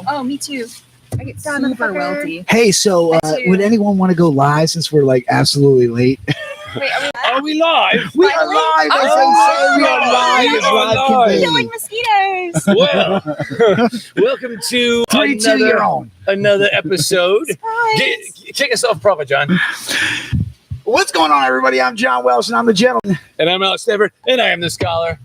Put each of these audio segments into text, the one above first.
Oh, me too. I get super welty. Hey, so would anyone want to go live since we're like absolutely late? Wait, are we live? We are live, as they say. We are live. As live can be. Killing mosquitoes. Well, welcome to 3, 2, your own. Another episode. Kick us off, proper, John. What's going on, everybody? I'm John Welsh, and I'm the gentleman. And I'm Alex Stanford, and I am the scholar.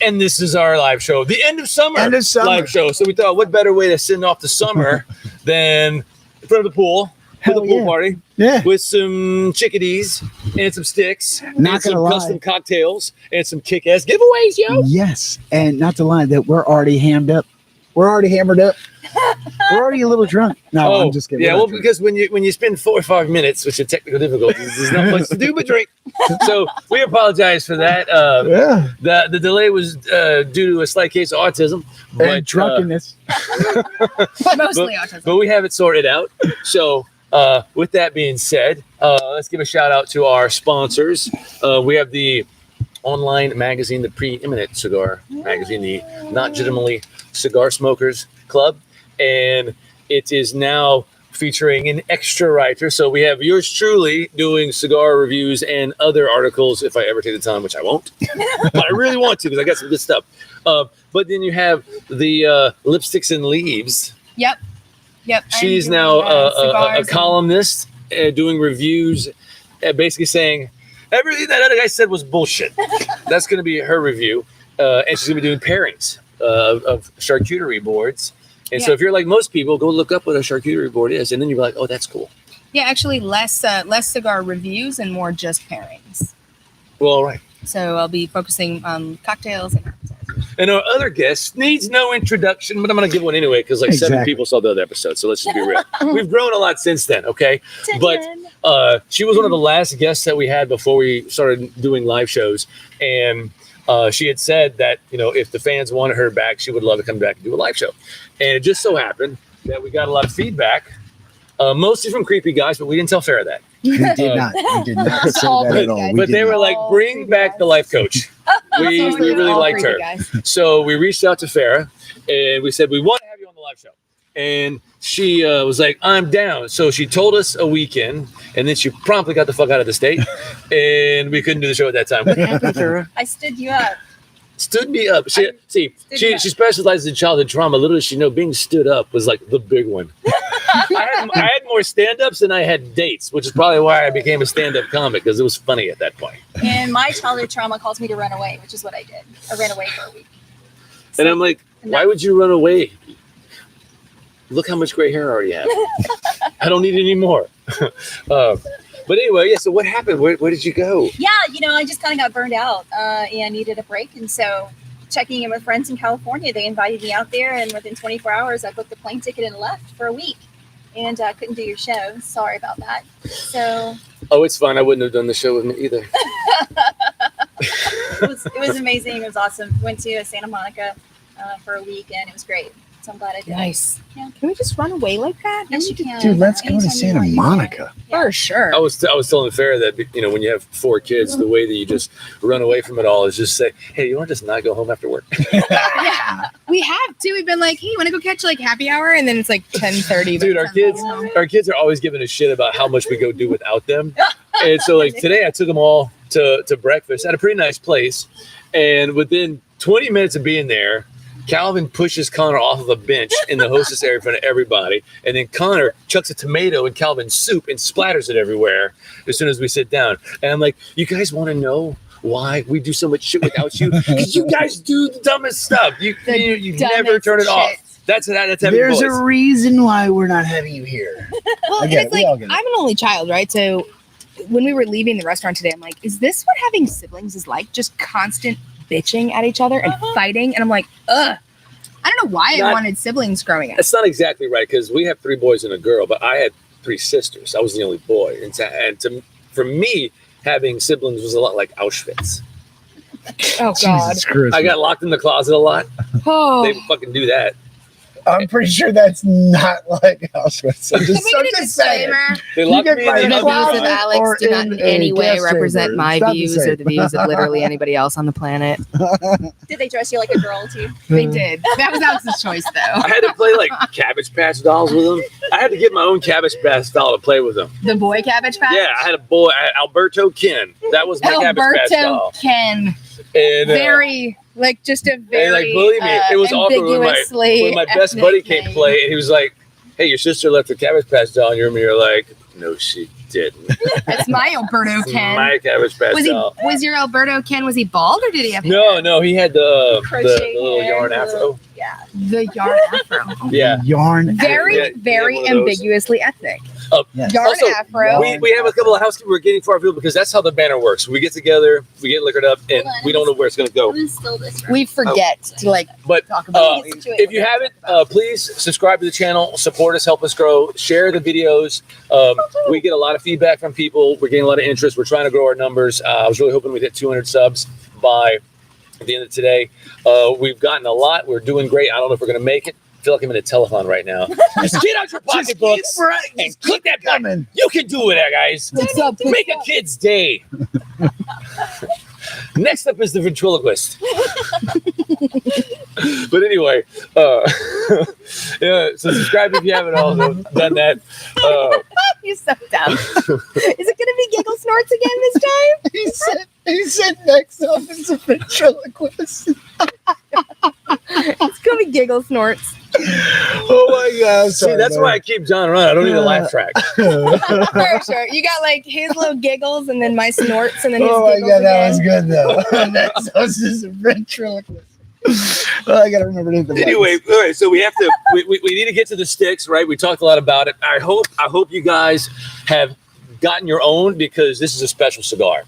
And this is our live show, the end of summer live show. So we thought, what better way to send off the summer than in front of the pool, with a pool party, with some chickadees and some sticks, and some custom cocktails and some kick-ass giveaways, yo. Yes, and not to lie, that we're already hammed up. We're already hammered up. We're already a little drunk. No, I'm just kidding. Yeah, well, because when you spend 4 or 5 minutes, which are technical difficulties, there's not much to do but drink. So we apologize for that. The delay was due to a slight case of autism, and drunkenness. Mostly autism. But we have it sorted out. So with that being said, let's give a shout out to our sponsors. We have the online magazine, the Preeminent Cigar magazine, the Not Legitimately Cigar Smokers Club, and it is now featuring an extra writer. So we have yours truly doing cigar reviews and other articles if I ever take the time, which I won't, but I really want to because I got some good stuff. But then you have the Lipsticks and Leaves. Yep. She's now a columnist doing reviews, basically saying everything that other guy said was bullshit. That's going to be her review, and she's going to be doing pairings of charcuterie boards. And so if you're like most people, go look up what a charcuterie board is, and then you're like, oh, that's cool. Yeah, actually less cigar reviews and more just pairings. Well, all right. So I'll be focusing on cocktails and appetizers. And our other guest needs no introduction, but I'm going to give one anyway because 7 people saw the other episode. So let's just be real. We've grown a lot since then, okay? But she was one of the last guests that we had before we started doing live shows. And she had said that, if the fans wanted her back, she would love to come back and do a live show. And it just so happened that we got a lot of feedback, mostly from creepy guys, but we didn't tell Farah that. We did not. We did not say that at all. But they were like, bring back the life coach. We really liked her. So we reached out to Farah, and we said, we want to have you on the live show. And she was like, I'm down. So she told us a weekend, and then she promptly got the fuck out of the state, and we couldn't do the show at that time. What happened, Farah? I stood you up. Stood me up. She specializes in childhood trauma. Little does she know, being stood up was like the big one. I had more stand-ups than I had dates, which is probably why I became a stand-up comic, because it was funny at that point. And my childhood trauma caused me to run away, which is what I did. I ran away for a week. And I'm like, why would you run away? Look how much gray hair I already have. I don't need any more. But anyway, so what happened? Where did you go? Yeah, I just kind of got burned out and needed a break. And so checking in with friends in California, they invited me out there. And within 24 hours, I booked a plane ticket and left for a week. And couldn't do your show. Sorry about that. So. Oh, it's fine. I wouldn't have done the show with me either. It was amazing. It was awesome. Went to Santa Monica for a week, and it was great. So I'm glad I did. Nice. Yeah. Can we just run away like that? Yes, you can. Dude, let's go to Santa Monica. Yeah. For sure. I was telling Farah that, when you have 4 kids, the way that you just run away from it all is just say, hey, you want to just not go home after work? Yeah. We have too. We've been like, hey, you want to go catch happy hour? And then it's 10:30. Dude, our kids are always giving a shit about how much we go do without them. And so today I took them all to breakfast at a pretty nice place. And within 20 minutes of being there, Calvin pushes Connor off of a bench in the hostess area in front of everybody. And then Connor chucks a tomato in Calvin's soup and splatters it everywhere as soon as we sit down. And I'm like, you guys want to know why we do so much shit without you? Because you guys do the dumbest stuff. You never turn it off. That's There's a reason why we're not having you here. Well, it's I'm an only child, right? So when we were leaving the restaurant today, I'm like, is this what having siblings is like? Just constant bitching at each other and fighting. And I'm like, ugh. I don't know why I wanted siblings growing up. That's not exactly right, because we have 3 boys and a girl, but I had 3 sisters. I was the only boy. For me, having siblings was a lot like Auschwitz. Oh, God. I got locked in the closet a lot. Oh. They fucking do that. I'm pretty sure that's not like housewives. So Can just, we so get a just saying. disclaimer? They locked get me in fired the in The a oven. views of closet Alex or do not in in a any way gas represent chamber. my It's not the views same. or the views of literally anybody else on the planet. Did they dress you like a girl too? They did. That was Alex's choice, though. I had to play like Cabbage Patch dolls with them. I had to get my own Cabbage Patch doll to play with them. The boy Cabbage Patch? Yeah, I had a boy, Alberto Ken. That was my Cabbage Patch Alberto doll. Ken. And, Very, like, just a very like, believe me, it was awkward when my best ambiguously buddy came ethnic play, and he was like, "Hey, your sister left the Cabbage Patch doll in your room." And you're like, "No, she didn't." name. That's my Alberto It's Ken. my Cabbage Patch doll. Was your Alberto Ken, was he bald or did he have No, he had the Crochet little hair, yarn afro. Yeah. the yarn afro? Yeah. Yarn. Very, Yeah, very one of those. ambiguously ethnic. Yes. Yarn Also, afro. We have a couple of housekeepers we're getting far afield because that's how the banner works. We get together, we get liquored up, and Hold on, we don't know where it's going to go. I'm gonna spill this. We forget to, like, But talk about it. if you haven't, please subscribe to the channel, support us, help us grow, share the videos. We get a lot of feedback from people. We're getting a lot of interest. We're trying to grow our numbers. I was really hoping we'd hit 200 subs by the end of today. We've gotten a lot. We're doing great. I don't know if we're going to make it. I feel like I'm in a telethon right now. Just get out your pocketbooks and click that button. You can do it, guys. Make a kid's day. Next up is the ventriloquist. But anyway, yeah, so subscribe if you haven't also done that. You're so dumb. Is it going to be Giggle Snorts again this time? He said next up is a ventriloquist. It's going to be Giggle Snorts. Oh my God. See, that's why I keep John around. I don't need a laugh track. For sure. You got like his little giggles and then my snorts and then his Oh my giggles God, that again. was good though. Next up is a ventriloquist. Oh, I gotta remember to hit the buttons. Anyway, all right, so we have to we need to get to the sticks, right? We talked a lot about it. I hope you guys have gotten your own because this is a special cigar.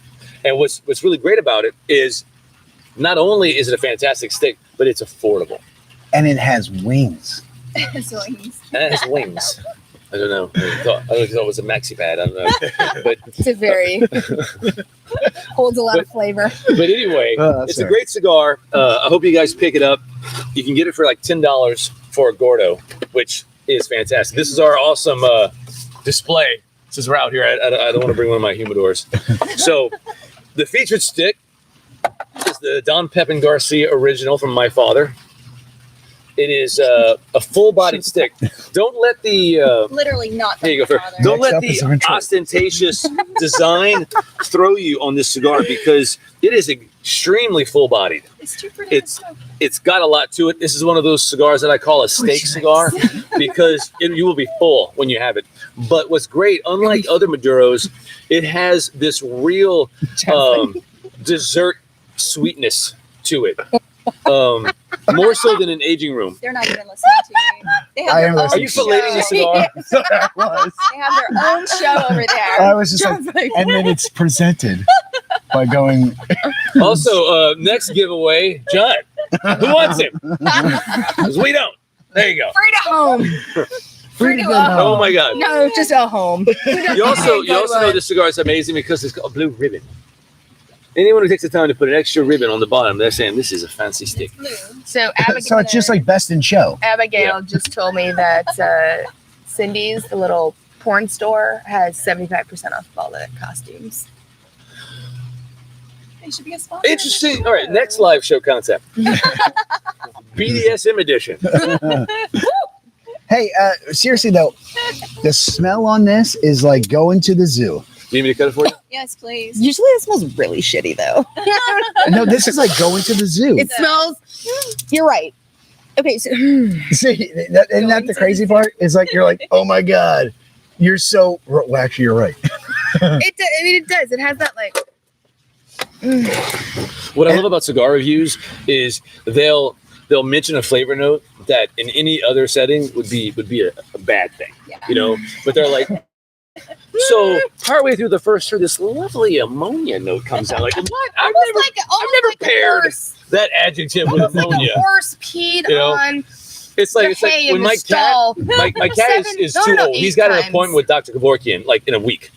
And what's really great about it is not only is it a fantastic stick, but it's affordable. And it has wings. Swings. And it has wings. I don't know. I thought it was a maxi pad. I don't know. But It's a very holds a lot of flavor. But anyway, it's a great cigar. I hope you guys pick it up. You can get it for like $10 for a Gordo, which is fantastic. This is our awesome display. Since we're out here, I don't want to bring one of my humidors. So the featured stick is the Don Pepin Garcia original from my father. It is a full-bodied stick. Don't let the Literally not. there you go. Father. Don't Next let up is the ventriloquist. ostentatious design throw you on this cigar because it is extremely full-bodied. It's too pretty. It's got a lot to it. This is one of those cigars that I call a steak cigar because you will be full when you have it. But what's great, unlike other Maduros, it has this real dessert sweetness to it. More so than an aging room. They're not even listening to you. They have I their am own listening. Are you filleting the cigar? I was. They have their own show over there. I was just like, and then it's presented by going. Also, next giveaway, John. Who wants him? 'Cause we don't. There you go. Free to home. Free to go Oh home. my God. No, just a home. You also know this cigar is amazing because it's got a blue ribbon. Anyone who takes the time to put an extra ribbon on the bottom, they're saying this is a fancy stick. Blue. So Abigail, So it's just like Best in Show. Abigail just told me that Cindy's, the little porn store, has 75% off of all the costumes. They should be a sponsor. Interesting. All right, next live show concept. BDSM edition. Hey, seriously though, the smell on this is like going to the zoo. You need me to cut it for you? Yes, please. Usually it smells really shitty though. No, this is like going to the zoo. It smells. You're right. Okay, so See, isn't that the crazy part? Is like you're like, oh my God, you're so. Well, actually, you're right. it does. It has that like. What I love about cigar reviews is they'll mention a flavor note that in any other setting would be a bad thing. Yeah. You know, but they're like, so partway through the first year, this lovely ammonia note comes out. Like, what? I've never paired that adjective with ammonia. Horse peed You know, on. It's like hay in when the my stall. cat, my cat is too old. He's got an 8 appointment times. with Dr. Kevorkian like in a week.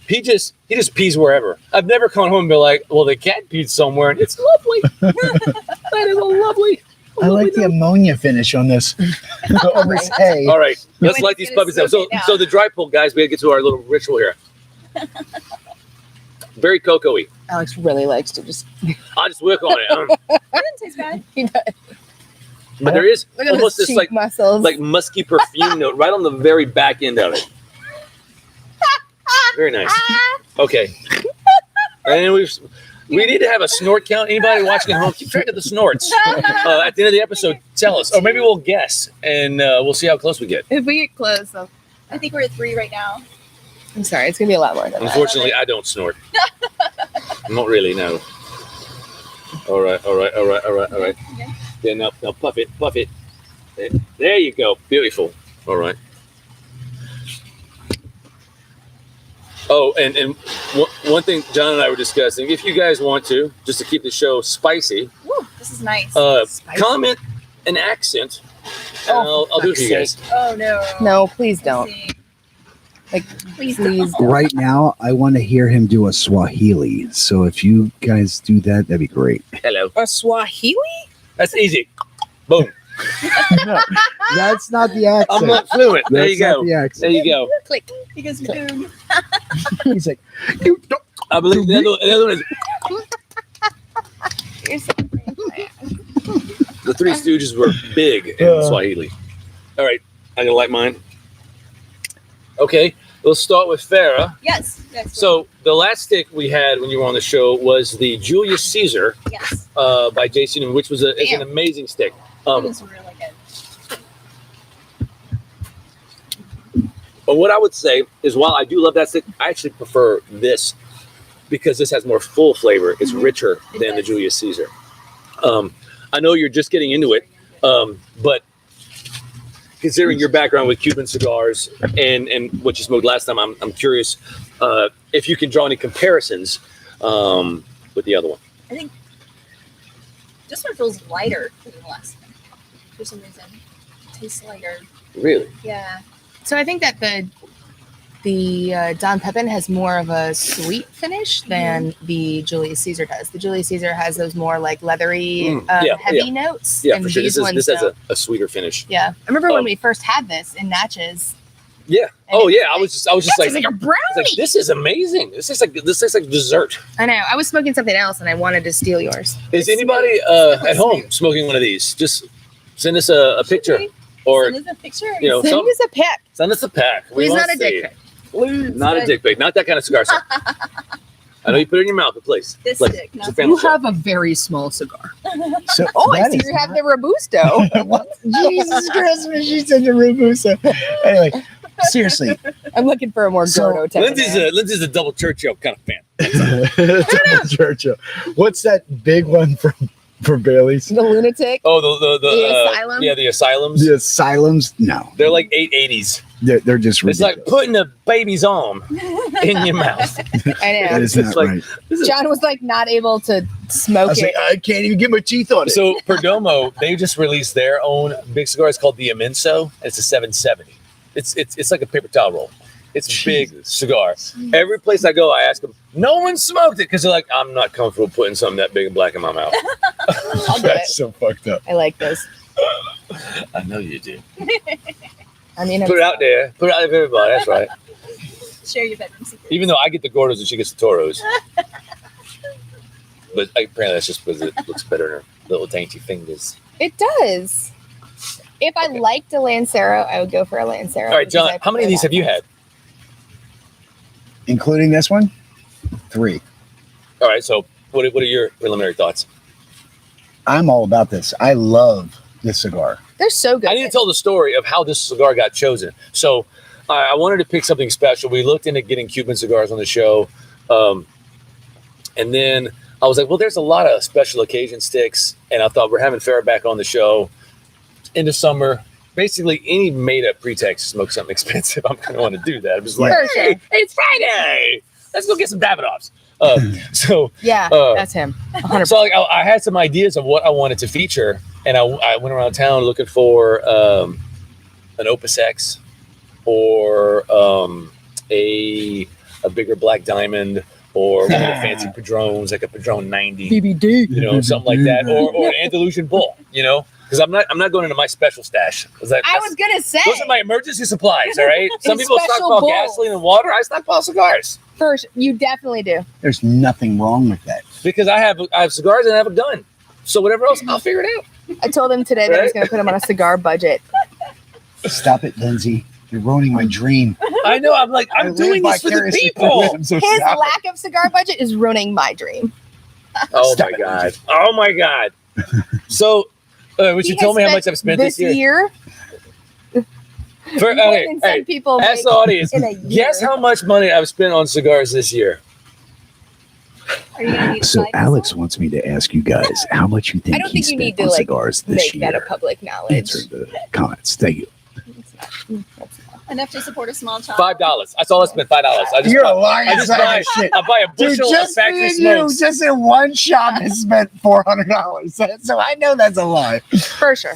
He just pees wherever. I've never come home and be like, well, the cat peed somewhere and it's lovely. That is a lovely. I like the ammonia finish on this. On this hay. All right, let's When light it's these gonna puppies up. smoke So, it so the dry pull, guys, we gotta get to our little ritual here. Very cocoa-y. Alex really likes to just. I'll just work on it. It doesn't taste bad. He does. But there is Look at almost his this cheek muscles. like musky perfume note right on the very back end of it. Very nice. Okay. And we need to have a snort count. Anybody watching at home, keep track of the snorts. At the end of the episode, tell us. Or maybe we'll guess, and we'll see how close we get. If we get close, I think we're at 3 right now. I'm sorry. It's gonna be a lot more than that. Unfortunately, I don't snort. Not really, no. All right. Okay. Yeah, now puff it. There you go. Beautiful. All right. Oh, and one thing John and I were discussing, if you guys want to, just to keep the show spicy, Woo, this is nice. Spicy. comment an accent, and I'll do it for you guys. Oh no. No, please don't. Let's see. Like, Please please. don't. Right now, I want to hear him do a Swahili. So if you guys do that, that'd be great. Hello. A Swahili? That's easy. Boom. No, that's not the accent. I'm not fluent. There That's you go. not the There accent. you go. Click. He goes boom. He's like, you don't. I believe the other one is You're so brave. the Three Stooges were big in Swahili. All right, I'm gonna light mine. Okay, let's start with Farah. Yes. So the last stick we had when you were on the show was the Julius Caesar yes. by J.C. Newman, which was it's an Damn. amazing stick. It was really good. But what I would say is, while I do love that stick, I actually prefer this because this has more full flavor. It's richer It than the does. Julius Caesar. I know you're just getting into it, but considering your background with Cuban cigars and what you smoked last time, I'm curious if you can draw any comparisons with the other one. I think this one feels lighter than the last one. For some reason, it tastes lighter. Really? Yeah. So I think that the Don Pepin has more of a sweet finish than the Julius Caesar does. The Julius Caesar has those more like leathery, heavy notes. Yeah, and for sure. these This ones has don't. a sweeter finish. Yeah, I remember when we first had this in Natchez. Yeah. And Oh it yeah. I was just This like, is like a brownie. it's like, this is amazing. This is like dessert. I know. I was smoking something else, and I wanted to steal yours. Is anybody at home smoking one of these? Just send us a picture, or Send us a picture. you know, Send us a pic. send us a pack. We Please, wanna not a see dick it. pic. Please. Not a dick pic. Not that kind of cigar. Sir. I know you put it in your mouth, but please. This Please. stick, It's not a family You show. have a very small cigar. So Oh, I that see is you have the Robusto. what? Jesus Christmas, she said the Rubusa. Anyway, seriously. I'm looking for a more So, Gordo type. Lindsey's a double Churchill kind of fan. Churchill. What's that big one from Bailey's? the lunatic. Oh, the Asylum? Yeah, the asylums. The asylums? No. They're like 880s. They're just It's ridiculous. like putting a baby's arm in your mouth. I That know. is It's not like- right. This is- John was like not able to I smoke was it. like, I can't even get my teeth on it. So Perdomo, they just released their own big cigar. It's called the Imenso. It's a 770. It's like a paper towel roll. It's a big cigar. Every place I go, I ask them, no one smoked it because they're like, I'm not comfortable putting something that big and black in my mouth. I'll do it. That's so fucked up. I like this. I know you do. I mean, Put it out there. Put it out there for everybody. That's right. Share your bedroom secret. Even though I get the Gordos and she gets the Toros. But apparently that's just because it looks better in her little dainty fingers. it does. If I liked a Lancero, I would go for a Lancero. All right, because John, I how many of prefer these that have you one. had? Including this one? 3. All right, so what are your preliminary thoughts? I'm all about this. I love this cigar. They're so good. I need to tell the story of how this cigar got chosen. So I wanted to pick something special. We looked into getting Cuban cigars on the show. And then I was like, well, there's a lot of special occasion sticks. And I thought we're having Farrah back on the show in the summer. Basically, any made-up pretext to smoke something expensive, I'm going to want to do that. I'm just like, For hey, sure. it's Friday. Let's go get some Davidoffs. So Yeah, Uh, that's him. 100%. So like, I had some ideas of what I wanted to feature, and I went around town looking for an Opus X or a bigger black diamond or one of the fancy Padrones, like a Padron 90, BBD. you know, something like that, or an Andalusian Bull, you know. because I'm not going into my special stash. I was gonna say those are my emergency supplies. All right. Some people special stockpile bowls. gasoline and water. I stockpile cigars first. You definitely do. There's nothing wrong with that. because I have cigars and I have a gun. So whatever else, I'll figure it out. I told him today that I was gonna put him on a cigar budget. Stop it, Lindsey. You're ruining my dream. I know. I'm like, I'm doing this for the vicariously people. through him, so His stop it. lack of cigar budget is ruining my dream. Oh Stop my it, god. Lindsey. Oh my god. So, would you He tell has me how spent much I've spent this this year? year? For, More okay, than some hey, people ask the make audience. in a year. Guess how much money I've spent on cigars this year. Are you gonna need a So side Alex hustle? wants me to ask you guys how much you think I don't he think you spent need to on like cigars this make that a year. public knowledge. Answer the comments. Thank you. Enough to support a small child. $5. That's all I spent. $5. I just You're buy, a lying I just sack buy, of shit. I buy a Dude, bushel of just me factory and you, smokes. just in one shop, has spent $400. So I know that's a lie. For sure.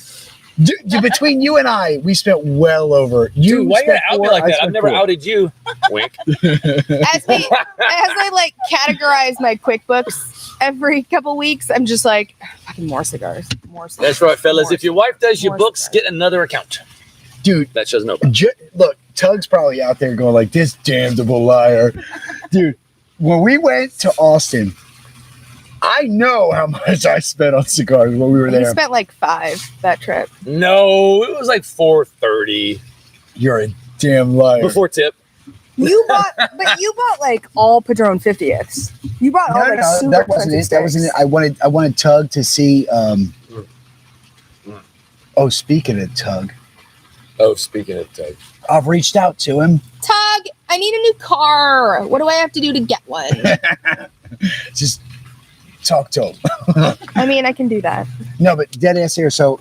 Between you and I, we spent well over. You Dude, why you gotta spent out me four, like I that? I've spent never four. outed you. Wink. As I like categorize my QuickBooks every couple weeks, I'm just like fucking more cigars. More cigars. That's right, fellas. more If your wife does your more books, cigars. get another account. Dude, That shows no. about. look, Tug's probably out there going like, this damnable liar. Dude, when we went to Austin, I know how much I spent on cigars when we were You there. spent like 5 that trip. No, it was like $4.30 You're a damn liar. before tip. You bought like all Padron 50ths. You bought all like super that wasn't it. expensive That wasn't it. I wanted Tug to see. Oh, speaking of Tug, Oh, speaking of tip. I've reached out to him. Tug, I need a new car. What do I have to do to get one? Just talk to him. I mean, I can do that. No, but dead ass here. So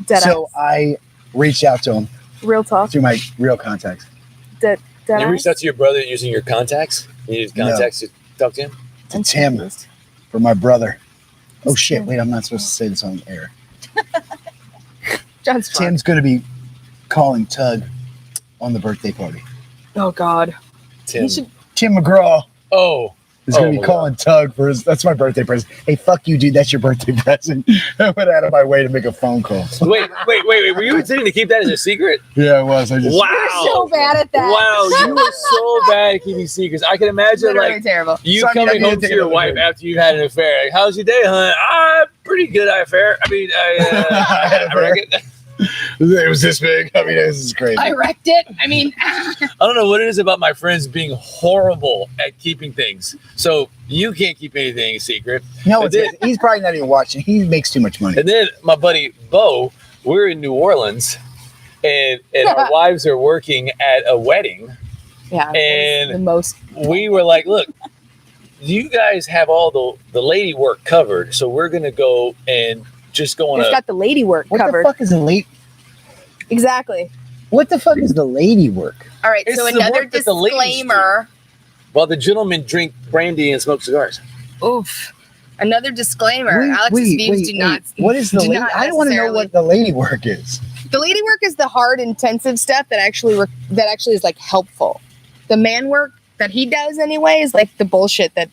Deadass. I reached out to him Real talk. through my real contacts. Deadass. You reached out to your brother using your contacts? You used contacts to talk to him? To Tim for my brother. Oh shit! Wait, I'm not supposed to say this on air. John's fun. Tim's going to be calling Tug on the birthday party. Oh God. Tim. He should. Tim McGraw Oh, is going to my be calling Tug for his. That's my birthday present. Hey, fuck you, dude. That's your birthday present. I went out of my way to make a phone call. wait. Were you intending to keep that as a secret? Yeah, it was. I just. Wow. You're so bad at that. Wow, you were so bad at keeping secrets. I can imagine, Literally like, terrible. you So, I mean, I coming need to home to take your another wife drink. after you've had an affair. Like, how's your day, hon? Pretty good affair. I mean, I had an I reckon. It was this big. I mean, this is crazy. I wrecked it. I mean, I don't know what it is about my friends being horrible at keeping things. So you can't keep anything a secret. No, I did. he's probably not even watching. He makes too much money. And then my buddy Bo, we're in New Orleans, and our wives are working at a wedding. yeah. And- the most. We were like, look, you guys have all the lady work covered, so we're gonna go and just go on It's a. got the lady work What covered. the fuck is the late? Exactly. What the fuck is the lady work? All right. It's So the another work that the ladies disclaimer. While the gentlemen drink brandy and smoke cigars. Oof. Another disclaimer. Alex's views do not. What is the do lady? not I don't want to know necessarily- what the lady work is. The lady work is the hard, intensive stuff that actually is like helpful. The man work that he does anyway is like the bullshit that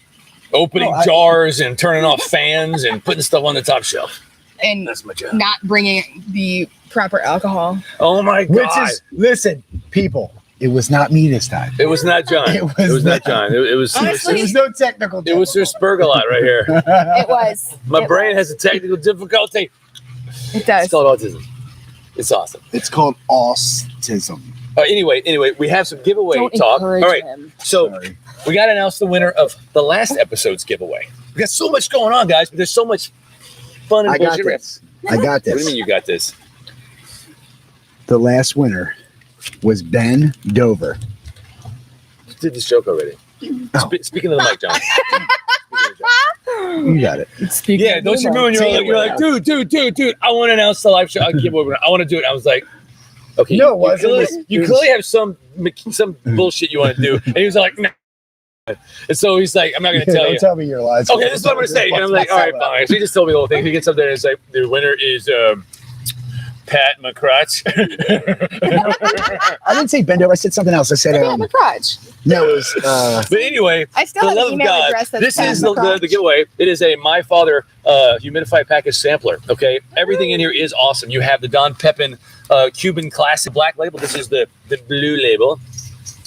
Opening Oh, I- jars and turning off fans and putting stuff on the top shelf. and That's my job. not bringing the proper alcohol. Oh my Which god! is, listen, people, it was not me this time. It was not John. It It was was not not. John. It was. Honestly, There was no technical. It was Sir Spurgalot right here. It was. My It brain was. has a technical difficulty. It does. It's called autism. It's awesome. It's called autism. Anyway, we have some giveaway Don't talk. All encourage right, him. so Sorry. we got to announce the winner of the last episode's giveaway. We got so much going on, guys, but there's so much fun and I got bullshit. this. I got What do you this. mean you got this? The last winner was Ben Dover. You did this joke already. Oh. Speaking of the mic, John. You got it. Yeah, don't you remember when you're like, dude, I want to announce the live show. I want to do it. I was like, okay, No, it wasn't. you clearly have some bullshit you want to do. And he was like, no. And so he's like, I'm not going to tell Don't you. tell me your lies. Okay, this is what I'm going to say. And I'm like, all right, fine. So he just told me the whole thing. He gets up there and it's like, the winner is Pat my crotch. I didn't say bend over. I said something else. I said, Yeah, my crotch. no, it was, But anyway, I still for have the an love of email God, address that's this Pat is McCrotch. the giveaway. It is a My Father humidified package sampler. Okay, everything in here is awesome. You have the Don Pepin Cuban Classic Black label. This is the blue label.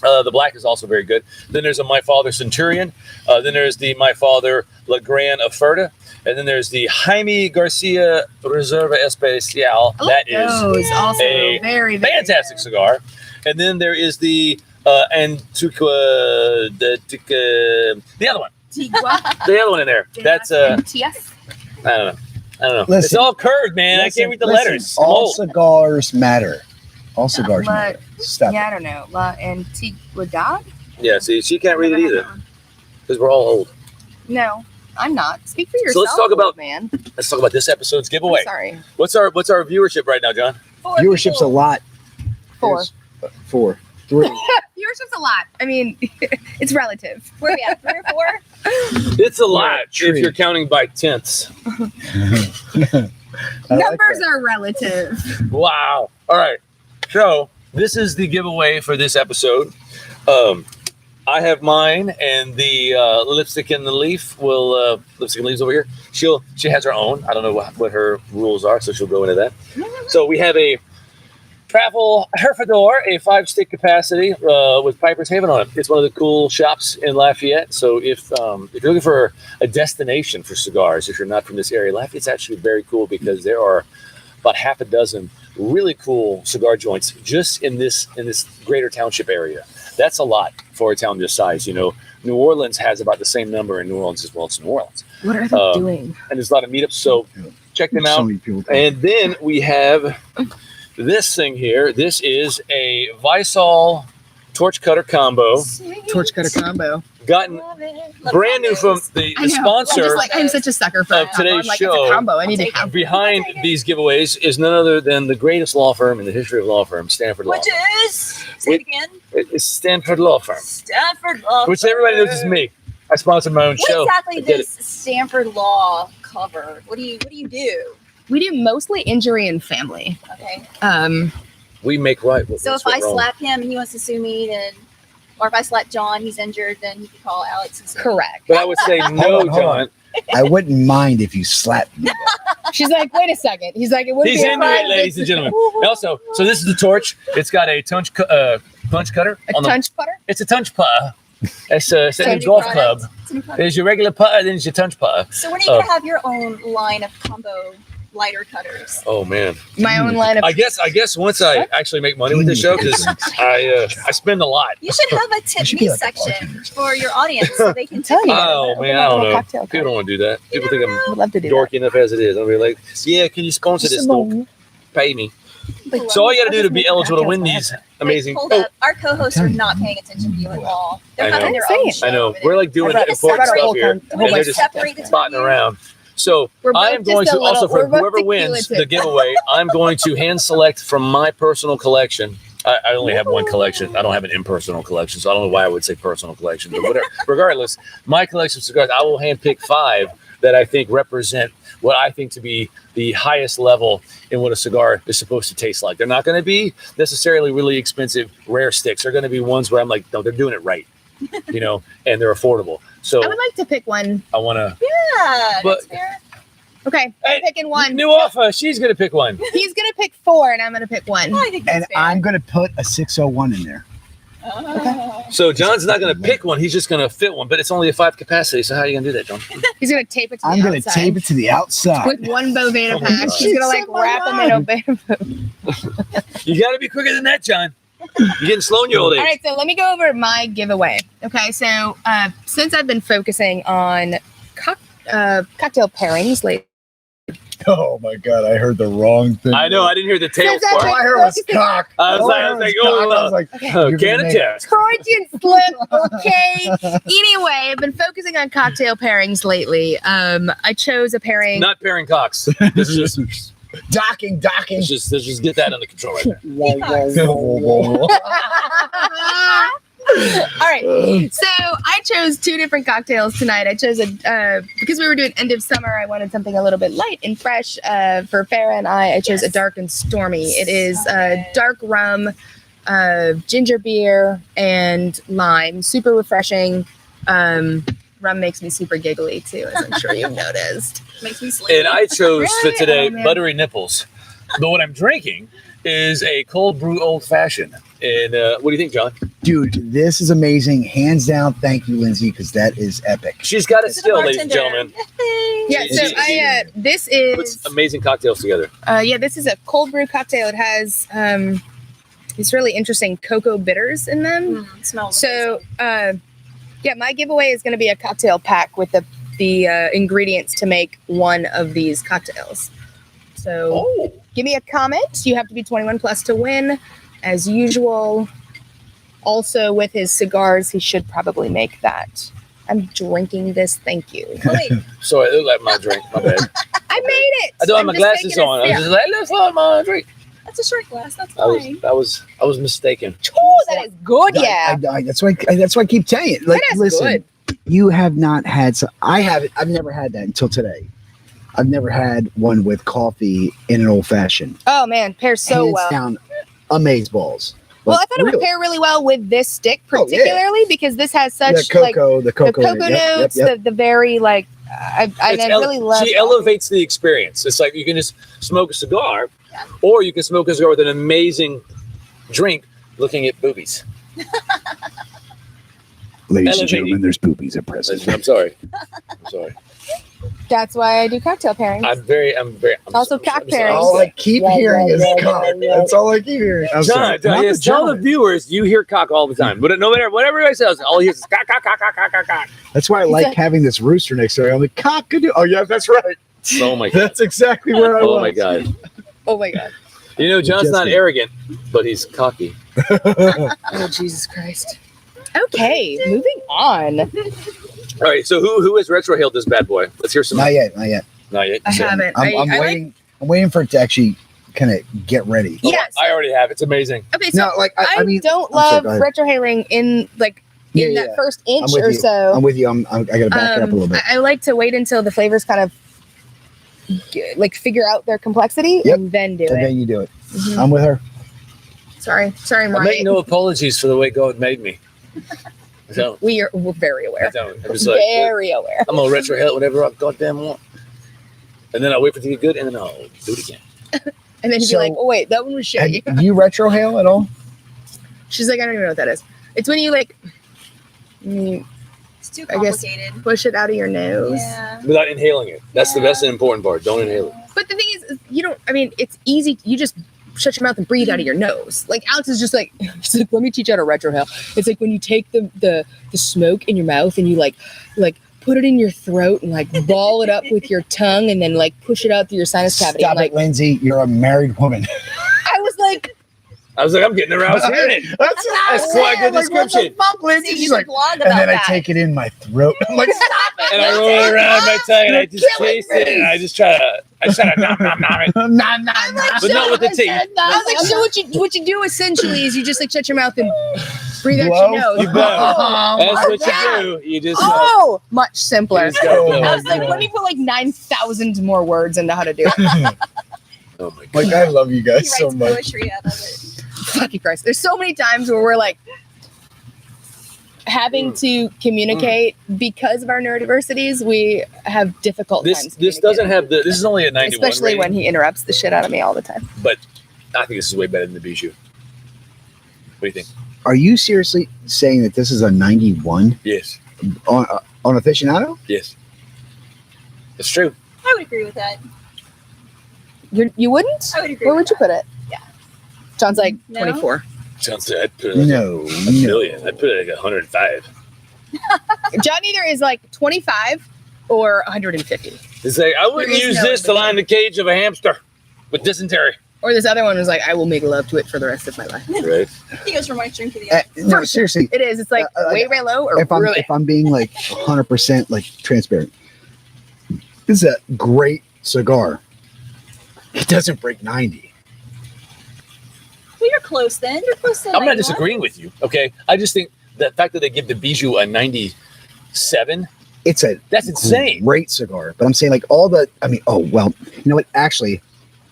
The black is also very good. Then there's a My Father Centurion. Then there's the My Father La Gran Oferta. And then there's the Jaime Garcia Reserva Especial. I like those. Also a very, very fantastic good. cigar. And then there is the Antuca, the other one. Tigua. The other one in there. That's MTS. I don't know. It's Listen. all curved, man. I can't read the letters. I'm All old. cigars matter. All cigars matter. Stop. Yeah, I don't know. La Antigüedad? Yeah, see, she can't read it either because we're all old. No, I'm not. Speak for yourself. So let's talk about- old man. Let's talk about this episode's I'm giveaway. sorry. What's our viewership right now, John? Viewership's a lot. 4. Here's 4. 3. Viewership's a lot. I mean, it's relative. Where are we at? 3 or 4? It's a lot if tree. you're counting by tenths. Numbers are relative. Wow. All right. So this is the giveaway for this episode. I have mine, and the lipstick and the leaf will lipstick and leaves over here. She has her own. I don't know what her rules are, so she'll go into that. So we have a travel Herfador, a 5-stick capacity with Piper's Haven on it. It's one of the cool shops in Lafayette. So if you're looking for a destination for cigars, if you're not from this area, Lafayette's actually very cool because there are about half a dozen really cool cigar joints just in this greater township area. That's a lot for a town this size. You know, New Orleans has about the same number in New Orleans as well as New Orleans. What are they doing? And there's a lot of meetups, so check them So out. many people. And then we have this thing here. This is a Visol torch cutter combo. Torch cutter combo. Gotten brand new from the I know. sponsor. I'm such a sucker for of a combo. today's I'm like, show. It's a combo. I need to have. Behind these giveaways is none other than the greatest law firm in the history of law firms, Stanford Law. Which is, say it again, It's Stanford Law Firm, Stanford Law. which everybody knows is me. I sponsor my own What show. exactly I get does Stanford Law cover? What do you do? We do mostly injury and family. Okay. We make right. What, So what's if I wrong. slap him and he wants to sue me, then, or if I slap John, he's injured, then he can call Alex and sue me. Correct. But I would say no, Hold on. John. I wouldn't mind if you slapped me. She's like, wait a second. He's like, it wouldn't He's be a into crime it, ladies to- and gentlemen. Also, so this is the torch. It's got a punch cutter. A on the, punch putter? it's a tunch putter. It's a So second new golf product. club. It's a new product. There's your regular putter, then there's your tunch putter. So when are you gonna have your own line of combo lighter cutters? Oh man. My own line of. I guess once I actually make money with this show, because I spend a lot. You should have a tip should me be like a section bartender. for your audience so they can tip Tell you. you. Oh man, I don't know. People don't want to do that. People think I'm would love to do dorky enough as it is. I'll be like, yeah, can you sponsor this? Don't pay me. But So all you got to do to be eligible to win these amazing. Hold up. Our co-hosts are not paying attention to you at all. They're I know. having their I'm own saying show. I know. over We're there. like doing Can we important separate- stuff here, Can and we they're just just separate the two spotting of you? around. So We're both I am just going a to little- also for we're both whoever wins tequila the giveaway, I'm going to hand select from my personal collection. I only have one collection. I don't have an impersonal collection, so I don't know why I would say personal collection. But whatever. Regardless, my collection of cigars, I will hand pick 5 that I think represent what I think to be the highest level in what a cigar is supposed to taste like. They're not going to be necessarily really expensive, rare sticks. They're going to be ones where I'm like, no, they're doing it right, you know, and they're affordable. So I would like to pick one. I want to. Yeah, But- that's fair. Okay, Hey, I'm picking one. New offer. She's going to pick one. He's gonna pick 4, and I'm gonna pick 1. I think that's And fair. I'm going to put a 601 in there. So John's not going to pick one. He's just going to fit one, but it's only a 5 capacity. So how are you going to do that, John? He's gonna tape it to I'm the going to outside tape it to the outside. with one Boveda Oh my pack. God. She's gonna like It's in my wrap them in a Boveda. You got to be quicker than that, John. You're getting slow in your old age. All right, so let me go over my giveaway. Okay, so since I've been focusing on cocktail pairings lately, Oh my God, I heard the wrong thing. I know. I didn't hear the tail Since I've part. All I heard was cock. I was All like, heard was oh, cock. I was like, okay. Oh, You're can gonna of make- test. Freudian slip, okay. Anyway, I've been focusing on cocktail pairings lately. I chose a pairing. Not pairing cocks. Let's just docking. let's just get that under control right there. All right. So I chose 2 different cocktails tonight. I chose because we were doing end of summer, I wanted something a little bit light and fresh. For Farah and I chose a dark and stormy. It is dark rum, ginger beer, and lime. Super refreshing. Rum makes me super giggly too, as I'm sure you've noticed. Makes me sleepy. And I chose for Really? today Oh, man. buttery nipples. But what I'm drinking is a cold brew old fashioned. And what do you think, John? Dude, this is amazing. Hands down, thank you, Lindsay, because that is epic. She's got a To the skill, ladies and bartender. gentlemen. Yeah, so this is Puts amazing cocktails together. this is a cold brew cocktail. It has these really interesting cocoa bitters in them. Smells So my giveaway is going to be a cocktail pack with the ingredients to make one of these cocktails. So give me a comment. You have to be 21 plus to win, as usual. Also, with his cigars, he should probably make that. I'm drinking this. Thank you. amazing. Wait, Sorry, it looked like my drink. My bad. I made it. I don't have I'm my just glasses making a on. I was sip. just like, let's have my drink. that's a short glass. That's I fine. was mistaken. Oh, that is good. Yeah. That's why I keep telling you. Like, That is listen, good. you have not had. I haven't. I've never had that until today. I've never had one with coffee in an old fashioned. Oh man, pairs so Hands well. down, amaze-balls. Well, I thought it would Really. pair really well with this stick, Oh, yeah. particularly because this has such the cocoa, the cocoa yep, notes, yep. the very like. I really love. She elevates the experience. It's like you can just smoke a cigar, or you can smoke a cigar with an amazing drink looking at boobies. Ladies Elevating. and gentlemen, there's boobies at present. I'm sorry. That's why I do cocktail pairings. I'm Also cock sorry. pairings. All I keep hearing is cock. That's all I keep hearing. I'm sorry. John, Not yes, the tell the gentleman. viewers you hear cock all the time, but no matter whatever everybody says, all you hear is cock, cock, cock, cock, cock, cock, cock. That's why I like having this rooster next to me. I'm like, cock-a-doo. Oh, yeah, that's right. Oh my god! That's exactly where I was. Oh my god! Oh my god. You know, John's Just not kidding. arrogant, but he's cocky. Oh Jesus Christ. Okay, moving on. All right, so who has retrohaled this bad boy? Let's hear some. Not yet, not yet. Not yet. I haven't. I'm I waiting. I'm waiting for it to actually kind of get ready. Oh, yes. I already have. It's amazing. Okay, so No, like I mean, don't I'm sorry, love go ahead. retrohaling in like Yeah, in yeah, that yeah. first inch I'm with or you. so. I'm with you. I gotta back it up a little bit. I like to wait until the flavors kind of like figure out their complexity Yep. and then do And it. then you do it. Mhm. I'm with her. Sorry, I Mariah. make no apologies for the way God made me. I don't. We're very I aware. don't. I'm just like, Very aware. I'm gonna retrohale it whenever I goddamn want, and then I'll wait for it to get good, and then I'll do it again. And then he'd So- be like, "Oh wait, that one was Have shitty." you retrohale at all? She's like, "I don't even know what that is." It's when you like you It's too I guess- complicated. push it out of your nose. Yeah. Without inhaling it. That's the best and important part. Don't inhale it. But the thing is, you don't. I mean, it's easy. You just shut your mouth and breathe out of your nose. Like Alex is just like, he's like, let me teach you how to retrohale. It's like when you take the smoke in your mouth and you like put it in your throat and like ball it up with your tongue and then like push it out through your sinus cavity. Stop I'm like, it, Lindsay. You're a married woman. I was like, I'm getting aroused hearing it. That's quite a good description. Lindsay. See, She's you like, should blog and about then I that. take it in my throat. I'm like, stop And I roll it around my tongue, and I just killing taste it, and I just try to nom nom nom it. it. Nah, nah, I'm like, nah. But not with the teeth. I was like, so what you do essentially is you just like shut your mouth and breathe out Blow? your nose. You blow. Oh, That's my what God. you do. You just Oh, much simpler. You just gotta Oh, blow. I was like, let me put like 9,000 more words into how to do it. Oh my god. Like, I love you He guys writes so much. poetry out of it. Fucking Christ. There's so many times where we're like having to communicate because of our neurodiversities. We have difficult This times. this doesn't communicating. have the. This is only a 91. especially when rating, he interrupts the shit out of me all the time. But I think this is way better than the Bijou. What do you think? Are you seriously saying that this is a 91 Yes. on aficionado? Yes. It's true. I would agree with that. You wouldn't? I would agree. Where with would you put it? Yeah. John's like No. 24. Sounds good. I'd put it like No, a no. million. I'd put it like 105. John either is like 25 or 150. It's like I wouldn't There is use no this to line the cage of a hamster with dysentery. Or this other one was like, I will make love to it for the rest of my life. Right. He goes from one extreme to the other. No, seriously. It is. It's like way low or If I'm really. if I'm being like 100% like transparent, this is a great cigar. It doesn't break 90. Well, you're close then. You're close to I'm not 91. disagreeing with you. Okay. I just think the fact that they give the Bijou a 97, that's insane. Great cigar. But I'm saying like all the, I mean, oh, well, you know what? Actually,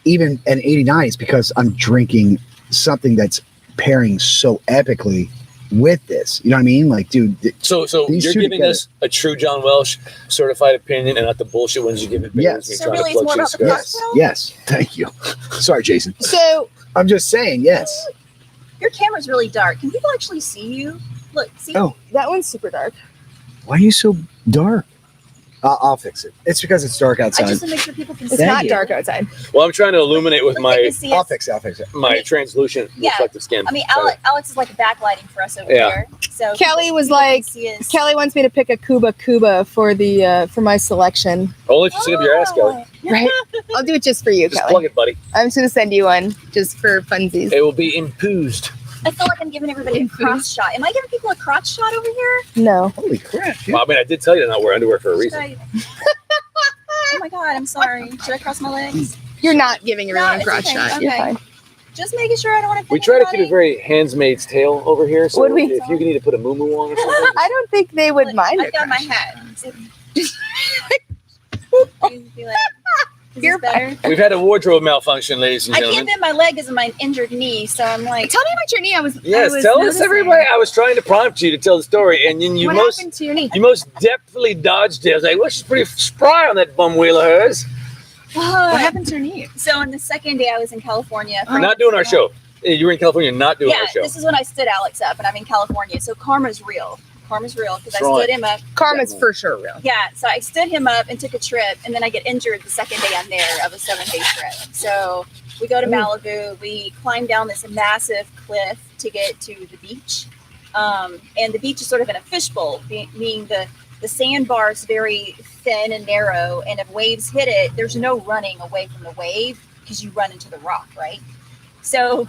even an 89 is because I'm drinking something that's pairing so epically with this. You know what I mean? Like, dude. So you're giving us a true John Welsh certified opinion and not the bullshit ones you give it. Yes. So really it's more about the cocktail? Yes. Thank you. Sorry, Jason. So I'm just saying, yes. Your camera's really dark. Can people actually see you? Look, see? Oh. that one's super dark. Why are you so dark? I'll fix it. It's because it's dark outside. I just want to make sure people can see It's not you. dark outside. Well, I'm trying to illuminate with Look, I my can see I'll us. fix it. my translucent Yeah. reflective skin. I mean, Alex is like backlighting for us over Yeah. here. So Kelly was people can like, see us. Kelly wants me to pick a Cuba for the for my selection. Only if you sit up your ass, Kelly. Right? I'll do it just for you, Just Kelly. plug it, buddy. I'm just gonna send you one just for funsies. It will be imposed. I feel like I'm giving everybody a crotch shot. Am I giving people a crotch shot over here? No. Holy crap. Well, I mean, I did tell you to not wear underwear for a Should reason. I- Oh my god, I'm sorry. Should I cross my legs? You're not giving No, everyone a it's crotch okay. shot. You're Okay. fine. Just making sure I don't want to. We try to keep it very handsmaid's tale over here. So Would we? if you need to put a moo-moo on or something. I don't think they would mind I've it. got my hat. Be like, is You're this better? We've had a wardrobe malfunction, ladies and I can't gentlemen. bend my leg because of my injured knee, so I'm like, Tell me about your knee. Yes, tell us everybody. I was trying to prompt you to tell the story, and then you What most happened to your knee? you most deftly dodged it. I was like, well, she's pretty spry on that bum wheel of hers. What happened to your knee? So on the second day I was in California. for- Not doing our show. You were in California, not doing Yeah, our show. this is when I stood Alex up, and I'm in California. So karma's real. Karma's real because I Right. stood him up. Karma's for sure real. Yeah, so I stood him up and took a trip, and then I get injured the second day I'm there of a 7-day trip. So we go to Malibu. We climb down this massive cliff to get to the beach, and the beach is sort of in a fishbowl, meaning the sandbar is very thin and narrow, and if waves hit it, there's no running away from the wave because you run into the rock, right? So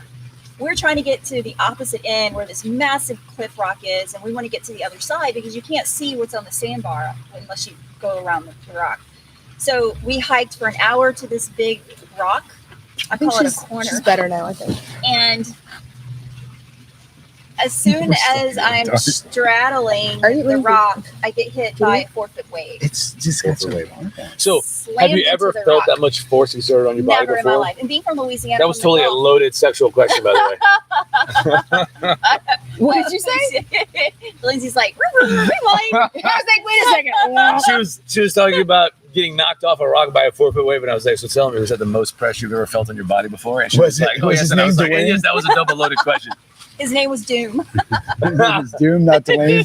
we're trying to get to the opposite end where this massive cliff rock is, and we want to get to the other side because you can't see what's on the sandbar unless you go around the rock. So we hiked for an hour to this big rock. I call it a corner. She's better now, I think. And as soon as I'm straddling Are you the Lindsey? rock, I get hit by a 4-foot wave. It's just got to wait. So, Slammed have you into ever the felt rock. that much force exerted on your body Never in my before? life. And being from Louisiana, That was from the totally a Gulf, loaded sexual question, by the way. What did you say? Lindsay's like, rewind. I was like, wait a second. She was talking about getting knocked off a rock by a 4-foot wave, and I was like, so tell me, was that the most pressure you've ever felt on your body before? And she Was was, it- like, oh, was yes. his And I was name like, Dwayne? yes, that was a double loaded question. His name was Doom. It's Doom, not Dwayne.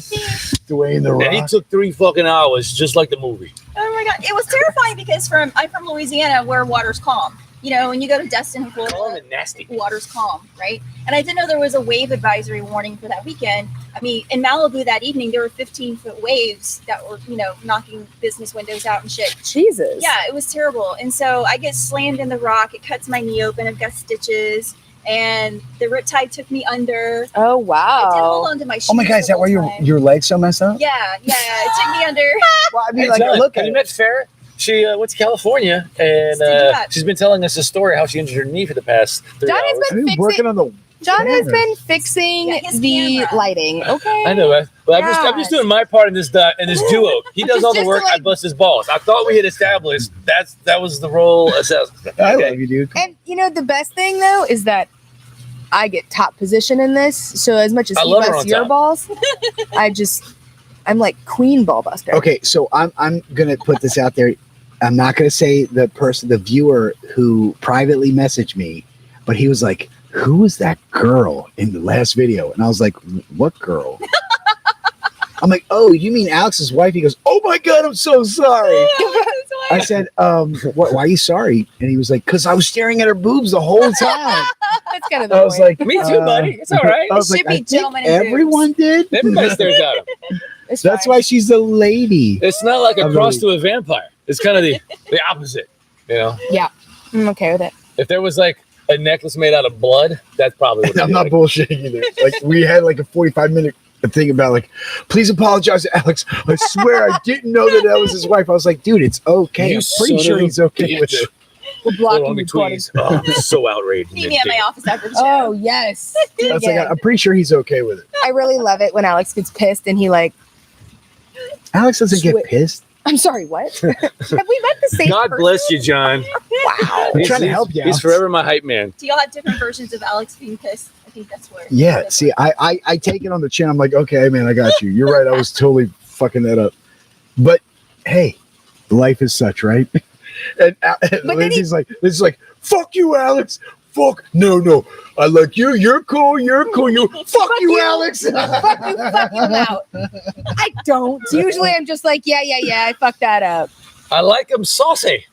Dwayne the And he Rock. took 3 fucking hours, just like the movie. Oh my god, it was terrifying because I'm from Louisiana where water's calm. You know, when you go to Destin, Calm Florida, and nasty. water's calm, right? And I didn't know there was a wave advisory warning for that weekend. I mean, in Malibu that evening, there were 15-foot waves that were, knocking business windows out and shit. Jesus. Yeah, it was terrible. And so I get slammed in the rock. It cuts my knee open. I've got stitches. And the riptide took me under. Oh, I did hold wow. on to my shoes. Oh my god, is the that why whole your time. your leg's so messed up? Yeah, it took me under. Well, I mean, Hey, like, John, look have at you it. met Farrah? She went to California, and Stick it up. she's been telling us a story how she injured her knee for the past 3 John hours. has I've been fixing- working on the. John has cameras. been fixing Yeah, his the camera. lighting. Okay. I know, right? But I'm just doing my part in this duo. He does all the Just work. to, I bust his balls. I thought we had established that was the role. Assessment. I Okay. love you, dude. And the best thing though is that I get top position in this. So as much as I he love her busts on your top. balls, I'm like queen ball buster. Okay, so I'm gonna put this out there. I'm not gonna say the viewer who privately messaged me, but he was like, "Who was that girl in the last video?" And I was like, "What girl?" I'm like, "Oh, you mean Alex's wife?" He goes, "Oh my god, I'm so sorry." I said, why are you sorry?" And he was like, "Because I was staring at her boobs the whole time." That's kind of the I was point. like, Me too, buddy. It's all right. I was It like, should be I think gentlemen and everyone did. Everybody stares at him. It's That's fine. why she's a lady. It's not like a I'm cross really- to a vampire. It's kind of the opposite. I'm okay with it. If there was like a necklace made out of blood, that's probably what I'm it'd not be like. bullshitting either. Like, we had like a 45-minute thing about like, please apologize to Alex. I swear I didn't know that was his wife. I was like, dude, it's okay. You I'm pretty son sure of a he's okay with bitch. it. We're Little blocking homie you, buddy. Tweez. Oh, I'm so outraged. Meet me at my office after the show. Oh yes. That's like, I'm pretty sure he's okay with it. I really love it when Alex gets pissed and he like, Alex doesn't get Sweet. pissed. I'm sorry, what? Have we met the same God person? bless you, John. Wow. I'm trying to help you. He's Alex. forever my hype man. Do y'all have different versions of Alex being pissed? I think that's where. Yeah. See, I take it on the chin. I'm like, okay, man, I got you. You're right. I was totally fucking that up. But hey, life is such, right? And Lindsay's like, fuck you, Alex. Fuck. No. I like you. You're cool. You're cool. Fuck you, Alex. Fuck you out. I don't. Usually I'm just like, yeah, I fucked that up. I like him saucy.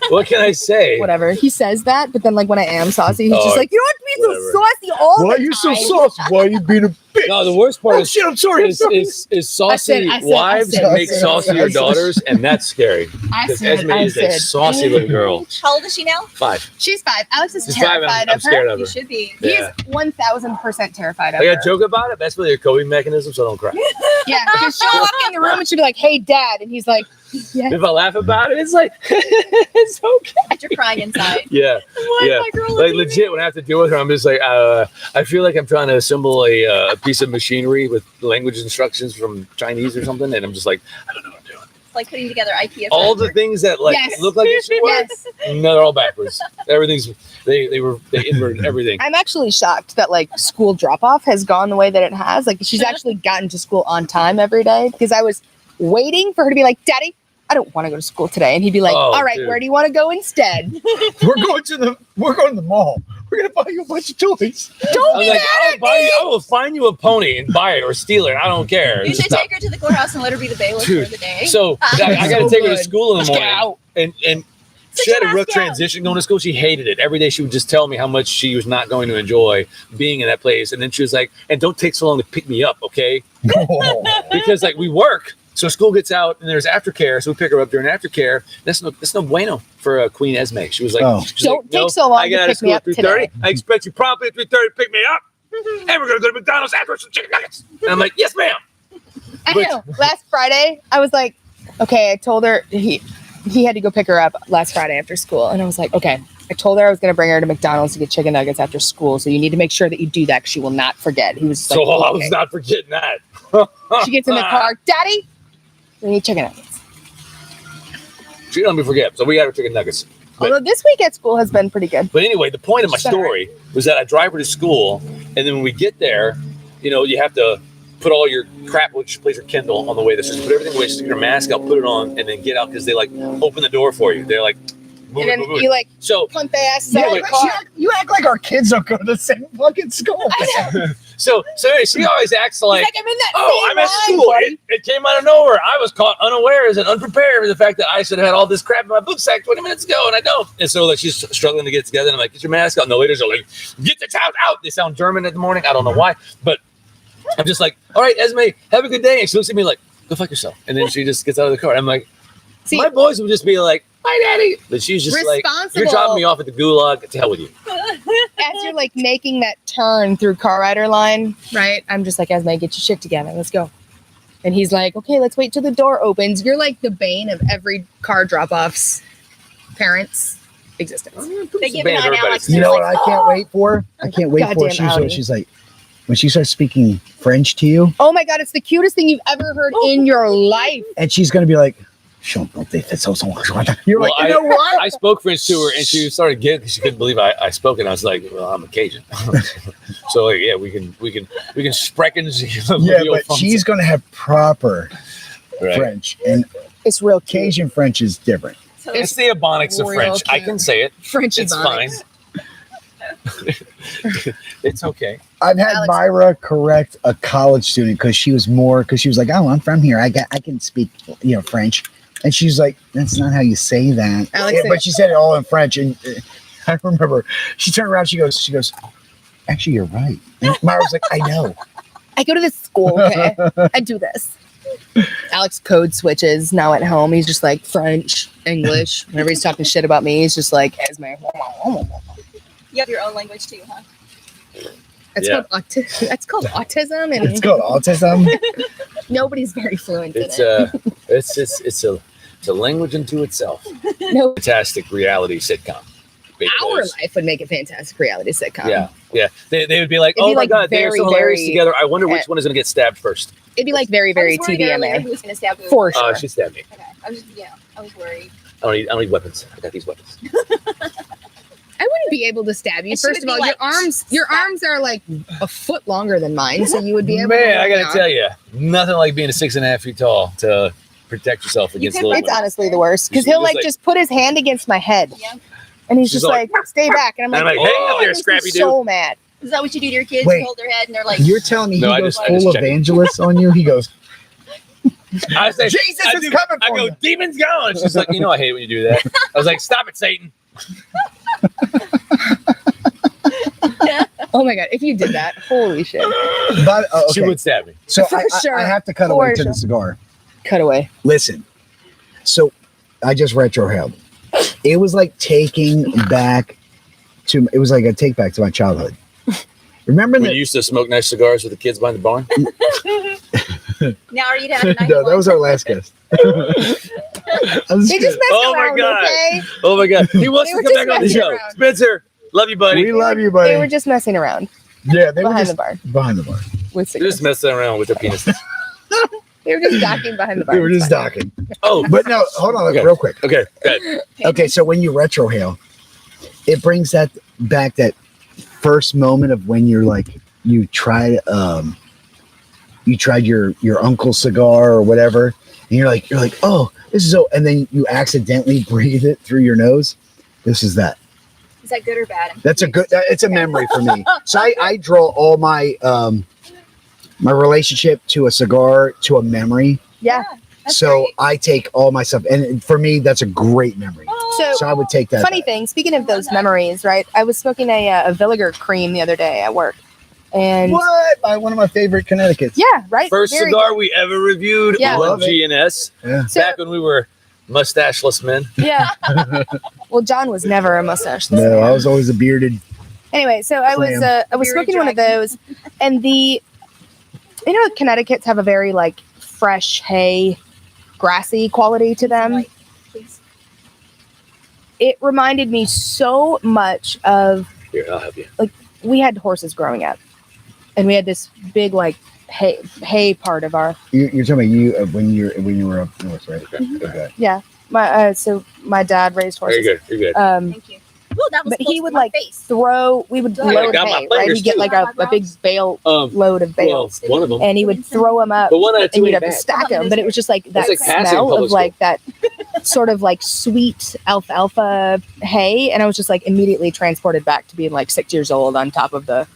What can I say? Whatever. He says that, but then like when I am saucy, he's Oh, just like, you don't have to be whatever. so saucy all Why the are time. you so saucy? Why are you being a bitch? No, the worst part Oh is, shit! I'm sorry. is saucy I said- wives make saucier I said- daughters, and that's scary. Because Esme is a saucy little girl. How old is she now? 5. She's 5. Alex is She's 5. terrified I'm of her. scared of You her. should be. Yeah. He's 1000% terrified of I her. got a joke about it. That's really a coping mechanism, so don't cry. Yeah, because she'll walk in the room and she'll be like, hey, Dad. And he's like, yeah. If I laugh about it, it's like it's okay. But you're crying inside. Yeah, Why yeah. my girl Like looking at legit, me? when I have to deal with her, I'm just like, I feel like I'm trying to assemble a piece of machinery with language instructions from Chinese or something, and I'm just like, I don't know what I'm doing. It's like putting together IKEA. All the furniture. things that like Yes. look like it should work, Yes. no, they're all backwards. Everything's they inverted everything. I'm actually shocked that like school drop off has gone the way that it has. Like she's actually gotten to school on time every day because I was waiting for her to be like, Daddy, I don't want to go to school today. And he'd be like, Oh, all right, dude. where do you want to go instead? We're going to the mall. We're gonna buy you a bunch of toys. Don't I'm be like, mad at me. I will find you a pony and buy it or steal it. I don't care. You should Stop. take her to the courthouse and let her be the bailiff Dude, for the day. So I got to So take her to good. school in the Let's get morning, out. and Sit she had your a rough ass down. transition going to school. She hated it. Every day she would just tell me how much she was not going to enjoy being in that place. And then she was like, "And don't take so long to pick me up, okay?" Because like we work, so school gets out and there's aftercare, so we pick her up during aftercare. That's no bueno for Queen Esme. She was like, Oh. she's Don't like, take so long I to get out pick of school me at up 3:30. today." I expect you promptly at 3:30 to pick me up, and we're gonna go to McDonald's after some chicken nuggets. And I'm like, "Yes, ma'am." I But- know. Last Friday, I was like, okay, I told her he had to go pick her up last Friday after school. And I was like, okay, I told her I was going to bring her to McDonald's to get chicken nuggets after school. So you need to make sure that you do that because she will not forget. He was just So like, I okay. was not forgetting that. She gets in the car, Daddy, we need chicken nuggets. She don't let me forget. So we got her chicken nuggets. But- Although this week at school has been pretty good. But anyway, the point of my Sorry. story was that I drive her to school, and then when we get there, you have to put all your crap, which plays your Kindle on the way there. So just put everything away, stick your mask out, put it on, and then get out because they like open the door for you. They're like, move And it, then move it. you like So, punt the ass Yeah, out of the car. you act like our kids don't go to the same fucking school. so anyway, she always acts like, He's like, I'm in that oh, same I'm at line, school. buddy." It came out of nowhere. I was caught unawares and unprepared for the fact that I should have had all this crap in my book sack 20 minutes ago, and I don't. And so like she's struggling to get it together, and I'm like, get your mask out. And the waiters are like, get the child out. They sound German in the morning. I don't know why, but I'm just like, all right, Esme, have a good day. And she looks at me like, go fuck yourself. And then she just gets out of the car. I'm like, See, my boys would just be like, bye, daddy. But she's just like, you're dropping me off at the gulag. To hell with you. as you're like making that turn through car rider line, right? I'm just like, Esme, get your shit together. Let's go. And he's like, okay, let's wait till the door opens. You're like the bane of every car drop-off's parents' existence. They give it on Alex. You know what Like, I can't wait for? I can't wait for. Goddamn Audi. She's like, when she starts speaking French to you, Oh my God, it's the cutest thing you've ever heard in your life. and she's gonna be like, you're Well, like, you know what? I spoke French to her, and she started giggling because she couldn't believe I spoke it. And I was like, well, I'm a Cajun. So like, yeah, we can sprechen. Yeah, but she's gonna have proper right. French, and It's real cute. Cajun French is different. So It's the Ebonics of Real French. I cute. can say it. Frenchy It's fine. bonics. It's okay. I've had Alex- Myra correct a college student because she was like, oh, I'm from here. I can speak, French. And she's like, that's not how you say that. Alex Yeah, said- but she said it all in French. And I remember she turned around. She goes, actually, you're right. And Myra's like, I know. I go to this school, okay? I do this. Alex code switches now at home. He's just like French, English. Whenever he's talking shit about me, he's just like, Esme. you have your own language too, huh? Yeah. That's called autism, and It's called autism. nobody's very fluent in It's it. it's a language unto itself. No, Fantastic reality sitcom. Our life would make a fantastic reality sitcom. Yeah. They would be like, It'd be oh my like God, they're very, so hilarious very- together. I wonder which one is going to get stabbed first. It'd be like very, very I was worried earlier TVMA. who was going to stab who. For sure. She stabbed me. Okay. I was worried. I don't need weapons. I got these weapons. I wouldn't be able to stab you. It First should of all, be your like arms are like a foot longer than mine, so you would be able. Man, to I got to tell you, nothing like being 6.5 feet tall to protect yourself against could- little It's ones. honestly the worst because Just he'll like like- just put his hand against my head, Yeah. and he's She's just like, "Stay back," and I'm And like, I'm like, hang up "Oh, there, it makes me Scrappy Doo." so mad. Is that what you do to your kids? Wait. You hold their head and they're like, You're telling me No, he I goes just full checked. evangelist on you? He goes, I say, Jesus I is do- coming I for go, you. demons gone. She's like, I hate when you do that. I was like, stop it, Satan. Oh my god, if you did that, holy shit! But, She okay. would stab me. So For sure. I have to cut For away to sure. the cigar. Cut away. Listen, so I just retrohaled. It was like taking back it was like a take back to my childhood. Remember When that? you used to smoke nice cigars with the kids behind the barn? now are you down to No, that was our last guest. I was They just messed Oh my around, God. okay? Oh my God. He wants They to were come just back on the messing show. around. Spencer, love you, buddy. we love you, buddy. They were just messing around Yeah, they were behind just the bar behind the bar. with They're just cigars. messing around with their penises. They were just docking behind the bar. They were It's just fine. docking. Oh, But no, hold on, Okay. real quick. okay. Good. Okay, so when you retrohale, it brings that back, that first moment of when you're like, you tried your uncle's cigar or whatever, and you're like, oh, this is and then you accidentally breathe it through your nose. This is that. Is that good or bad? That's a good. It's a memory for me. So I draw all my my relationship to a cigar to a memory. Yeah. That's So great. I take all my stuff, and for me, that's a great memory. Oh, So I would take that. Funny back. thing, speaking of I love those that. memories, right? I was smoking a vinegar cream the other day at work, and What? By one of my favorite Connecticut's. yeah, right. First Very cigar we ever reviewed Yeah. on Love it. GNS. Yeah. So- Back when we were mustacheless men. Yeah. Well, John was never a mustache. No, I was always a bearded. Anyway, so I was Clam. smoking one of dragon. those, and Connecticut's have a very like fresh hay, grassy quality to them. Like, please. It reminded me so much of Here, I'll help you. we had horses growing up, and we had this big like hay part of our You're talking about you when you were up north, right? Okay. my dad raised horses. You're good. You're good. Thank you. Well, that was But close he to would my like face. we would Yeah, load got my hay, right? fingers, We'd get too. like a big bale load of Well, bales, one of them. and he would throw them up, But one out of and two you'd ain't have to bad. stack them. But it was just like that like passing smell public of like that sort of like sweet alfalfa hay, and I was just like immediately transported back to being like 6 years old on top of the.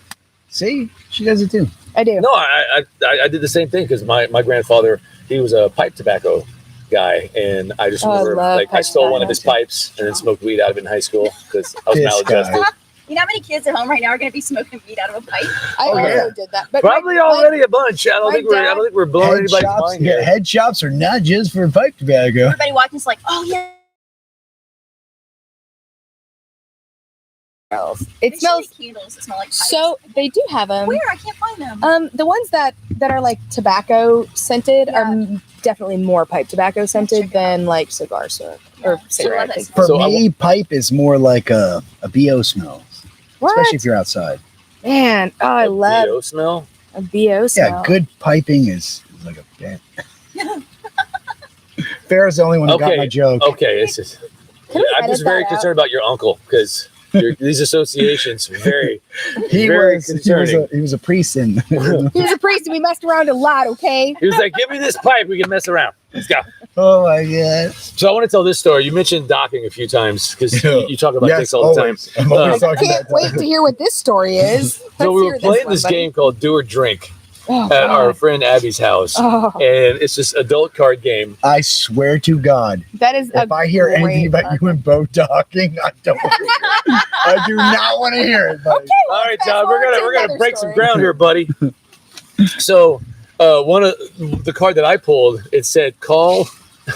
See, she does it too. I do. No, I did the same thing because my grandfather, he was a pipe tobacco guy, and I just Oh, I remember love like I pipe stole one of tobacco. his pipes and then smoked weed out of it in high school because I was This maladjusted. guy. You know how many kids at home right now are going to be smoking weed out of a pipe? I Oh, also yeah. did that, but Probably already a bunch. I don't my think we're blowing Head anybody's shops, mind here. head shops are not just for pipe tobacco. Everybody watching's like, oh yeah. It smells candles that smell like pipes. so. They do have them. Where? I can't find them. The ones that are like tobacco scented Yeah. are definitely more pipe tobacco scented check it out. than like cigar smoke or Yeah. cigarette. I love I think. that For So I me, pipe is more like a BO smell, What? especially if you're outside. Man, oh, I love BO smell. a BO smell. Yeah, good piping is like a bad. Farrah's the only one who got Okay, my joke. Okay, it's just. Can we I'm edit just very that out? concerned about your uncle because these associations very. He very was concerning. he was a priest in. He was a priest and we messed around a lot, okay? He was like, "Give me this pipe, we can mess around. Let's go." Oh my god! So I want to tell this story. You mentioned docking a few times because Yeah. you talk about Yes, dicks all the time. always. I'm always Uh, talking Can't about wait to hear what this story is. So Let's we hear were playing one, this buddy. game called Do or Drink Oh, at our God. friend Abby's house, Oh, and it's this adult card game. I swear to God, that is if I hear anything great about you and Bo talking, I don't. I do not want to hear it, buddy. All right, fast John, we're forward to gonna another break some story. ground here, buddy. So one of the card that I pulled, it said call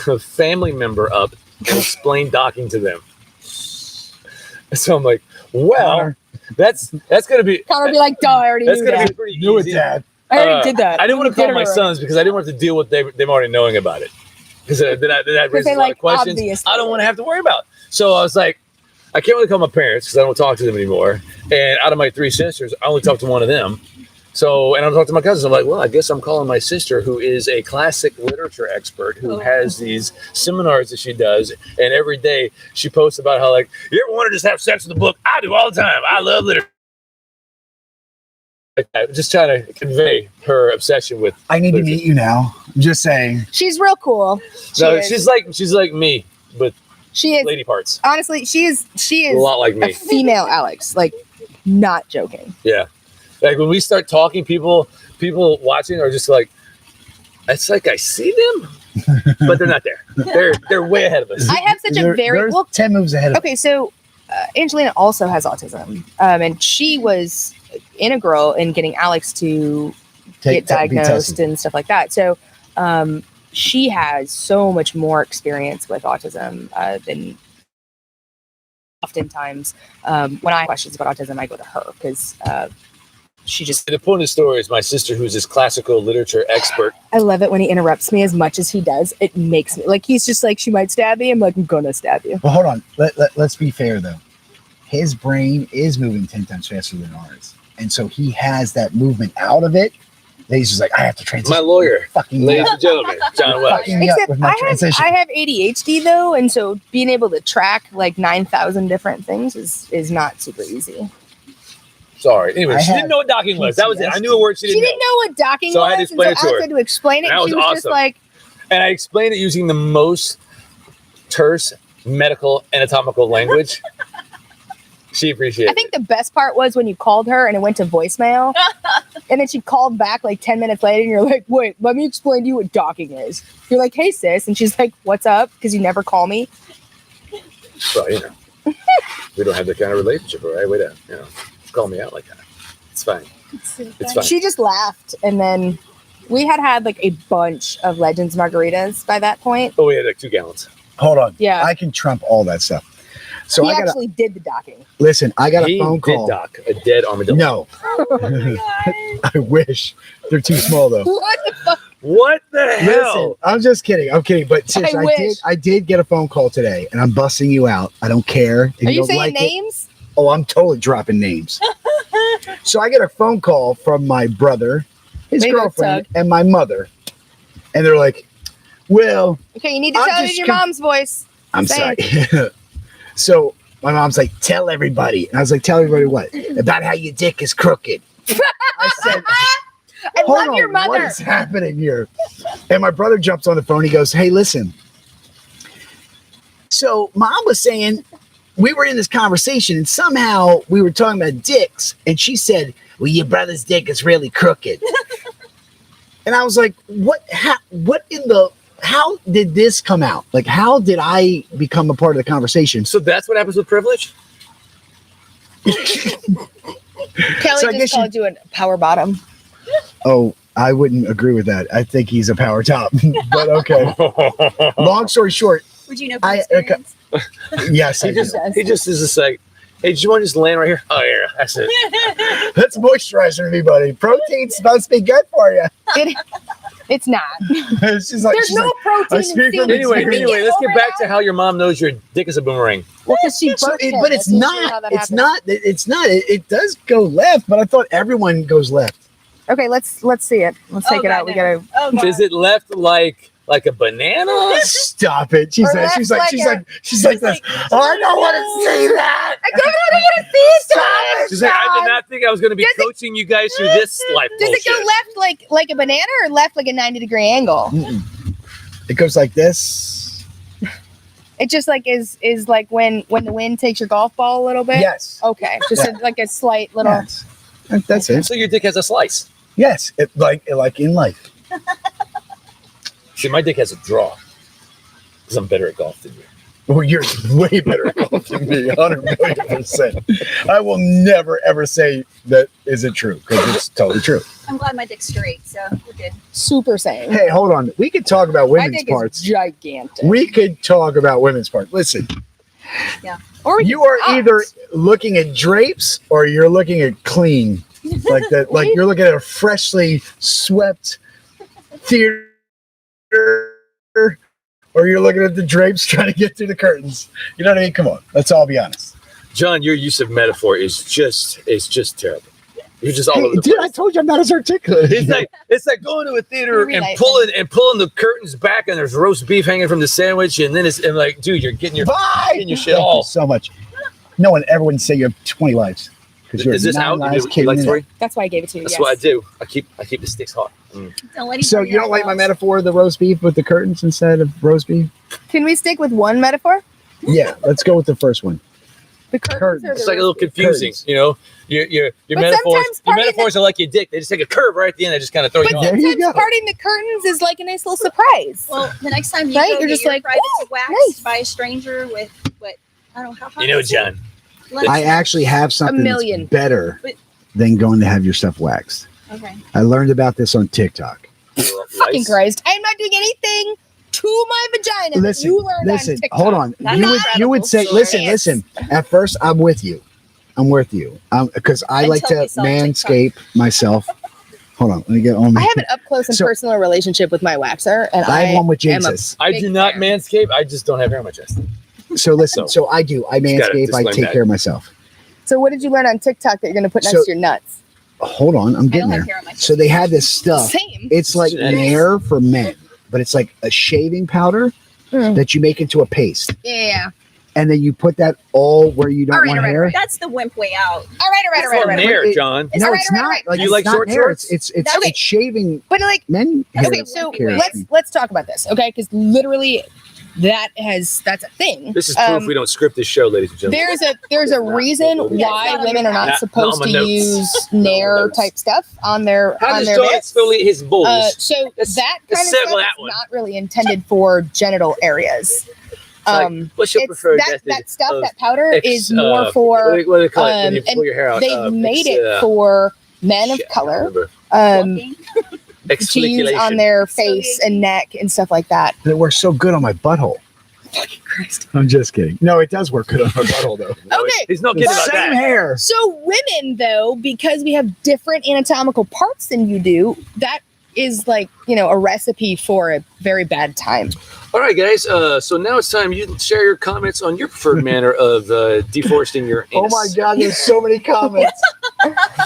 a family member up and explain docking to them. So I'm like, well, Connor. that's gonna be Connor would be like, duh, I already that's knew gonna that. be pretty Knew it, easy. Dad. I already did that. I didn't want to We did call my it already. sons because I didn't want to deal with them already knowing about it. Because then that raises they a lot like of questions obviously I don't did. want to have to worry about. So I was like, I can't really call my parents because I don't talk to them anymore. And out of my 3 sisters, I only talk to one of them. So, and I'm talking to my cousins. I'm like, well, I guess I'm calling my sister, who is a classic literature expert, who has these seminars that she does. And every day she posts about how, like, you ever want to just have sex with a book? I do all the time. I love literature. I'm just trying to convey her obsession with. I need to meet you now. I'm just saying. She's real cool. She's like me, but she is lady parts. Honestly, she is A lot like me. a female Alex. Like, not joking. Yeah. Like when we start talking, people watching are just like, it's like I see them, but they're not there. They're way ahead of us. I have such a very 10 moves ahead of Okay, so Angelina also has autism, and she was integral in getting Alex to get diagnosed and stuff like that. So she has so much more experience with autism than oftentimes when I have questions about autism, I go to her because she just. The point of the story is my sister, who's this classical literature expert. I love it when he interrupts me as much as he does. It makes me like he's just like, she might stab me. I'm like, I'm gonna stab you. Well, hold on. Let's be fair though. His brain is moving 10 times faster than ours, and so he has that movement out of it. That he's just like, I have to transition. My lawyer, fucking ladies and gentlemen, John Welsh. Except I have ADHD though, and so being able to track like 9,000 different things is not super easy. Sorry. Anyway, she didn't know what docking was. That was it. I knew a word she didn't know. She didn't know what docking So was, I had to explain it to her. I had to explain it. And that was she was just awesome. like, And I explained it using the most terse medical anatomical language. She appreciated I think the best part was when you called her and it went to voicemail, and then she called back like 10 minutes later, and you're like, wait, let me explain to you what docking is. You're like, hey sis, and she's like, what's up? Because you never call me. Well, you know, we don't have that kind of relationship, right? Way to, call me out like that. It's fine. It's fine. She just laughed, and then we had like a bunch of Legends margaritas by that point. Oh, we had like 2 gallons. Hold on. Yeah. I can trump all that stuff. So He I got actually did the docking. listen. I got a He phone call. did dock a dead armadillo. No, Oh my God. I wish they're too small though. What the fuck? What the hell? Listen, I'm just kidding. I'm kidding. But seriously, I did get a phone call today, and I'm busting you out. I don't care. If Are you don't saying like it. names? Oh, I'm totally dropping names. So I get a phone call from my brother, his Way to go, girlfriend, Tug. and my mother, and they're like, "Well, Okay, you need to I'm tell it in just your mom's voice. I'm Say sorry." So my mom's like, "Tell everybody," and I was like, "Tell everybody what? About how your dick is crooked." I said, I "Hold love your on, what mother. is happening here?" And my brother jumps on the phone. He goes, "Hey, listen. So mom was saying we were in this conversation, and somehow we were talking about dicks, and she said, 'Well, your brother's dick is really crooked.'" And I was like, "What? How did this come out? Like, how did I become a part of the conversation?" So that's what happens with privilege? Kelly So I just guess called you a power bottom. Oh, I wouldn't agree with that. I think he's a power top. But okay. Long story short, Would you know from I- experience? yes, I He just do. he just is just like, hey, do you want to just land right here? Oh yeah, that's it. That's moisturizer, everybody. Protein's supposed to be good for you. It's not. She's like, There's no protein in speak from semen. Anyway, experience. let's get back to how your mom knows your dick is a boomerang. Well, because she So birthed him. but it's That's usually how not. that It's happens. not. It's not. It does go left, but I thought everyone goes left. Okay, let's see it. Let's take it out. We gotta. Oh, God. Is it left like a banana? Stop it. She Or said. She's like. left She's like like. She's like this. Oh, I don't want to see that. I don't want to see it. Stop it. She's like, I did not think I was going to be Does it- coaching you guys through this life Does it bullshit. go left like a banana or left like a 90-degree angle? Mm-mm. It goes like this. It just like is like when the wind takes your golf ball a little bit. Yes. Okay, just like a slight little. Yes. That's it. So your dick has a slice. Yes. It, like in life. See, my dick has a draw. Because I'm better at golf than you. Well, you're way better at golf than me, 100,000,000%. I will never ever say that isn't true because it's totally true. I'm glad my dick's straight, so we're good. Super sane. Hey, hold on. We could talk about My women's dick parts. is gigantic. We could talk about women's parts. Listen, Or we you can are talk. either looking at drapes or you're looking at clean, like that. Like you're looking at a freshly swept theater, or you're looking at the drapes trying to get through the curtains. You know what I mean? Come on, let's all be honest. John, your use of metaphor is just terrible. You're just all over the dude, place. I told you I'm not as articulate. It's like going to a theater You're and right. pulling the curtains back, and there's roast beef hanging from the sandwich, and then and like, dude, you're getting your Bye. getting your shit Thank all. you so much. No one ever would say you have 20 lives. Is this out? You like story? That's why I gave it to you. That's yes. what I do. I keep the sticks hot. Don't let So anybody you don't like my else. metaphor of the roast beef with the curtains instead of roast beef? Can we stick with one metaphor? Yeah, let's go with the first one. The curtains or the It's like a little roast beef? confusing, Curtains. you know. Your But metaphors, sometimes your parting metaphors are like your dick. They just take a curve right at the end. They just kind of throw you But off. There you sometimes go. parting the curtains is like a nice little surprise. Well, the next time you Right? go You're get just your like, private "Ooh, waxed nice." by a stranger with what? I don't know how hot. You know, is it? John. Let's- I actually have something million. that's better But- than going to have your stuff waxed. Okay. I learned about this on TikTok. Fucking Christ. I'm not doing anything to my vagina that Listen, you learned listen, on TikTok. hold on. That's You would say, incredible. listen. At first, I'm with you. Because I like Until to we saw manscape myself. Hold on, let me get on. I have an up close and So- personal relationship with my waxer, and I have one with am a- Jesus. I Big do not fan. manscape. I just don't have hair on my chest. So listen, so I do. I Just gotta manscape. I disclaim take that. care of myself. So what did you learn on TikTok that you're going to put next So- to your nuts? Hold on, I'm I getting don't have there. hair on my So they had this stuff. Same. It's like Genetics. Nair for men, but it's like a shaving powder Mm. that you make into a paste, Yeah. and then you put that all where you don't All right, want all right, hair. all right. That's the wimp way out. All right. It's called Nair, It- John. No, All right, it's all right, not. all right. Like You it's like not short Nair. shorts? It's Okay. it's shaving But like, men hair. okay, so care. let's talk about this, okay? Because literally, that's a thing. This is proof we don't script this show, ladies and gentlemen. There's a reason Yeah, why it's not on women your are not notes. supposed Not on to my notes. use Not on my Nair notes. type stuff on their How on does their John bits. exfoliate his balls? So Let's- that let's kind of settle stuff that is one. not really intended for genital areas. What's your It's preferred that method stuff, of that powder is more what for. do they call it when you and pull your hair out? They've made it for men of shit, I color remember. Walking. to use on Exfoliation. their face and neck and stuff like that. It works so good on my butthole. I'm just kidding. No, it does work good on my butthole though. No, Okay. he's not The kidding about same that. hair. So women, though, because we have different anatomical parts than you do, that is like, a recipe for a very bad time. All right, guys. So now it's time you can share your comments on your preferred manner of deforesting your Oh anus. my God, there's so many comments.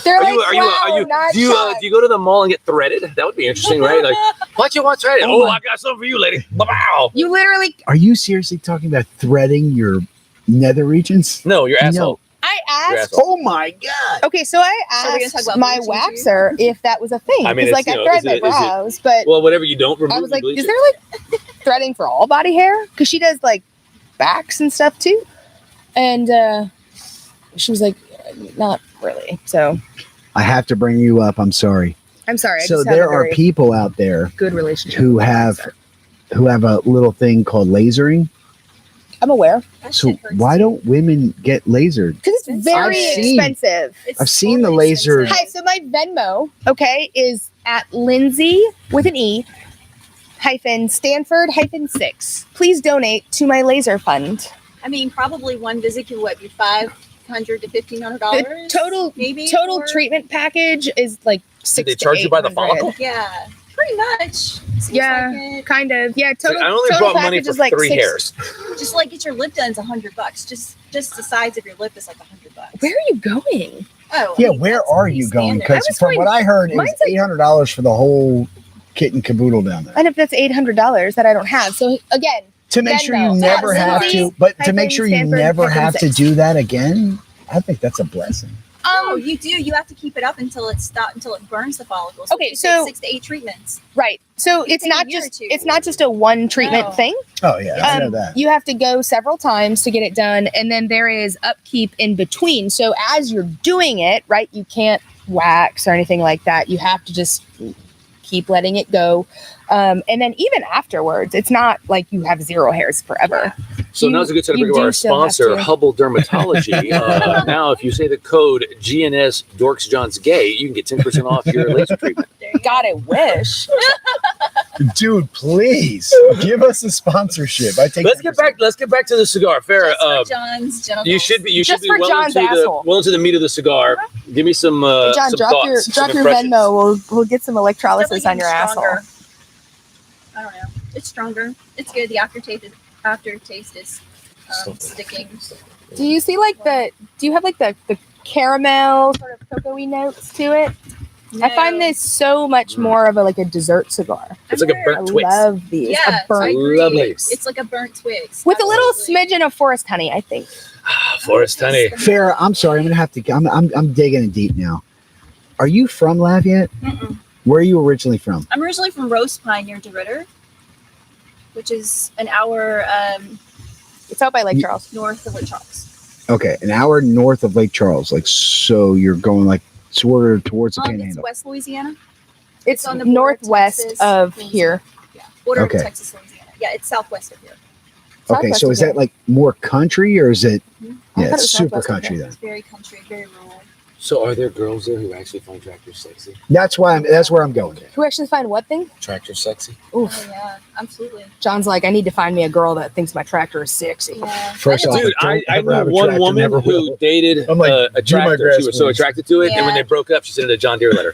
They're Are like, you? wow, not Do you go to the mall and get threaded? That would be interesting, right? Like, why'd you want threaded? Oh Oh, my- I got something for you, lady. Wow. You literally, Are you seriously talking about threading your nether regions? No, your asshole. I Your asked. asshole. Oh my God. Okay, so I So we're gonna talk asked about my bleaching too? waxer if that was a thing. I mean, Because, it's, like, you I know, thread is my it- is it- brows, but Well, whatever you don't remove, I was you like, bleach is it. there like threading for all body hair? Because she does like backs and stuff too. And she was like, not really. So I have to bring you up. I'm sorry. I'm sorry. I So just have there a are very people out there good relationship who with my have waxer. a little thing called lasering. I'm aware That So shit hurts. why don't women get lasered? because it's I've very seen- expensive. It's I've seen the totally laser- expensive. Hi, so my Venmo, okay, is at Lindsey with an E Stanford 6. Please donate to my laser fund. I mean, probably one visit could be $500 to $1,500. The total maybe total or- treatment package is like Did 6 they to charge you by the 800. follicle? Yeah, pretty much. Seems Yeah. like it. Kind of. Yeah, total. I only total brought money package for is like 3 hairs. Just like get your lip done is $100. Just the sides of your lip is like $100. Where are you going? Oh, Yeah, I mean, where that's are pretty you going? standard. Because was from going- what I heard, it was mine's like- $800 for the whole kit and caboodle down there. And if that's $800 that I don't have, so again, To make sure you Venmo. never Yeah, have Lindsey to, but to make sure you Stanford never have to 6. do that again, I think that's a blessing. No, you do. You have to keep it up until it burns the follicles. Okay, it takes so- 6 to 8 treatments. right. So It it's can take not a year or just two. it's not just a one treatment No. thing. Oh yeah, I know that. You have to go several times to get it done, and then there is upkeep in between. So as you're doing it, right, you can't wax or anything like that. You have to just keep letting it go. And then even afterwards, it's not like you have 0 hairs forever. So You- now's a good time to you bring up do our still have sponsor, to. Hubble Dermatology. Now, if you say the code GNS Dorks John's Gay, you can get 10% off your laser treatment. There you go. God, I wish. Dude, please give us a sponsorship. I take. Let's get back to the cigar, Farrah. Just for John's genitals. You should be Just for well John's into asshole. the meat of the cigar. Give me some John, some drop thoughts, some your impressions. Venmo. We'll get some electrolysis Definitely on your getting asshole. stronger. I don't know. It's stronger. It's good. The aftertaste is sticking. Do you see like do you have like the caramel sort of cocoa-y notes to it? No. I find this so much more of a dessert cigar. It's like a I burnt Twix. love these. Yeah, a burnt I agree. Lovely. It's like a burnt Twix. with a little Absolutely. smidgen of forest honey, I think. Forest honey. Farrah, I'm sorry. I'm gonna have to. I'm digging in deep now. Are you from Lafayette? Mm-mm. Where are you originally from? I'm originally from Roast Pine near DeRitter, which is an hour It's out by Lake Charles. north of Lake Charles. Okay, an hour north of Lake Charles. Like, so you're going like sort of towards the It's Panhandle. West Louisiana. It's on the border of northwest Texas, of Louisiana. here. Yeah, border Okay. of Texas, Louisiana. Yeah, it's southwest of here. Okay, Southwest so of is here. that like more country or is it? Mhm. I Yeah, thought it it's was super southwest of country here. then. It's very country, very rural. So are there girls there who actually find tractors sexy? That's why that's where I'm going. Who actually find what thing? Tractor sexy? Oof. Oh yeah, absolutely. John's like, I need to find me a girl that thinks my tractor is sexy. Yeah. First off, Dude, don't I ever have knew a one tractor, woman never who will. dated I'm like, a do my tractor. grass, She was so please. attracted to it, and when Yeah. they broke up, she sent it a John Deere letter.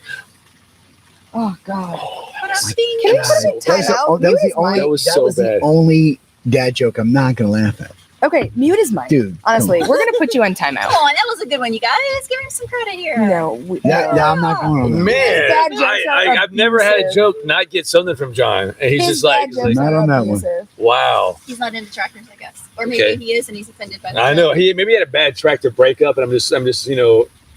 Oh God. But I'm being Can we nice. put it in That was the- timeout? that was Mute the his only. mic. That was that so was the bad. only dad joke I'm not gonna laugh at, Okay, mute his mic. dude. Honestly, we're gonna put you on Come timeout. on, that was a good one, you guys. Give him some credit here. No, Yeah, I'm not going on that. Man, Dad jokes are I've never had a abusive. joke not get something from John, and he's His just like, dad jokes Not are on that one. abusive. wow. He's not into tractors, I guess, or maybe Okay. he is, and he's offended by that. I know he maybe had a bad tractor breakup, and I'm just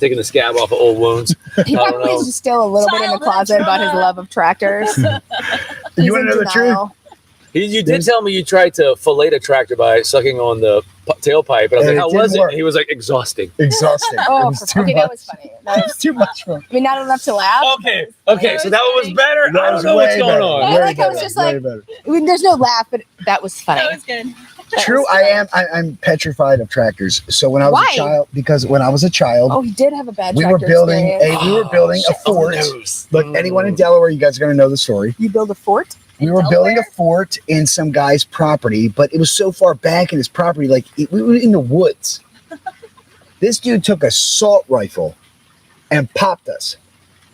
taking the scab off of old wounds. He don't probably know. is still a little bit in the Childhood closet about his trauma. love of tractors. You He's want in to know the truth? denial. You did tell me you tried to fillet a tractor by sucking on the tailpipe, but I was And like, it how didn't was it? work. And he was like, exhausting. Exhausting. It Oh, was too okay, much. that was funny. That It was, was too much for. I mean, not enough to laugh. Okay, so that one was better. I That don't was know what's way going better, on. I way like how it's better, just way like- better. I mean, there's no laugh, but that was funny. That was good. True, I'm petrified of tractors. So when I was Why? a child, because when I was a child, Oh, he did have a bad we tractor were building experience. a fort. Look, anyone in Delaware, you guys are gonna know the story. You build a fort? We In were building a Delaware? fort in some guy's property, but it was so far back in his property, like we were in the woods. This dude took a assault rifle and popped us.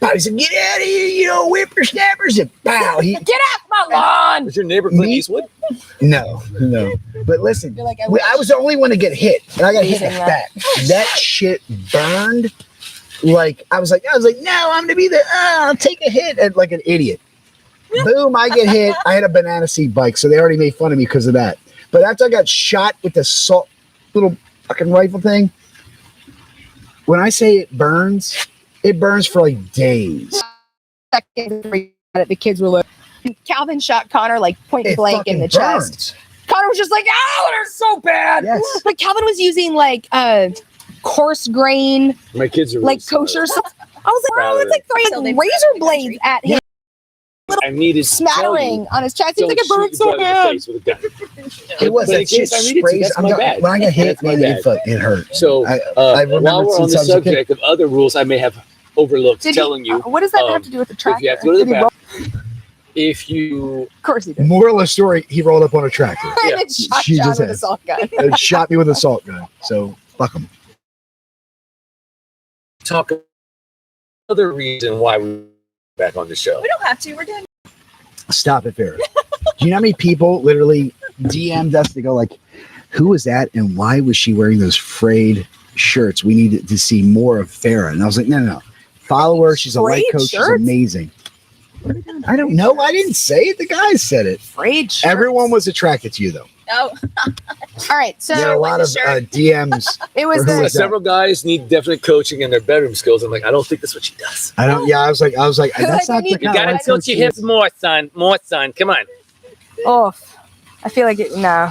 Pow, he said, "Get out of here, whippersnappers!" And pow, he Get off my lawn! Was your neighbor Clint Me? Eastwood? no. But listen, You're like, I I was the only one to get hit, and I got hit in the Amazing, back. That shit burned. Like I was like, no, I'm gonna be the. I'll take a hit, and like an idiot. Boom! I get hit. I had a banana seat bike, so they already made fun of me because of that. But after I got shot with the little fucking rifle thing, when I say it burns for like days. The kids were like, Calvin shot Connor like point It blank in fucking the burns. chest. Connor was just like, "Ow, they're so bad." Yes. But Calvin was using like coarse grain, My kids are like really kosher smart. stuff. I was like, "Oh, it's like So they throwing razor protect the blades country. at him, I needed to tell smattering you, on his chest." He's don't like, "It burns shoot so each other in the bad." face with a gun. It was But in that shit case I needed to, sprays. that's my bad. When I got hit, That's my man, bad. it hurt. So I remember while we're on since the I was a kid. subject of other rules I may have overlooked Did he- telling you, What does that have to do with the if tractor? you have to go to the Did he roll- bathroom, if you Of course he did. Moral of the story: he rolled up on a tractor Yeah. And then shot She John just with a has. salt gun. and shot me with a salt gun. So fuck him. talk another reason why we're back on the show. We don't have to. We're doing. Stop it, Farrah. Do you know how many people literally DM'd us to go like, "Who was that, and why was she wearing those frayed shirts? We needed to see more of Farrah." And I was like, "No. Follow her. She's a life Frayed coach. shirts? She's amazing." I don't know. I didn't say it. The guys said it. Afraid shirts. Everyone was attracted to you, though. Oh, All right, so There are a lot of DMs. it was Or who the was that? Several guys need definite coaching in their bedroom skills. I'm like, I don't think that's what she does. I don't. Yeah, I was like, that's Like, not I the need- You kind gotta of tilt your hips more, son. More, son. Come on. Oh, I feel like it. Nah,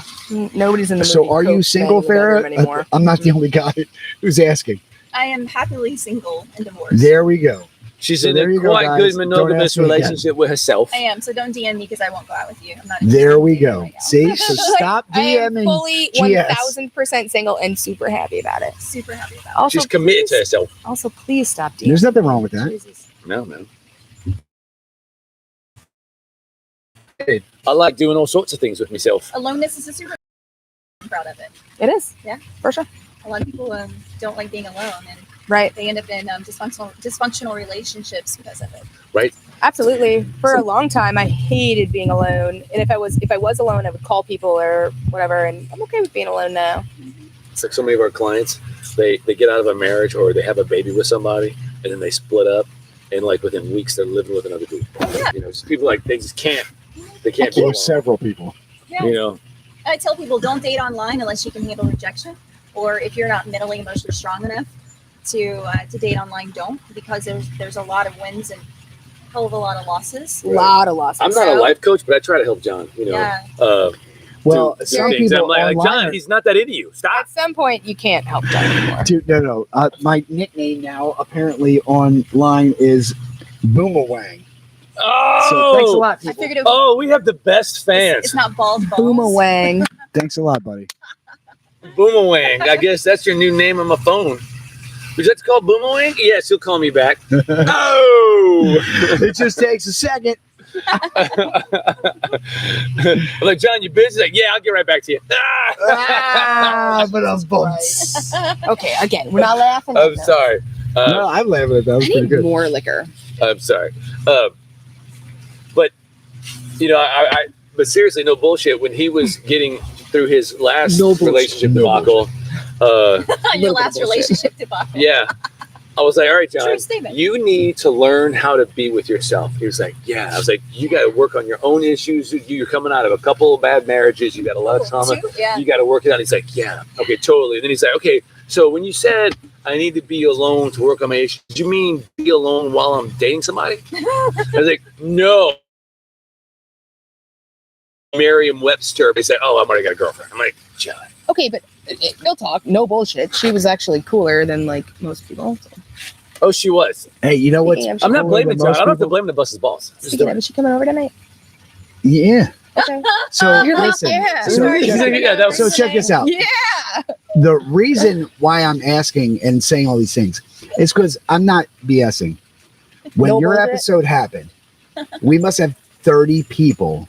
nobody's in the. So, movie are you coach single, man in the bedroom Farrah? anymore? I'm not the only guy who's asking. I am happily single and divorced. There we go. She's So in there a you go, quite guys. good Don't monogamous ask me again. relationship with herself. I am. So don't DM me because I won't go out with you. I'm not. There we interested in go. right now. See, so stop I am DMing. fully GS. 1000% single and super happy about it. Super happy about. Also, She's committed to please- herself. Also, please stop DMing. There's nothing wrong with that. Jesus. No, man. I like doing all sorts of things with myself. Aloneness is a super. I'm proud of it. It is. Yeah. For sure. A lot of people don't like being alone, and Right. they end up in dysfunctional relationships because of it. Absolutely. For a long time, I hated being alone, and if I was alone, I would call people or whatever. And I'm okay with being alone now. It's like so many of our clients, they get out of a marriage or they have a baby with somebody and then they split up, and like within weeks they're living with another dude. You know, just people like they just can't. They can't. Or several people. Yeah. You know. I tell people don't date online unless you can handle rejection, or if you're not mentally, emotionally strong enough to date online, don't, because there's a lot of wins and a hell of a lot of losses. A lot of losses. I'm not a life coach, but I try to help John. You know. Yeah. Well, do some things. people I'm like online John, he's not that into you. Stop. At some point, you can't help John anymore. Dude, no. My nickname now apparently online is Boomerang. Oh, So thanks a lot, I people. figured it was, Oh, we have the best fans. it's not balls. Boomerang. Thanks a lot, buddy. Boomerang. I guess that's your new name on my phone. Is that called Boomerang? Yes, he'll call me back. No. It just takes a second. I'm like, John, you busy? Like, yeah, I'll get right back to you. But I'm bummed. Okay, again, we're not laughing. I'm sorry. No, I'm laughing at that. That was I pretty need good. more liquor. I'm sorry. But, you know, but seriously, no bullshit. When he was getting through his last No bullshit. relationship No debacle, Your last relationship debacle. yeah, I was like, all right, John, True statement. you need to learn how to be with yourself. He was like, yeah. I was like, you got to work on your own issues. You're coming out of a couple of bad marriages. You got a lot of trauma. Yeah. You got to work it out. He's like, yeah, okay, totally. And then he's like, okay, so when you said I need to be alone to work on my issues, did you mean be alone while I'm dating somebody? I was like, no. Merriam-Webster. They said, oh, I've already got a girlfriend. I'm like, John. Okay, but real talk, no bullshit. She was actually cooler than like most people. So. Oh, she was. Hey, you know what? Damn, I'm not blaming John. I most don't have to people- blame the bus's balls. Just Speaking do of, it. is she coming over tonight? Yeah. Okay. So You're like, listen. yeah. So Yeah, that was- so check this out. Yeah. The reason why I'm asking and saying all these things is because I'm not BSing. When No your bullshit. episode happened, we must have 30 people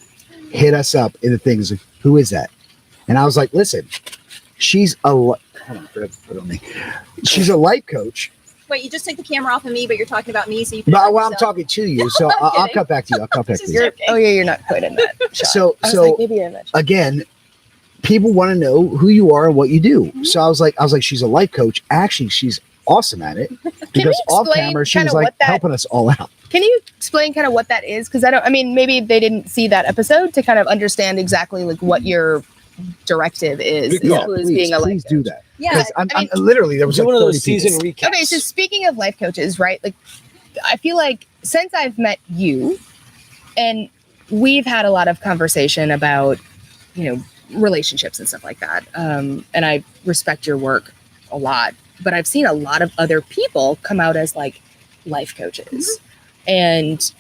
hit us up in the things. Who is that? And I was like, listen, she's a hold on, put it on me. She's a life coach. Wait, you just took the camera off of me, but you're talking about me, so you. But well, I'm talking to you, so I'm I'll kidding. cut back to you. I'll cut back to you. Just- Oh yeah, you're not quite in that shot. So I was so like, maybe you're in that shot. again, people want to know who you are and what you do. Mhm. So I was like, she's a life coach. Actually, she's awesome at it because off explain camera she kinda was like what that- helping us all out. Can you explain kind of what that is? Because I mean, maybe they didn't see that episode to kind of understand exactly like what your directive is. Good as call. well as please, being a life please do coach. that. Yeah. Because I mean, I'm literally there was Do like one of 30 those season people. recaps. Okay, so speaking of life coaches, right? Like, I feel like since I've met you, and we've had a lot of conversation about, you know, relationships and stuff like that. And I respect your work a lot, but I've seen a lot of other people come out as like life coaches, and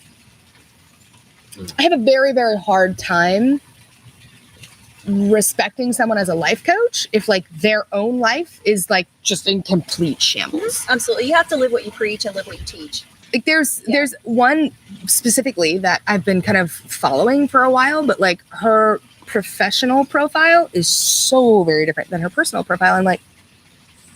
I have a very, very hard time respecting someone as a life coach if like their own life is like just in complete shambles. Absolutely. You have to live what you preach and live what you teach. Like there's one specifically that I've been kind of following for a while, but like her professional profile is so very different than her personal profile. I'm like,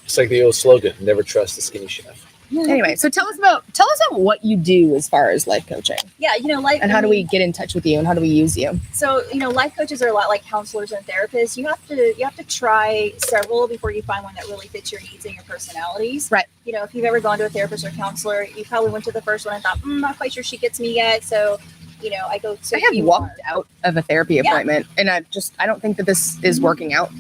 It's like the old slogan: "Never trust the skinny chef." anyway, so tell us about what you do as far as life coaching, Yeah, you know, life. and how do we get in touch with you, and how do we use you? So, you know, life coaches are a lot like counselors and therapists. You have to try several before you find one that really fits your needs and your personalities. Right. You know, if you've ever gone to a therapist or counselor, you probably went to the first one and thought, not quite sure she gets me yet. So, you know, I go to. I have walked out of a therapy Yeah. appointment, and I don't think that this is working out.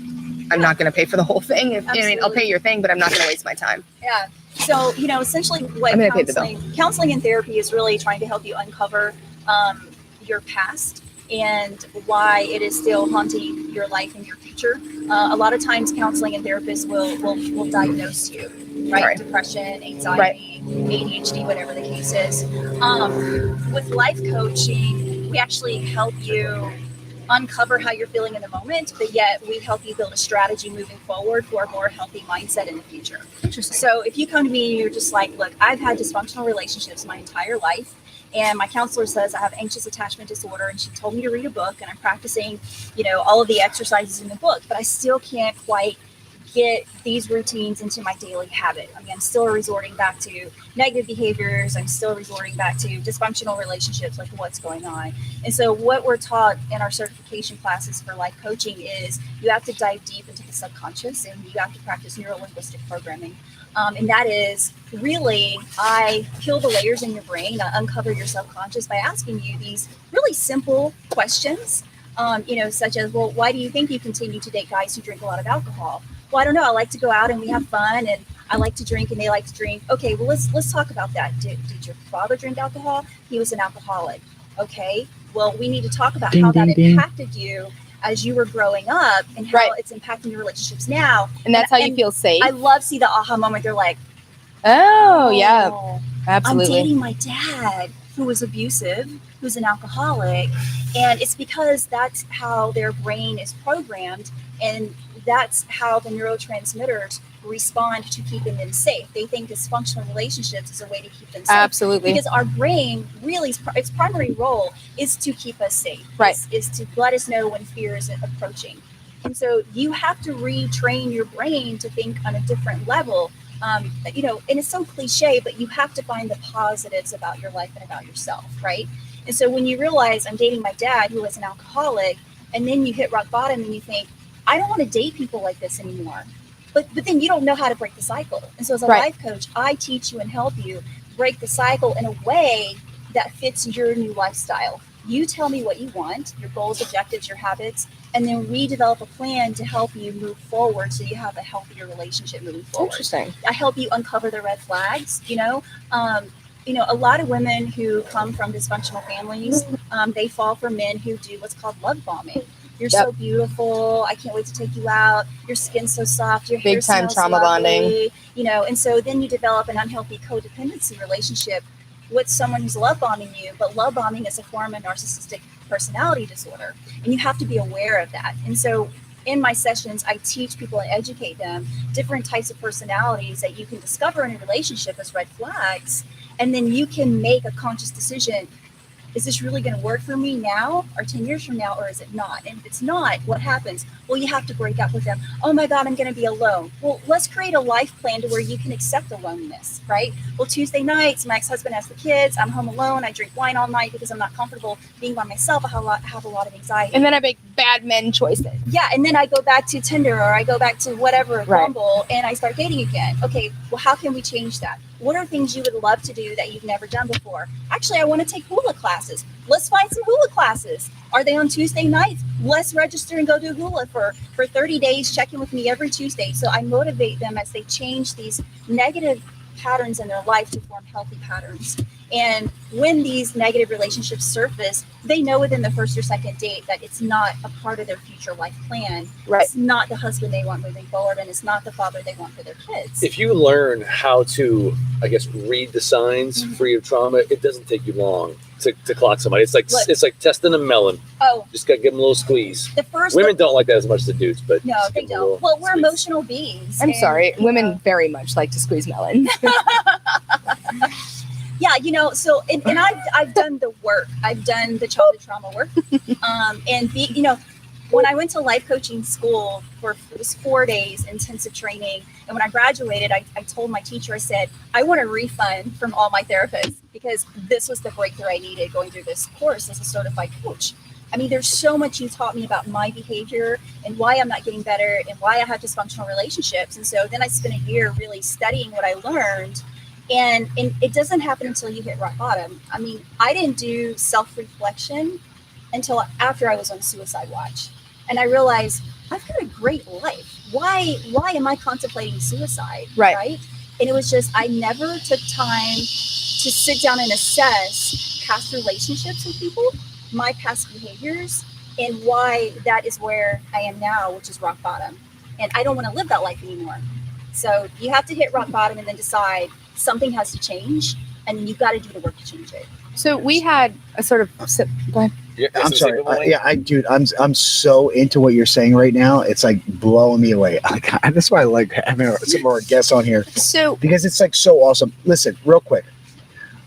I'm not going to pay for the whole thing. I mean, I'll Absolutely. pay your thing, but I'm not going to waste my time. Yeah. So, you know, essentially what I'm gonna pay the bill. counseling and therapy is really trying to help you uncover your past and why it is still haunting your life and your future. A lot of times counseling and therapists will diagnose you, right? Right. Depression, anxiety, ADHD, whatever the case is. With life coaching, we actually help you uncover how you're feeling in the moment, but yet we help you build a strategy moving forward for a more healthy mindset in the future. Interesting. So if you come to me and you're just like, look, I've had dysfunctional relationships my entire life, and my counselor says I have anxious attachment disorder, and she told me to read a book, and I'm practicing, you know, all of the exercises in the book, but I still can't quite get these routines into my daily habit. I mean, I'm still resorting back to negative behaviors. I'm still resorting back to dysfunctional relationships, like what's going on. And so what we're taught in our certification classes for life coaching is you have to dive deep into the subconscious and you have to practice neuro-linguistic programming. And that is really, I peel the layers in your brain, I uncover your subconscious by asking you these really simple questions, such as, well, why do you think you continue to date guys who drink a lot of alcohol? Well, I don't know. I like to go out and we have fun, and I like to drink and they like to drink. Okay, well, let's talk about that. Did your father drink alcohol? He was an alcoholic. Okay, well, we need to talk about how that impacted you as you were growing up and how it's impacting your relationships now. And that's how you feel safe. I love see the aha moment. They're like, oh yeah, absolutely. I'm dating my dad who was abusive, who's an alcoholic. And it's because that's how their brain is programmed. And that's how the neurotransmitters respond to keeping them safe. They think dysfunctional relationships is a way to keep them safe. Absolutely. Because our brain really, its primary role is to keep us safe. Right. Is to let us know when fear is approaching. And so you have to retrain your brain to think on a different level. And it's so cliche, but you have to find the positives about your life and about yourself, right? And so when you realize I'm dating my dad who was an alcoholic, and then you hit rock bottom and you think, I don't want to date people like this anymore. But then you don't know how to break the cycle. And so as a life coach, I teach you and help you break the cycle in a way that fits your new lifestyle. You tell me what you want, your goals, objectives, your habits, and then we develop a plan to help you move forward so you have a healthier relationship moving forward. Interesting. I help you uncover the red flags, a lot of women who come from dysfunctional families, they fall for men who do what's called love bombing. You're so beautiful. I can't wait to take you out. Your skin's so soft. Your hair smells trauma lovely, bonding. And so then you develop an unhealthy codependency relationship with someone who's love bombing you. But love bombing is a form of narcissistic personality disorder, and you have to be aware of that. And so in my sessions, I teach people and educate them different types of personalities that you can discover in a relationship as red flags, and then you can make a conscious decision. Is this really going to work for me now or 10 years from now, or is it not? And if it's not, what happens? Well, you have to break up with them. Oh my God, I'm going to be alone. Well, let's create a life plan to where you can accept aloneness, right? Well, Tuesday nights, my ex-husband has the kids. I'm home alone. I drink wine all night because I'm not comfortable being by myself. I have a lot of anxiety. And then I make bad men choices. Yeah, and then I go back to Tinder or I go back to whatever, Bumble, and I start dating again. Okay, well, how can we change that? What are things you would love to do that you've never done before? Actually, I want to take hula classes. Let's find some hula classes. Are they on Tuesday nights? Let's register and go do hula for 30 days. Check in with me every Tuesday. So I motivate them as they change these negative patterns in their life to form healthy patterns. And when these negative relationships surface, they know within the first or second date that it's not a part of their future life plan. Right. It's not the husband they want moving forward, and it's not the father they want for their kids. If you learn how to, read the signs free of trauma, it doesn't take you long to clock somebody. It's like testing a melon. Oh, just got to give them a little squeeze. The first women don't like that as much as the dudes, but no, they don't. Well, we're emotional beings. I'm sorry, women very much like to squeeze melons. Yeah, so and I've done the work. I've done the childhood trauma work. When I went to life coaching school it was 4 days intensive training, and when I graduated, I told my teacher, I said, I want a refund from all my therapists because this was the breakthrough I needed going through this course as a certified coach. I mean, there's so much you taught me about my behavior and why I'm not getting better and why I have dysfunctional relationships. And so then I spent a year really studying what I learned. And it doesn't happen until you hit rock bottom. I mean, I didn't do self-reflection until after I was on suicide watch. And I realized I've got a great life. Why am I contemplating suicide? Right. And it was just, I never took time to sit down and assess past relationships with people, my past behaviors, and why that is where I am now, which is rock bottom. And I don't want to live that life anymore. So you have to hit rock bottom and then decide something has to change, and then you've got to do the work to change it. So we had a sort of go ahead. Yeah, I'm sorry. I'm so into what you're saying right now. It's like blowing me away. That's why I like having some more guests on here. So because it's like so awesome. Listen, real quick.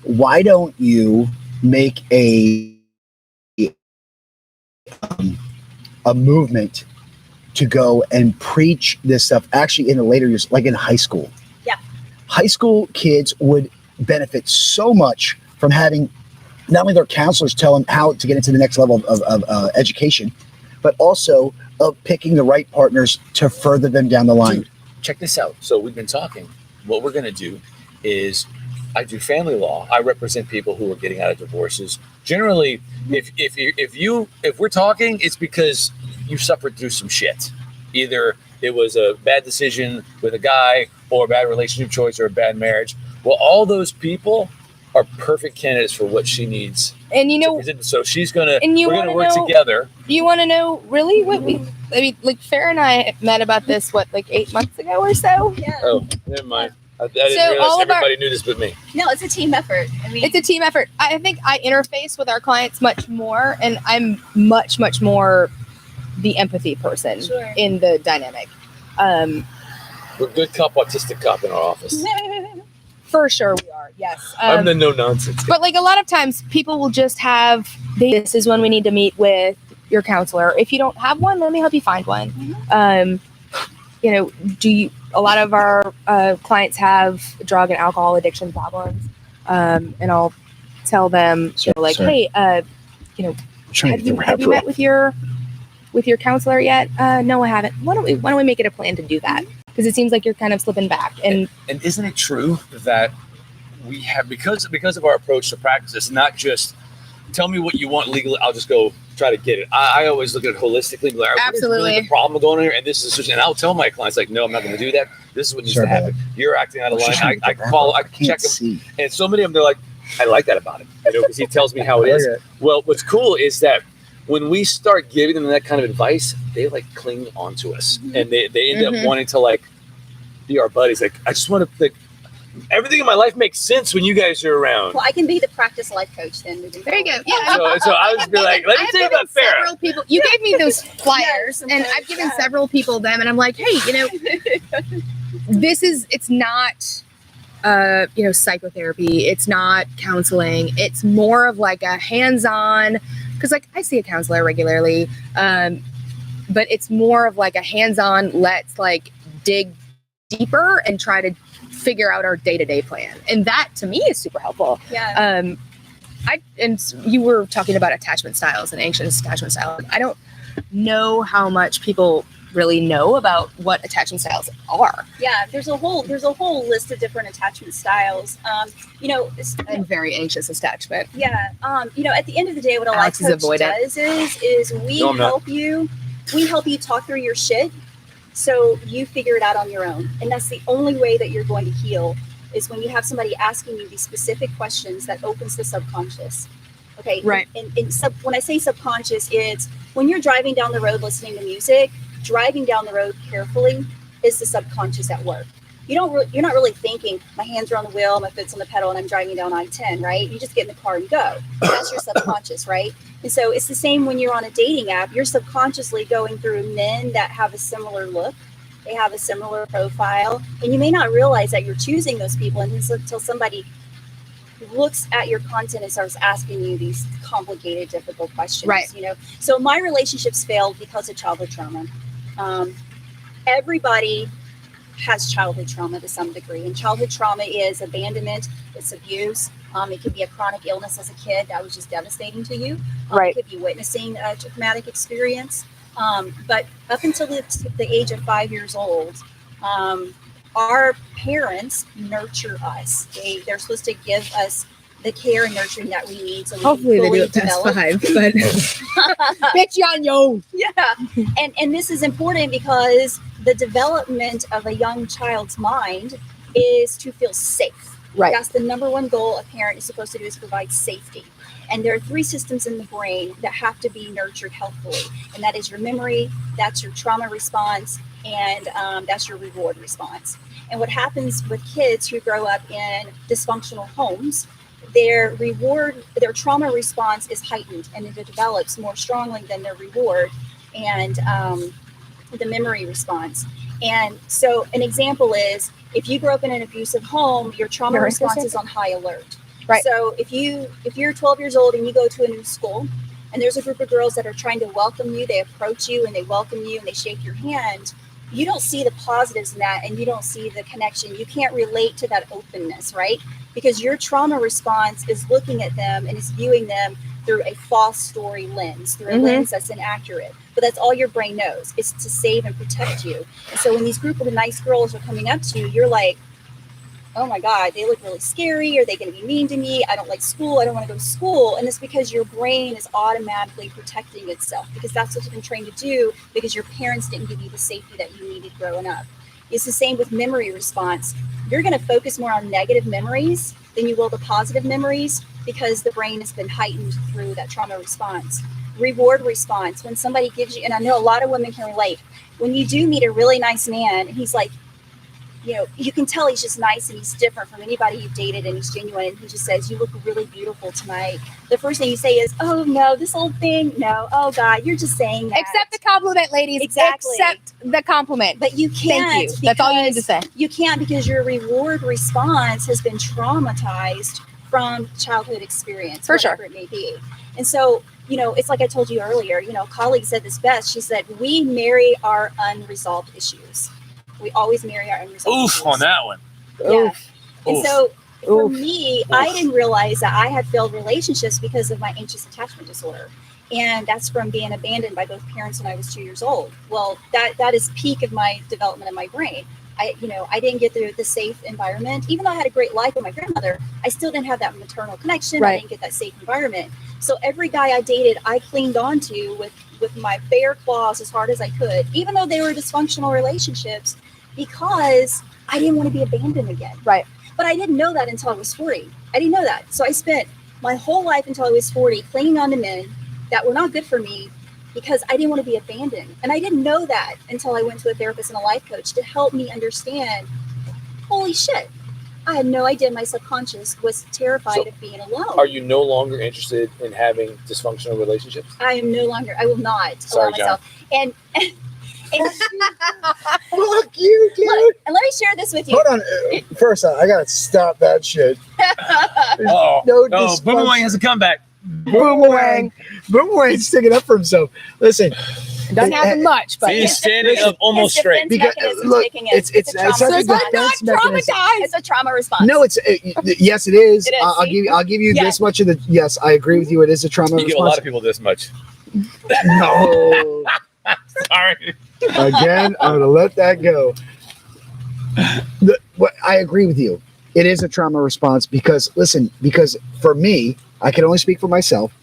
Why don't you make a movement to go and preach this stuff actually in the later years, like in high school. Yeah. High school kids would benefit so much from having not only their counselors tell them how to get into the next level of education, but also of picking the right partners to further them down the line. Dude, check this out. So we've been talking. What we're going to do is I do family law. I represent people who are getting out of divorces. Generally, if we're talking, it's because you suffered through some shit. Either it was a bad decision with a guy or a bad relationship choice or a bad marriage. Well, all those people are perfect candidates for what she needs. And So she's gonna. And we're gonna work together. You want to know really what like Farrah and I met about this 8 months ago or so. Yeah. Oh, never mind. I didn't realize everybody knew this but me. No, it's a team effort. I mean, It's a team effort. I think I interface with our clients much more, and I'm much more the empathy person in the dynamic. We're good cop, autistic cop in our office. For sure we are, yes. I'm the no nonsense. But a lot of times people will just have, this is when we need to meet with your counselor. If you don't have one, let me help you find one. Mm-hmm. A lot of our clients have drug and alcohol addiction problems. And I'll tell them, hey, have you met with your counselor yet? No, I haven't. Why don't we make it a plan to do that? Because it seems like you're kind of slipping back. And isn't it true that we have, because of our approach to practice, it's not just tell me what you want legally, I'll just go try to get it. I always look at it holistically. Like, absolutely. Really the problem going on here, and this is, and I'll tell my clients, no, I'm not going to do that. This is what needs to happen. You're acting out of line. I check them, and so many of them, they're like, I like that about him, because he tells me how it is. Well, what's cool is that when we start giving them that kind of advice, they cling onto us, and they end up wanting to be our buddies. I just want to everything in my life makes sense when you guys are around. Well, I can be the practice life coach then. There you go. Yeah. So I was be let me tell you about Farrah. People, you gave me those flyers, and I've given several people them, and I'm like, hey, it's not, psychotherapy. It's not counseling. It's more of a hands-on, because I see a counselor regularly, but it's more of a hands-on, let's dig deeper and try to figure out our day-to-day plan. And that to me is super helpful. Yeah. And you were talking about attachment styles and anxious attachment styles. I don't know how much people really know about what attachment styles are. Yeah, there's a whole list of different attachment styles. And very anxious attachment. Yeah. At the end of the day, what a life coach does is we help you talk through your shit so you figure it out on your own. And that's the only way that you're going to heal, is when you have somebody asking you these specific questions that opens the subconscious. Okay. Right. And when I say subconscious, it's when you're driving down the road listening to music, driving down the road carefully is the subconscious at work. You're not really thinking, my hands are on the wheel, my foot's on the pedal, and I'm driving down I-10, right? You just get in the car and go. That's your subconscious, right? And so it's the same when you're on a dating app. You're subconsciously going through men that have a similar look. They have a similar profile. And you may not realize that you're choosing those people until somebody looks at your content and starts asking you these complicated, difficult questions. Right. So my relationships failed because of childhood trauma. Everybody has childhood trauma to some degree, and childhood trauma is abandonment, it's abuse. It could be a chronic illness as a kid that was just devastating to you. Right. It could be witnessing a traumatic experience. But up until the age of 5 years old, our parents nurture us. They're supposed to give us the care and nurturing that we need. So hopefully they do it past 5, but bitch you on yo. Yeah. And this is important because the development of a young child's mind is to feel safe. Right. That's the number one goal a parent is supposed to do, is provide safety. And there are 3 systems in the brain that have to be nurtured healthfully. And that is your memory, that's your trauma response, and that's your reward response. And what happens with kids who grow up in dysfunctional homes, their trauma response is heightened, and it develops more strongly than their reward and the memory response. And so an example is, if you grow up in an abusive home, your trauma response is on high alert. Right. So if you're 12 years old and you go to a new school, and there's a group of girls that are trying to welcome you, they approach you and they welcome you and they shake your hand, you don't see the positives in that, and you don't see the connection. You can't relate to that openness, right? Because your trauma response is looking at them and is viewing them through a false story lens, through a lens that's inaccurate. But that's all your brain knows, is to save and protect you. And so when these group of nice girls are coming up to you, you're like, oh my God, they look really scary. Are they going to be mean to me? I don't like school. I don't want to go to school. And it's because your brain is automatically protecting itself, because that's what you've been trained to do, because your parents didn't give you the safety that you needed growing up. It's the same with memory response. You're going to focus more on negative memories than you will the positive memories, because the brain has been heightened through that trauma response. Reward response, when somebody gives you, and I know a lot of women can relate, when you do meet a really nice man, and he's like, you know, you can tell he's just nice and he's different from anybody you've dated, and he's genuine, and he just says, you look really beautiful tonight. The first thing you say is, oh no, this old thing, no, oh God, you're just saying that. Accept the compliment, ladies. Exactly. Accept the compliment. But you can't. Thank you. That's all you need to say. You can't, because your reward response has been traumatized from childhood experience, For whatever it may be. And so, you know, it's like I told you earlier, you know, a colleague said this best. She said, we marry our unresolved issues. We always marry our unresolved issues. Oof on that one. Yeah. Oof. And Oof. so for Oof. me, I didn't realize that I had failed relationships because of my anxious attachment disorder. And that's from being abandoned by both parents when I was 2 years old. Well, that is peak of my development of my brain. I didn't get the safe environment. Even though I had a great life with my grandmother, I still didn't have that maternal connection. Right. I didn't get that safe environment. So every guy I dated, I clinged on to with my bare claws as hard as I could, even though they were dysfunctional relationships, because I didn't want to be abandoned again. Right. But I didn't know that until I was 40. I didn't know that. So I spent my whole life until I was 40 clinging on to men that were not good for me, because I didn't want to be abandoned. And I didn't know that until I went to a therapist and a life coach to help me understand, holy shit, I had no idea my subconscious was terrified of being alone. Are you no longer interested in having dysfunctional relationships? I am no longer, I will not Sorry, allow myself. And Fuck you, dude. look, and let me share this with you. Hold on. First, I gotta stop that shit. Oh, No no, Boomerang has a comeback. Boomerang. Boomerang's sticking up for himself. Listen, Doesn't happen much, but He's standing up almost His straight. defense Because, mechanism is look, kicking in. it's a trauma such a response. defense mechanism. It's a trauma response. No, it's yes, it is. It is, I'll give you Yeah. this much of the. Yes, I agree with you. It is a trauma You give a response. lot of people this much. No. Sorry. Again, I'm gonna let that go. I agree with you. It is a trauma response because for me, I can only speak for myself,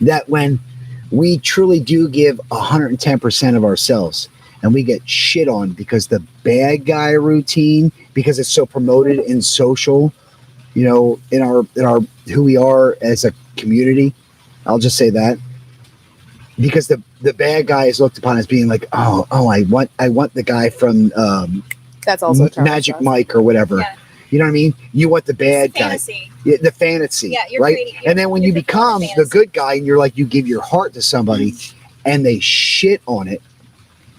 that when we truly do give 110% of ourselves and we get shit on because the bad guy routine, because it's so promoted in social, you know, in our who we are as a community, I'll just say that. Because the bad guy is looked upon as being like, oh, I want the guy from that's also a trauma Magic response. Mike or whatever. Yeah. You know what I mean? You want the bad guy, Fantasy. the fantasy, Yeah, you're right? creating- And then when you're you fulfilling become the the fantasy. good guy and you're like, you give your heart to somebody and they shit on it.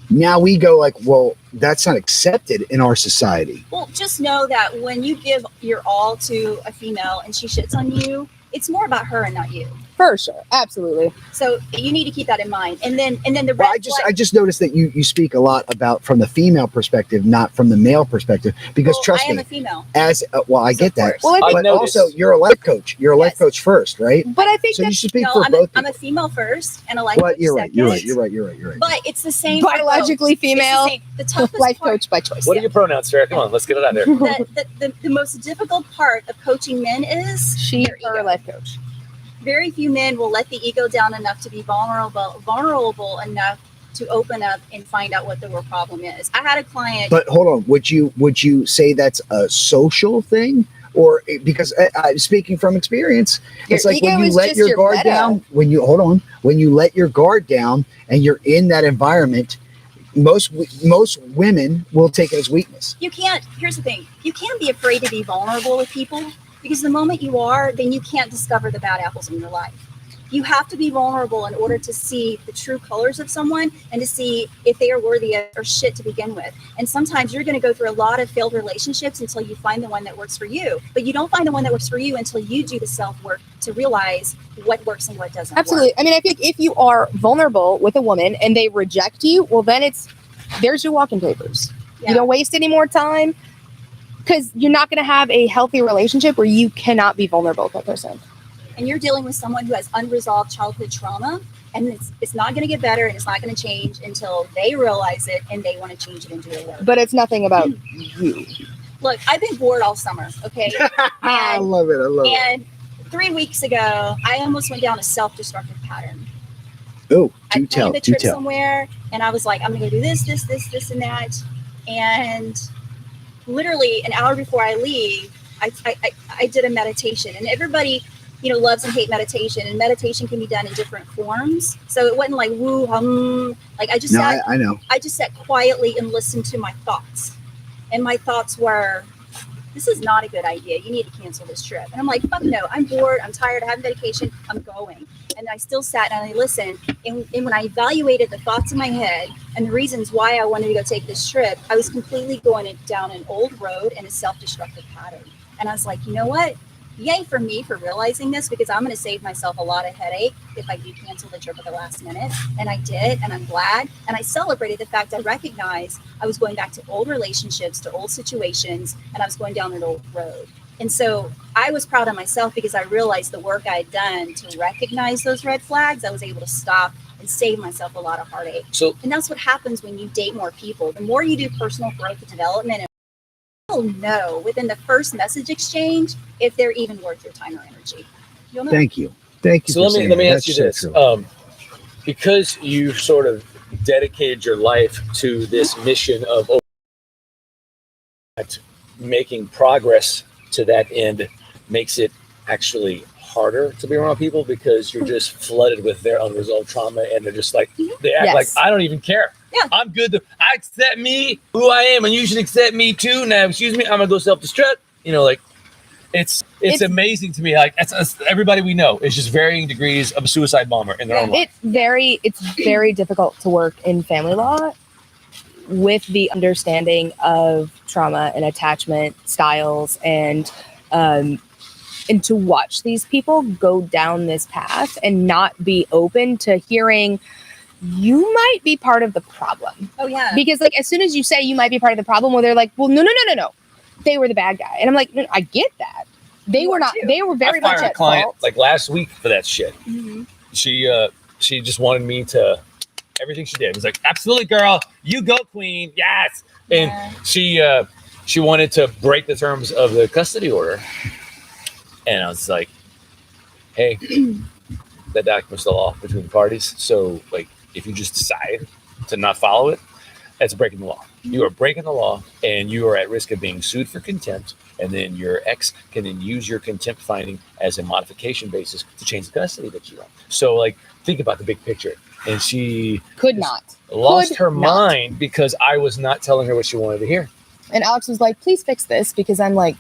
Now we go like, well, that's not accepted in our society. Well, just know that when you give your all to a female and she shits on you, it's more about her and not you. For sure. Absolutely. So you need to keep that in mind. And then the red Well, flag. I just noticed that you speak a lot about from the female perspective, not from the male perspective, because Well, trust I am me, a female. as I get that. course. Well, I I But noticed. also, you're a life coach. You're a life Yes. coach first, right? But I think So you that's should speak No, for I'm both. a female first and a life Well, coach you're right. second. You're right. But it's the same. for both. biologically It's the female same. The toughest life part, coach by choice. What are your pronouns, Farrah? Come on, let's get it out there. the most difficult part of coaching men is She their her ego. life coach. Very few men will let the ego down enough to be vulnerable enough to open up and find out what the real problem is. I had a client. But hold on, would you say that's a social thing, or because speaking from experience, Your it's like ego when you is let just your your guard meta. down. When you let your guard down and you're in that environment, most women will take it as weakness. You can't, here's the thing, you can't be afraid to be vulnerable with people, because the moment you are, then you can't discover the bad apples in your life. You have to be vulnerable in order to see the true colors of someone and to see if they are worthy of or shit to begin with. And sometimes you're going to go through a lot of failed relationships until you find the one that works for you. But you don't find the one that works for you until you do the self-work to realize what works and what doesn't Absolutely. work. I mean, I think if you are vulnerable with a woman and they reject you, well, then there's your walking papers. Yeah. You don't waste any more time, because you're not going to have a healthy relationship where you cannot be vulnerable with that person. And you're dealing with someone who has unresolved childhood trauma, and it's not going to get better, and it's not going to change until they realize it and they want to change it and do it work. But it's nothing about you. Look, I've been bored all summer, okay? I love it. I love it. And 3 weeks ago, I almost went down a self-destructive pattern. Oh, I do tell. planned a Do trip tell. somewhere, and I was like, I'm going to go do this, and that. And literally an hour before I leave, I did a meditation. And everybody, loves and hate meditation. And meditation can be done in different forms. So it wasn't like woo hum. Like I just I know. I just sat quietly and listened to my thoughts. And my thoughts were, this is not a good idea. You need to cancel this trip. And I'm like, fuck no, I'm bored. I'm tired. I have medication. I'm going. And I still sat and I listened. And when I evaluated the thoughts in my head and the reasons why I wanted to go take this trip, I was completely going down an old road and a self-destructive pattern. And I was like, you know what? Yay for me for realizing this, because I'm going to save myself a lot of headache if I do cancel the trip at the last minute. And I did, and I'm glad. And I celebrated the fact I recognized I was going back to old relationships, to old situations, and I was going down an old road. And so I was proud of myself because I realized the work I had done to recognize those red flags. I was able to stop and save myself a lot of heartache. And that's what happens when you date more people. The more you do personal growth and development, and you'll know within the first message exchange if they're even worth your time or energy. You'll know. Thank you. Thank you. So let me ask you That's this: so true. because you sort of dedicated your life to this mission of making progress to that end, makes it actually harder to be around people because you're just flooded with their unresolved trauma, and they're just like, they act like, I don't even care. Yeah. I'm good. I accept me who I am, and you should accept me too. Now, excuse me, I'm gonna go self-destruct. It's amazing to me. Like it's everybody we know is just varying degrees of a suicide bomber in their own life. It's very difficult to work in family law with the understanding of trauma and attachment styles, and to watch these people go down this path and not be open to hearing you might be part of the problem. Oh yeah. Because like as soon as you say you might be part of the problem, well, they're like, well, no. They were the bad guy. And I'm like, no, I get that. They were not. They were very much at fault. I fired a client like last week for that shit. Mm-hmm. She just wanted me to, everything she did. It was like, absolutely, girl, you go, queen, yes. And she wanted to break the terms of the custody order. And I was like, hey, that document's the law between the parties. So like, if you just decide to not follow it, that's breaking the law. You are breaking the law, and you are at risk of being sued for contempt. And then your ex can then use your contempt finding as a modification basis to change the custody that you want. So like, think about the big picture. And she lost her mind because I was not telling her what she wanted to hear. And Alex was like, please fix this, because I'm like,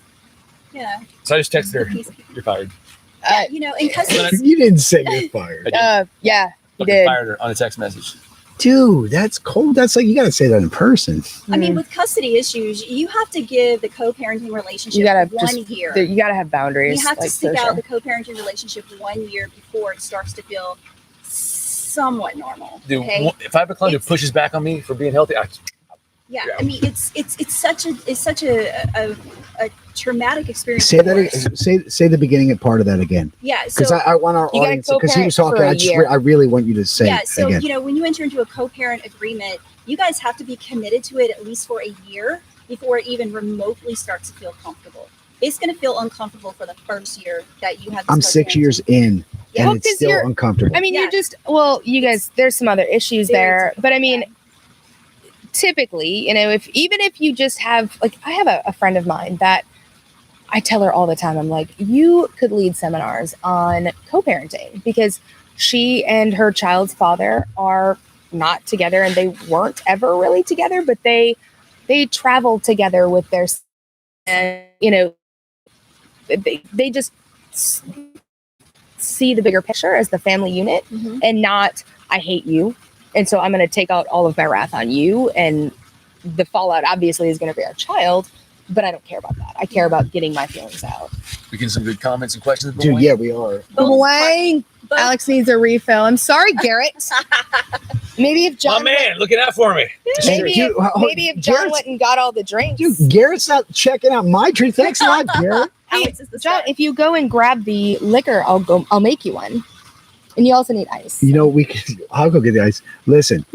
yeah. So I just texted her, you're fired. In custody. You didn't say you're fired. Yeah, you Fucking did. fired her on a text message. Dude, that's cold. That's like, you got to say that in person. I mean, with custody issues, you have to give the co-parenting relationship 1 year. You gotta have boundaries. You have to stick out the co-parenting relationship 1 year before it starts to feel somewhat normal. Dude, okay? if I have a client who pushes back on me for being healthy, I mean, it's such a traumatic experience. Say that. Say the beginning part of that again. Yeah, because I want our audience, because he was talking. I really want you to say. Yeah, so again. When you enter into a co-parent agreement, you guys have to be committed to it at least for a year before it even remotely starts to feel comfortable. It's going to feel uncomfortable for the first year that you have. I'm 6 years in, and it's still uncomfortable. I mean, you're just you guys. There's some other issues there, but I mean. Typically, if you just have, like, I have a friend of mine that I tell her all the time, I'm like, you could lead seminars on co-parenting, because she and her child's father are not together, and they weren't ever really together, but they travel together with their, and they just see the bigger picture as the family unit, and not, I hate you, and so I'm going to take out all of my wrath on you. And the fallout obviously is going to be our child, but I don't care about that. I care about getting my feelings out. We get some good comments and questions. Dude, yeah, we are. Wang. Both- Alex needs a refill. I'm sorry, Garrett. Maybe if My John man, looking out for me. maybe Dude, maybe if John Garrett's- went and got all the drinks. Dude, Garrett's not checking out my drink. Thanks a lot, Garrett. Alex is the John, star. if you go and grab the liquor, I'll make you one. And you also need ice. You know, I'll go get the ice. Listen,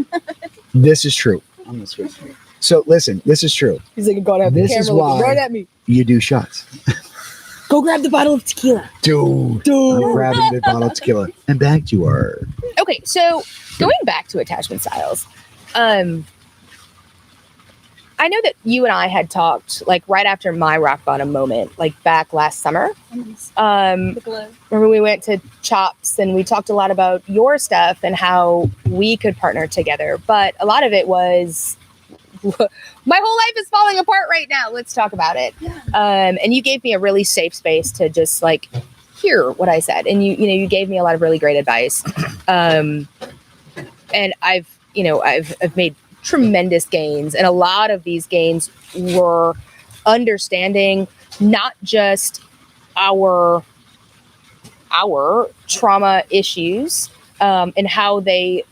this is true. I'm gonna switch. So listen, this is true. He's like, God, have the This is camera looking why- right at me. You do shots. Go grab the bottle of tequila. Dude. I'm grabbing the bottle of tequila. And back you are. Okay, so going back to attachment styles, I know that you and I had talked like right after my rock bottom moment, like back last summer. The glow. Remember we went to Chops and we talked a lot about your stuff and how we could partner together. But a lot of it was my whole life is falling apart right now. Let's talk about it. Yeah. And you gave me a really safe space to just like hear what I said. And you gave me a lot of really great advice. And I've made tremendous gains. And a lot of these gains were understanding not just our trauma issues and how they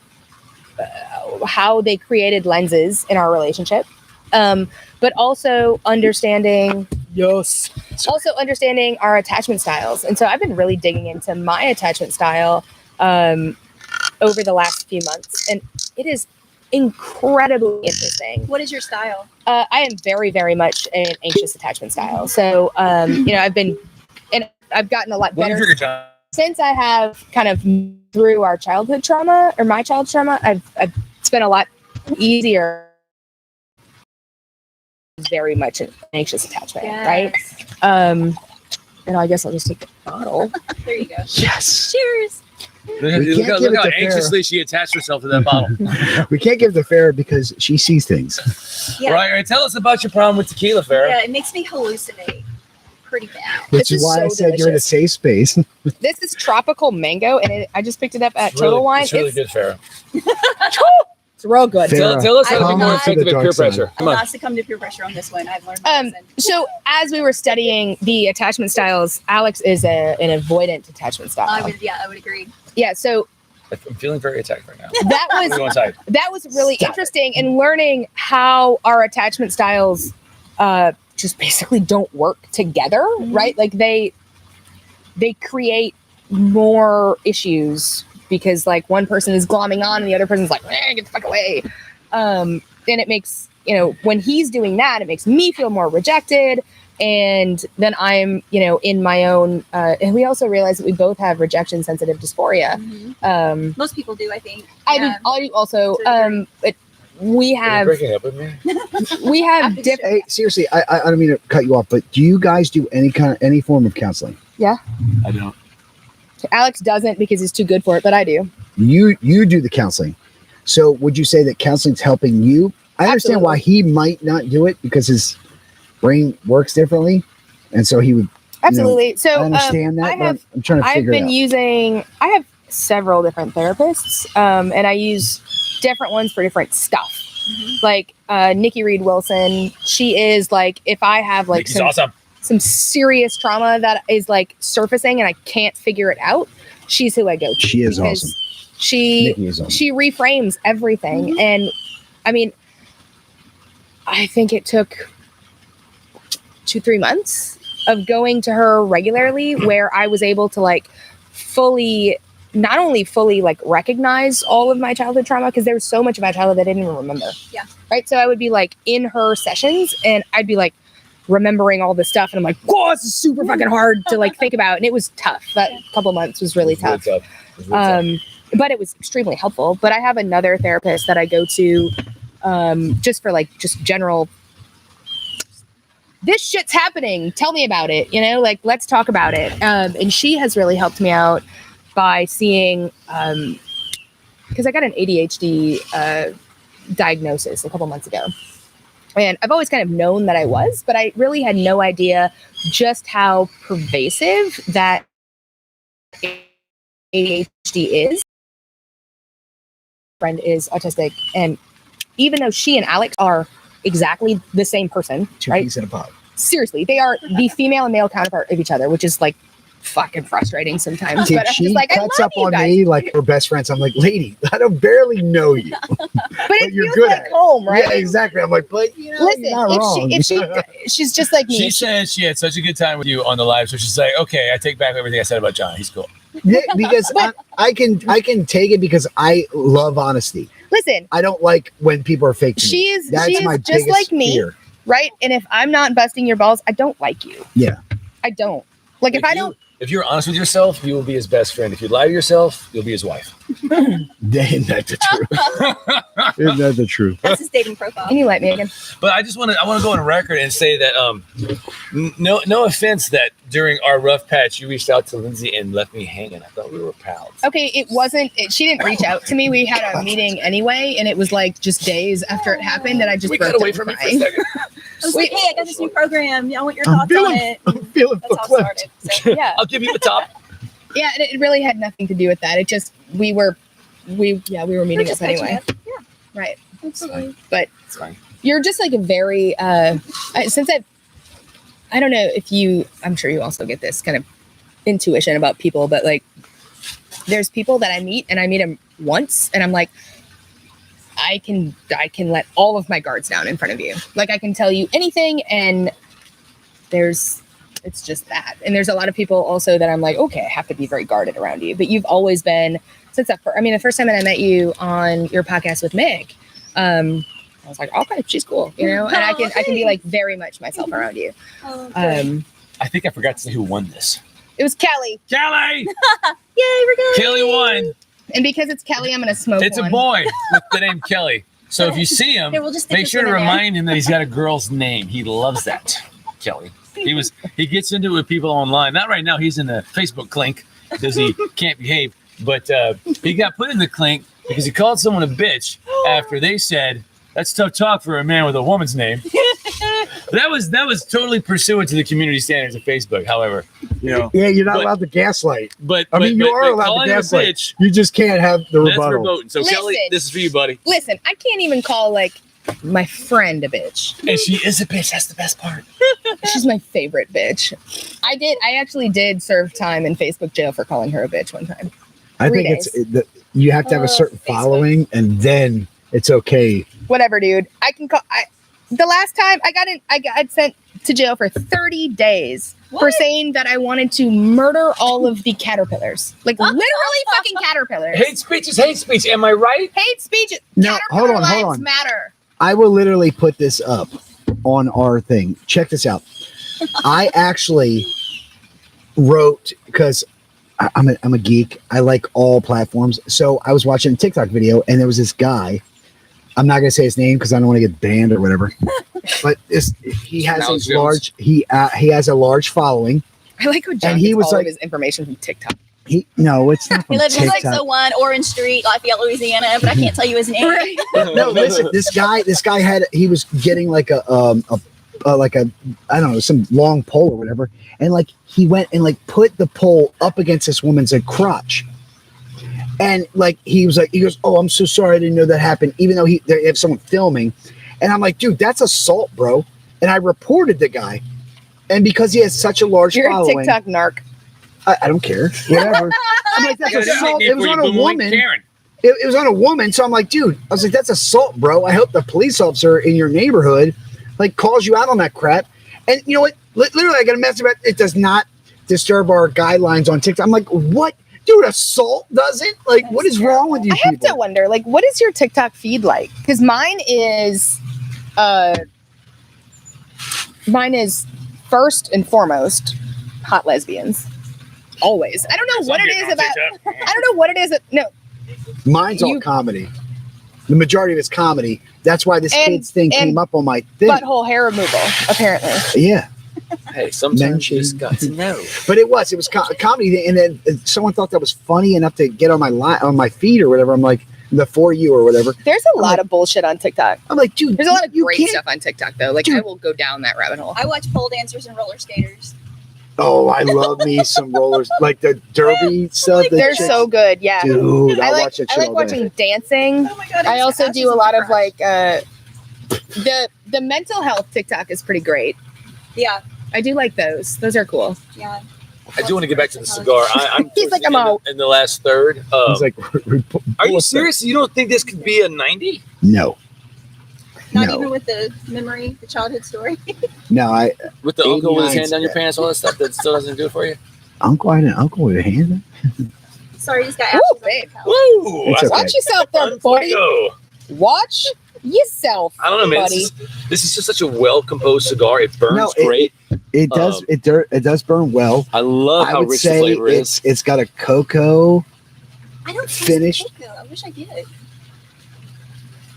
created lenses in our relationship, but also understanding our attachment styles. And so I've been really digging into my attachment style over the last few months, and it is incredibly interesting. What is your style? I am very, very much an anxious attachment style. So, I've gotten a lot What do you better figure, John? since I have kind of through our childhood trauma or my child's trauma. It's been a lot easier. Very much an anxious attachment, right? And I guess I'll just take the bottle. There you go. Yes. Cheers. Look how give it to anxiously she attached herself to that bottle. We can't give the Farrah because she sees things. Yeah. Right, tell us about your problem with tequila, Farrah. Yeah, it makes me hallucinate pretty bad. Which This is is why I so said you're in a delicious. safe space. This is tropical mango, and I just picked it up at Total Wine. It's really good, Farrah. It's real good. Farrah, Tell us how to be come more on to effective the at peer dark side. pressure. I'll Come on. not succumb to peer pressure on this one. I've learned my lesson. So as we were studying the attachment styles, Alex is an avoidant attachment style. I would agree. Yeah, so I'm feeling very attacked right now. that I'm gonna go inside. was really Stop interesting, and learning how our attachment styles just basically don't work together, right? Like they create more issues because like one person is glomming on and the other person's like, get the fuck away. And it makes, when he's doing that, it makes me feel more rejected. And then I'm, in my own, and we also realize that we both have rejection sensitive dysphoria. Most people do, I think. I do also, To a degree. but we Are you have breaking up with me? different. Hey, seriously, I don't mean to cut you off, but do you guys do any form of counseling? I don't. Alex doesn't because he's too good for it, but I do. You do the counseling. So would you say that counseling's helping you? I understand why he might not do it because his brain works differently, and so he would. Absolutely. So I understand that. I but have I'm trying to I've figure it been out. using. I have several different therapists, and I use different ones for different stuff. Like Nikki Reed Wilson, she is like if I have like Nikki's awesome. some serious trauma that is like surfacing and I can't figure it out, she's who I go to. She is because awesome. She Nikki is awesome. she reframes everything, and I mean, I think it took 2-3 months of going to her regularly where I was able to like not only fully like recognize all of my childhood trauma, because there was so much of my childhood that I didn't even remember. Yeah. Right. So I would be like in her sessions and I'd be like remembering all this stuff. And I'm like, whoa, this is super fucking hard to like think about. And it was tough. That couple months was really tough. But it was extremely helpful. But I have another therapist that I go to just for like just general, this shit's happening. Tell me about it. Like, let's talk about it. And she has really helped me out by seeing, because I got an ADHD diagnosis a couple months ago. And I've always kind of known that I was, but I really had no idea just how pervasive that ADHD is. Friend is autistic, and even though she and Alex are exactly the same person, Two right? peas in a pod. seriously, they are the female and male counterpart of each other, which is like fucking frustrating sometimes. Dude, But I'm she just like, I cuts love up you on guys. me like we're best friends. I'm like, lady, I don't barely know you. But it you're feels good like at it. home, right? Yeah, exactly. I'm like, but you know, Listen, you're not wrong. if she's just like me. She said she had such a good time with you on the live, so she's like, okay, I take back everything I said about John. He's cool. Yeah, because I can take it because I love honesty. Listen, I don't like when people are fake. To me. she is That's my just biggest like me, fear. right? And if I'm not busting your balls, I don't like you. Yeah. I don't. Like if I don't. If you're honest with yourself, you will be his best friend. If you lie to yourself, you'll be his wife. Isn't that the truth? Isn't that the truth? That's his dating profile. Can you light me again? But I want to go on record and say that no offense that during our rough patch you reached out to Lindsey and left me hanging. I thought we were pals. Okay, it wasn't. She didn't reach out to me. We had a meeting anyway, and it was like just days after it happened that I just We broke got away down from it for a crying. second. I was like, hey, I got this new program. I want your I'm thoughts on feeling, it. I'm feeling That's how it clipped. started. So, Yeah, I'll give you the top. yeah. And it really had nothing to do with that. It just we were meeting we're up just anyway. catching up. Yeah, Right. absolutely. But It's fine. you're just like a very since I don't know if you, I'm sure you also get this kind of intuition about people, but like there's people that I meet and I meet them once and I'm like, I can let all of my guards down in front of you. Like I can tell you anything and it's just that. And there's a lot of people also that I'm like, okay, I have to be very guarded around you. But you've always been the first time that I met you on your podcast with Meg, I was like, okay, she's cool, you know, and I can be like very much myself around you. Oh, good. I think I forgot to say who won this. It was Kelly. Kelly! Yay, we're good. Kelly won. And because it's Kelly, I'm going to smoke It's one. a boy with the name Kelly. So if you see him, Here, we'll just stick make this sure to one in there. remind him that he's got a girl's name. He loves that, Kelly. He gets into it with people online. Not right now. He's in the Facebook clink because he can't behave. But he got put in the clink because he called someone a bitch after they said, that's tough talk for a man with a woman's name. That was totally pursuant to the community standards of Facebook. However, you know. Yeah, you're not allowed to gaslight. But I mean, you are allowed calling to him a gaslight. bitch, You just can't have the that's rebuttal. verboten. So Listen. Kelly, this is for you, buddy. Listen, I can't even call like my friend a bitch. And she is a bitch. That's the best part. She's my favorite bitch. I actually did serve time in Facebook jail for calling her a bitch one time. I 3 think you have to have a certain Facebook. following, and then it's okay. Whatever, dude. I can call. The last time I got sent to jail for 30 days for What? saying that I wanted to murder all of the caterpillars, like literally fucking caterpillars. Hate speech is hate speech. Am I right? Hate speech. No, hold on, lives hold on. matter. I will literally put this up on our thing. Check this out. I actually wrote because I'm a geek. I like all platforms. So I was watching a TikTok video and there was this guy. I'm not gonna say his name because I don't want to get banned or whatever. But he has Alex a large he has a large following. I like how John And he gets was all like- of his information from TikTok. No, it's not from He lives in TikTok. 601 Orange Street, Lafayette, Louisiana, but I can't tell you his name. No, listen. This guy he was getting like a I don't know, some long pole or whatever, and like he went and like put the pole up against this woman's crotch, and like he goes, oh, I'm so sorry, I didn't know that happened, even though they have someone filming, and I'm like, dude, that's assault, bro, and I reported the guy, and because he has such a large You're a following, TikTok narc. I don't care, whatever. I'm like, that's assault. It was on a woman. Karen. It was on a woman, so I'm like, dude, I was like, that's assault, bro. I hope the police officer in your neighborhood like calls you out on that crap. And you know what? Literally, I got a message about it does not disturb our guidelines on TikTok. I'm like, what? Dude, assault doesn't? Like, what is wrong with you I have people? to wonder, like, what is your TikTok feed like? Because mine is first and foremost hot lesbians. Always. I don't know what it is about. I don't know what it is. No, Mine's all comedy. The majority of it's comedy. That's why this kids thing came up on my thing. butthole hair removal, apparently. Yeah. Hey, sometimes you just got to know. But it was comedy, and then someone thought that was funny enough to get on my feed or whatever. I'm like, the For You or whatever. There's a lot of bullshit on TikTok. I'm like, dude, There's a lot of you great can't- stuff on TikTok, though. Like, I will go down that rabbit hole. I watch pole dancers and roller skaters. Oh, I love me some rollers, like the derby stuff. the They're chicks- so good, yeah. Dude, I watch that like shit all day. watching dancing. Oh my god! I it's also ashes do a in lot my of crotch. like the mental health TikTok is pretty great. Yeah. I do like those. Those are cool. Yeah. I do want to get back to the cigar. I'm He's like, I'm out. in the last third. He's like, are you serious? You don't think this could be a 90? No. Not No. even with the memory, the childhood story. No, With the uncle with his 89's hand down your bad. pants, all that stuff that still doesn't do it for you? Uncle had an uncle with a hand. Sorry, he's got Ooh, ashes on babe. the couch. Woo! It's okay. Watch yourself there, buddy. Go. Watch yourself. I don't know, man. buddy. This is just such a well composed cigar. It burns No, great. It does. It does burn well. I love I how would rich the say flavor is. it's got a cocoa. I don't taste Finished. cocoa. I wish I did.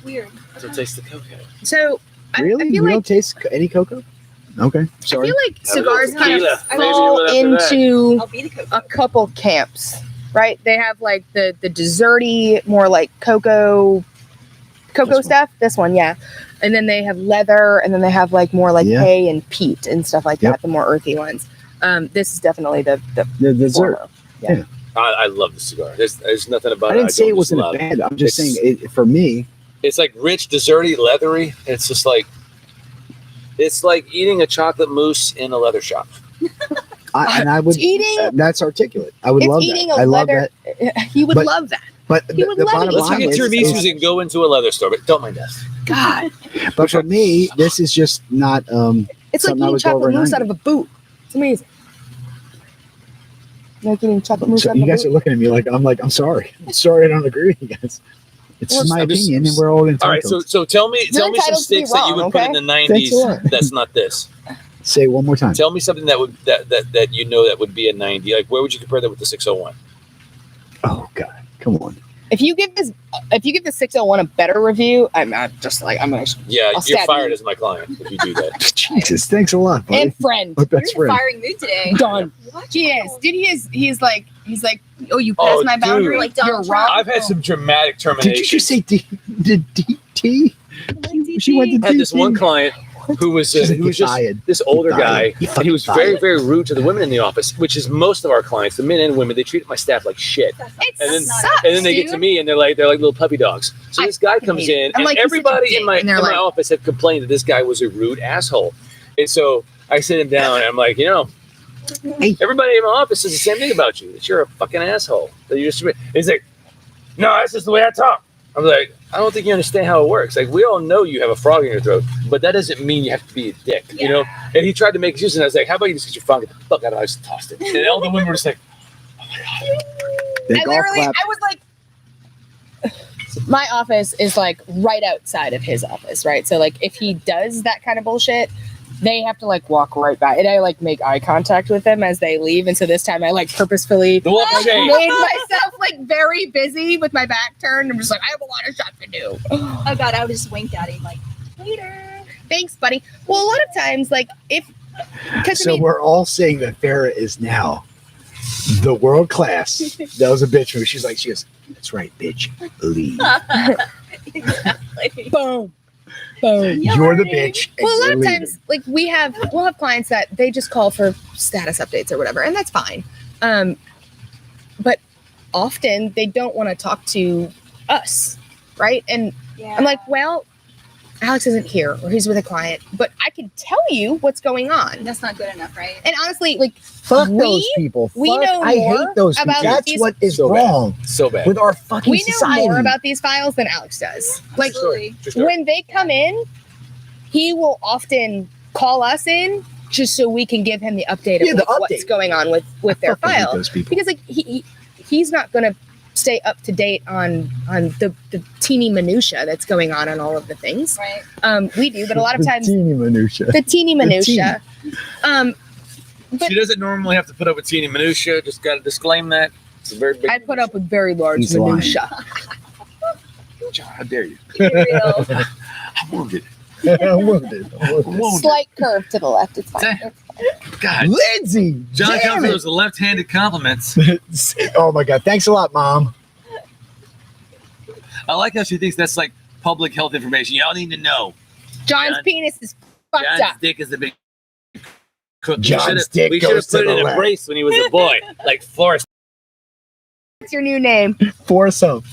Weird. So taste the cocoa. So Really? I You feel like don't taste any cocoa? Okay, I sorry. feel like cigars kind Tequila. of Maybe fall after that. into I'll be the cocoa. a couple camps, right? They have like the desserty, more like cocoa This one. stuff. This one, yeah. And then they have leather, and then they have like more like Yeah. hay and peat and stuff like Yep. that. The more earthy ones. This is definitely the The dessert. former. I love the cigar. There's nothing about I it. didn't say don't it wasn't love. bad. I'm just It's- saying it for me. It's like rich, desserty, leathery. It's just like it's like eating a chocolate mousse in a leather shop. I would. It's eating. That's articulate. I would It's love eating that. a I love leather. that. He would But- love that. But He would love it. bottom Let's line get is, tiramisus and go into a leather store, but don't mind us. God, but for me, this is just not. it's like Something I eating would go over chocolate mousse 90. out of a boot. It's amazing. Like eating chocolate mousse So out of you a guys boot. are looking at me like I'm sorry. I'm sorry. I don't agree with you guys. It's Well, my I'm just- opinion, and we're all All right, entitled. so tell me You're some entitled to be sticks that you wrong, would put in okay? the Thanks a 90s lot. that's not this. Say it one more time. Tell me something that would that you know that would be a 90. Like where would you compare that with the 601? Oh God, come on. If you give the 601 a better review, I'm just like I'm gonna Yeah, I'll you're stab fired you. as my client if you do that. Jesus, thanks a lot, buddy. and friend. My You're best in a friend. firing mood today. Done. What? He is. Dude, he's like, oh, you passed Oh, my boundary. dude. Like You're Donald Trump. wrong. I've had some dramatic terminations. Did you just say DT? She went to I had this DT. one client who was She's like, who was "Get just fired. this older Get guy, fired. You and he was fucking very, fired." very rude to the women in the office, which is most of our clients, the men and women. They treat my staff like shit, It and then sucks, and then they get dude. to me and they're like little puppy dogs. So I this guy fucking comes hate it. in, I'm and like, "You're such a everybody dick," in my and they're like- office had complained that this guy was a rude asshole, and so I sit him down and I'm like, Hey. everybody in my office says the same thing about you, that you're a fucking asshole. That you just he's like, no, that's just the way I talk. I'm like, I don't think you understand how it works. Like, we all know you have a frog in your throat, but that doesn't mean you have to be a dick, you know? And he tried to make excuses, and I was like, how about you just get your frog, get the fuck out of it? I just tossed it. And all the women were just like, They I golf literally, clap. I was like, my office is like right outside of his office, right? So like, if he does that kind of bullshit, they have to like walk right by, and I like make eye contact with them as they leave. And so this time, I like purposefully the walk of shame. made myself like very busy with my back turned. I'm just like, I have a lot of stuff to do. Oh God, I would just wink at him like, later. Thanks, buddy. Well, a lot of times, like if because So we're all saying that Farah is now the world class. That was a bitch move. She goes, that's right, bitch. Leave. Exactly. boom, boom. You're the bitch. and Well, a lot you're of leaving. times, like we'll have clients that they just call for status updates or whatever, and that's fine. But often they don't want to talk to us, right? And Yeah. I'm like, well, Alex isn't here, or he's with a client, but I can tell you what's going on. That's not good enough, right? And honestly, like Fuck we- those people. we Fuck, know I more hate those people. about That's these- what is So bad. wrong So bad. with our fucking we know society. more about these files than Alex does. Like Absolutely. True story. when they come in, he will often call us in just so we can give him the update of Yeah, the like, what's update. going on with their Fucking hate file. those people. Because like he's not going to stay up to date on the teeny minutia that's going on all of the things. Right. We do, but a lot of times teeny minutia. the teeny minutia. But She doesn't normally have to put up with teeny minutia. Just got to disclaim that. It's a very big. I put up with very large He's lying. minutia. John, how dare you? Keep it real. I'm wounded. I'm wounded. Slight curve to the left. It's fine. God. Lindsey, John damn comes with it. those left-handed compliments. Oh my God! Thanks a lot, Mom. I like how she thinks that's like public health information. Y'all need to know. John's John- penis is fucked John's up. dick is the big cook. John's dick We should have goes to put it the in a left. brace when he was a boy, like Forrest. What's your new name? Force up.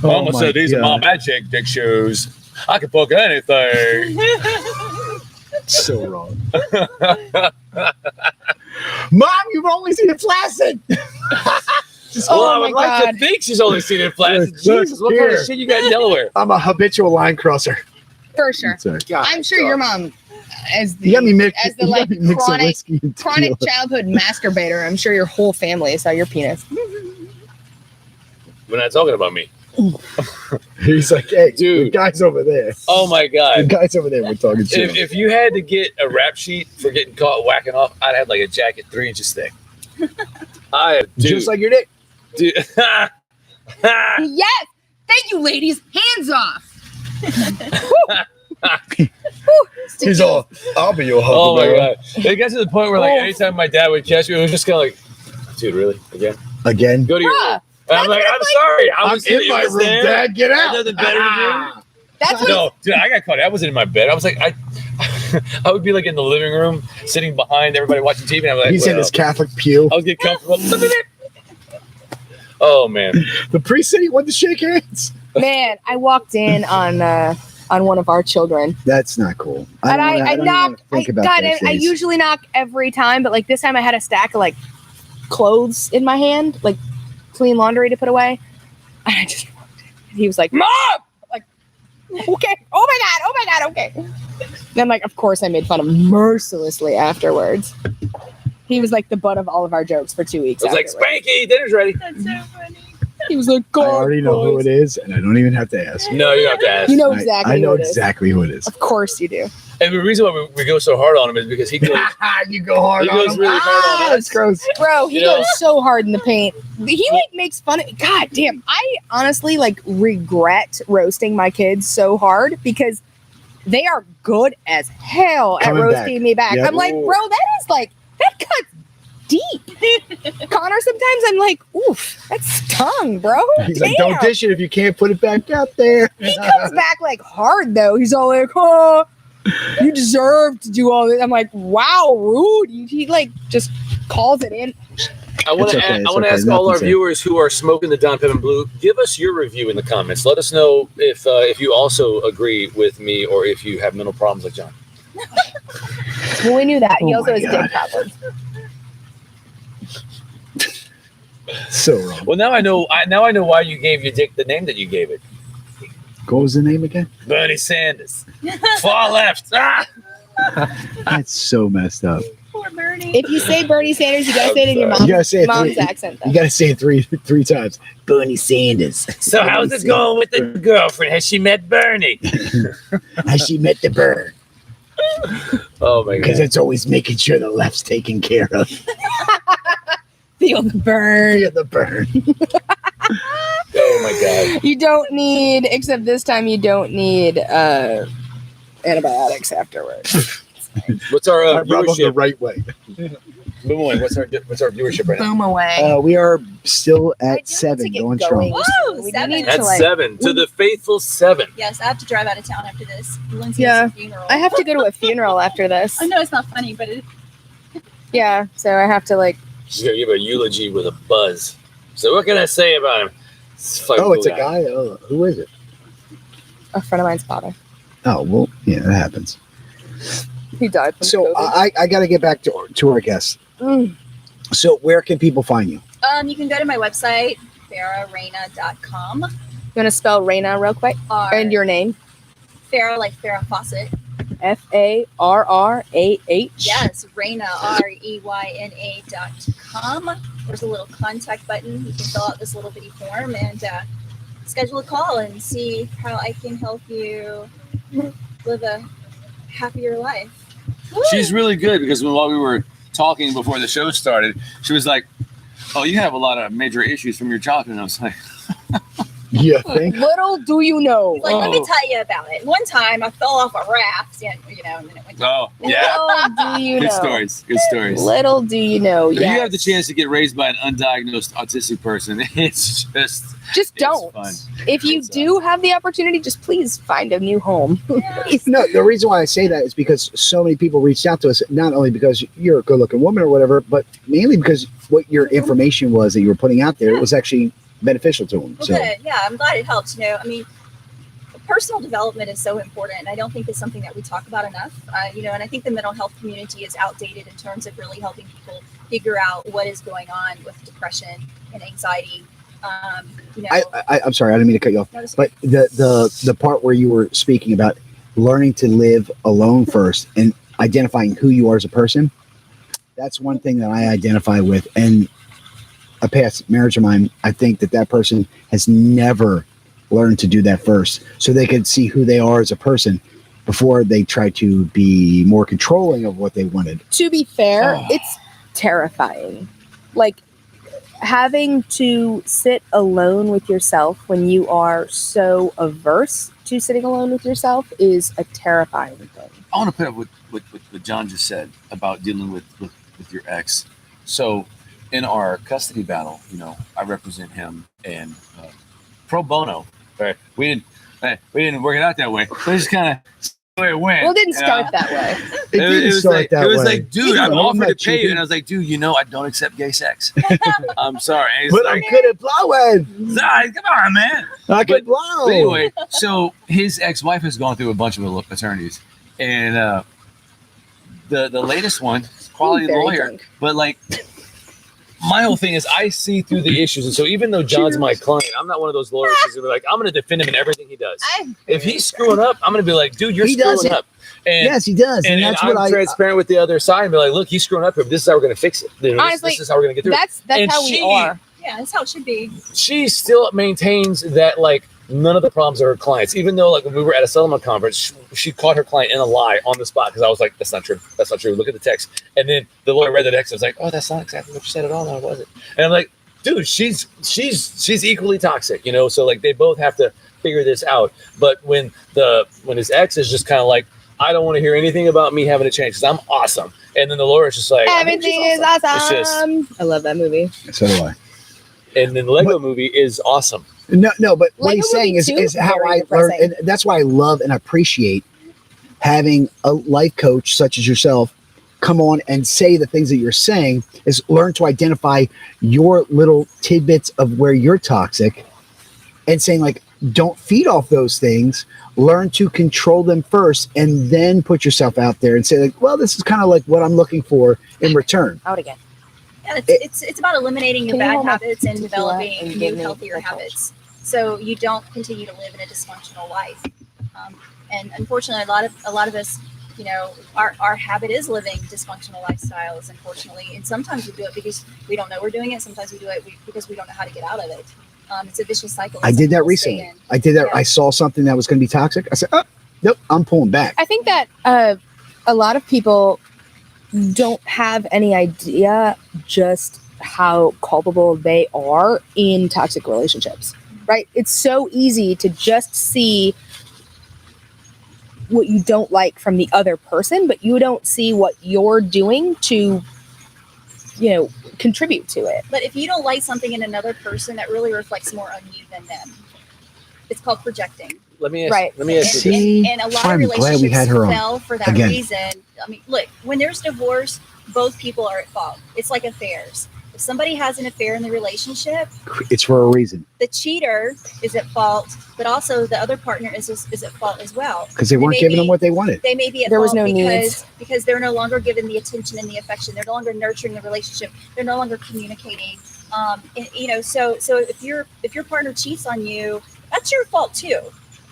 Mama said these are my God. magic dick shoes. I can fuck anything. So wrong. Mom, you've only seen it flaccid. Well, I would like to think she's only seen it flaccid. Jesus, what kind of shit you got in Delaware? I'm a habitual line crosser. For sure. God, I'm sure your mom, as the, you got me as the like chronic childhood masturbator, I'm sure your whole family saw your penis. We're not talking about me. He's like, hey, dude, the guy's over there. Oh my God. The guy's over there. We're talking shit. If you had to get a rap sheet for getting caught whacking off, I'd have like a jacket 3 inches thick. Just like your dick. Dude. Yes. Thank you, ladies. Hands off. He's all, I'll be your husband. Oh my God. It got to the point where like anytime my dad would catch me, it was just kind of like, dude, really? Again? Go to your room. And I'm like, I'm sorry. I'm in my room, Dad. Get out. Nothing better to do. That's No, dude, I got caught. I wasn't in my bed. I was like, I would be like in the living room, sitting behind everybody watching TV. And I'm like, he's in his Catholic pew. I was getting comfortable. Oh man, the priest said he wanted to shake hands. Man, I walked in on one of our children. That's not cool. I knocked. I usually knock every time, but like this time I had a stack of like clothes in my hand, like clean laundry to put away. And I just walked in. And he was like, "Mom!" Like, okay. Oh my God. Okay. Then like, of course, I made fun of him mercilessly afterwards. He was like the butt of all of our jokes for 2 weeks. I was like, Spanky, dinner's ready. That's so funny. He was like, I already know who it is, and I don't even have to ask. No, you don't have to ask. You know exactly. I know exactly who it is. Of course you do. And the reason why we go so hard on him is because he goes. You go hard. He on goes him. really hard on us. That's gross, bro. He goes so hard in the paint. He like makes fun of. God damn. I honestly like regret roasting my kids so hard because they are good as hell at roasting me back. Yep. I'm like, bro, that cuts deep. Connor, sometimes I'm like, oof, that stung, bro. He's like, don't dish it if you can't put it back out there. He comes back like hard though. He's all like, oh, you deserve to do all this. I'm like, wow, rude. He like just calls it in. I want to ask all our viewers who are smoking the Don Pepin Blue, give us your review in the comments. Let us know if you also agree with me or if you have mental problems like John. Well, we knew that. He also has dick problems. So wrong. Well, now I know why you gave your dick the name that you gave it. What was the name again? Bernie Sanders. Far left. Ah! That's so messed up. Poor Bernie. If you say Bernie Sanders, you gotta say it in your mom's accent. Though. You gotta say it three times. Bernie Sanders. So Bernie how's it going with the girlfriend? Has she met Bernie? Has she met the bird? Oh my God! Because it's always making sure the left's taken care of. Feel the burn. Feel the burn. Oh my God! You don't need, except this time, you don't need antibiotics afterwards. What's our I rub them the viewership? right way. Boom away. What's our viewership right now? Boom away. We are still at 7, going strong. Woo, 7. That's 7 to the faithful 7. Yes, I have to drive out of town after this. Yeah, funeral. I have to go to a funeral after this. I know it's not funny, but it. Yeah, so I have to like. She's gonna give a eulogy with a buzz. So what can I say about him? It's a guy. Oh, who is it? A friend of mine's father. Oh well, yeah, that happens. He died from So COVID. I got to get back to our guests. So where can people find you? You can go to my website, farrahreyna.com. You want to spell Reyna real quick? And your name? Farrah, like Farrah Fawcett. Farrah. Yes, Reyna, REYNA.com. There's a little contact button. You can fill out this little bitty form and schedule a call and see how I can help you live a happier life. Woo! She's really good because while we were talking before the show started, she was like, "Oh, you have a lot of major issues from your childhood." And I was like, "You think?" Little do you know. Like, let me tell you about it. One time, I fell off a raft, and then it went. Oh, yeah. Little do you know. Good stories. Little do you know. If you have the chance to get raised by an undiagnosed autistic person, it's just don't. Fun. If you do have the opportunity, just please find a new home. No, the reason why I say that is because so many people reached out to us, not only because you're a good-looking woman or whatever, but mainly because what your information was that you were putting out there was actually beneficial to them. Well, so good. Yeah, I'm glad it helps. I mean, personal development is so important. And I don't think it's something that we talk about enough. And I think the mental health community is outdated in terms of really helping people figure out what is going on with depression and anxiety. I'm sorry, I didn't mean to cut you off. But the part where you were speaking about learning to live alone first and identifying who you are as a person, that's one thing that I identify with. And a past marriage of mine, I think that person has never learned to do that first, so they could see who they are as a person before they try to be more controlling of what they wanted. To be fair, it's terrifying. Like, having to sit alone with yourself when you are so averse to sitting alone with yourself is a terrifying thing. I want to put up with what John just said about dealing with your ex. So in our custody battle, I represent him, and pro bono. Right? We didn't work it out that way. We just kind of the way it went. Well, it didn't start that way. It was like, dude, I'm offered to pay you, and I was like, dude, I don't accept gay sex. I'm sorry. But I'm good at blowing. Sorry, come on, man. I can blow. But anyway, so his ex-wife has gone through a bunch of attorneys, and the latest one, quality lawyer, drunk. but like. My whole thing is I see through the issues. And so even though John's my client, I'm not one of those lawyers who's gonna be like, I'm going to defend him in everything he does. If he's screwing up, I'm going to be like, dude, you're screwing up. And, yes, he does. And that's what I'm transparent with the other side and be like, look, he's screwing up here, but this is how we're going to fix it. Honestly, this is how we're going to get through it. That's how we are. Yeah, that's how it should be. She still maintains that, like, none of the problems are her clients. Even though, like, when we were at a settlement conference, she caught her client in a lie on the spot because I was like, that's not true. That's not true. Look at the text. And then the lawyer read the text and was like, oh, that's not exactly what you said at all. No, it wasn't. And I'm like, dude, she's equally toxic, So, like, they both have to figure this out. But when his ex is just kind of like, I don't want to hear anything about me having to change because I'm awesome. And then the lawyer is just like, everything is awesome. I love that movie. So do I. And then the Lego movie is awesome. No, but what he's saying is how I learned, and that's why I love and appreciate having a life coach such as yourself come on and say the things that you're saying, is learn to identify your little tidbits of where you're toxic and saying, like, don't feed off those things, learn to control them first, and then put yourself out there and say, like, well, this is kind of like what I'm looking for in return. Out again. Yeah, it's about eliminating your bad habits and developing new, healthier habits, so you don't continue to live in a dysfunctional life. And unfortunately, a lot of us, our habit is living dysfunctional lifestyles. Unfortunately, and sometimes we do it because we don't know we're doing it. Sometimes we do it because we don't know how to get out of it. It's a vicious cycle. I did that recently. I did that. Yeah. I saw something that was going to be toxic. I said, oh, nope, I'm pulling back. I think that a lot of people don't have any idea just how culpable they are in toxic relationships, right? It's so easy to just see what you don't like from the other person, but you don't see what you're doing to, contribute to it. But if you don't like something in another person, that really reflects more on you than them. It's called projecting. Let me ask you this. And a lot of relationships fell for that reason. I mean, look, when there's divorce, both people are at fault. It's like affairs. If somebody has an affair in the relationship, it's for a reason. The cheater is at fault, but also the other partner is at fault as well. Because they weren't giving them what they wanted. They may be at fault because they're no longer given the attention and the affection. They're no longer nurturing the relationship. They're no longer communicating. So if your partner cheats on you, that's your fault too.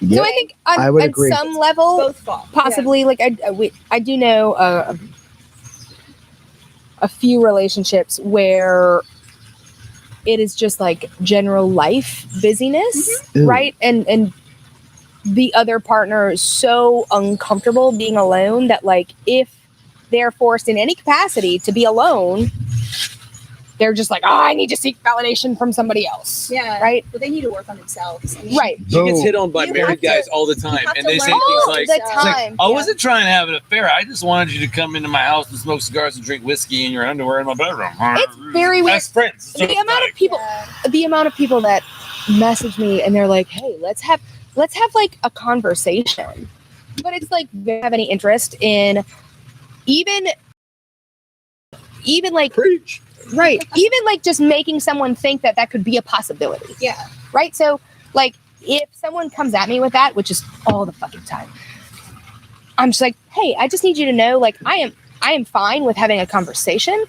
Yep. So I think on some level, both fault. Possibly, like I do know a few relationships where it is just like general life busyness, right? And the other partner is so uncomfortable being alone that, like, if they're forced in any capacity to be alone, they're just like, I need to seek validation from somebody else. Yeah. Right? But they need to work on themselves. I mean, right. She gets hit on by married guys all the time. And they say things like, I wasn't trying to have an affair. I just wanted you to come into my house and smoke cigars and drink whiskey in your underwear in my bedroom. It's very weird. Best friends. The amount of people that message me and they're like, hey, let's have like a conversation. But it's like, they have any interest in even like preach. Right. Even like just making someone think that could be a possibility. Yeah. Right. So, like, if someone comes at me with that, which is all the fucking time, I'm just like, hey, I just need you to know, like, I am fine with having a conversation,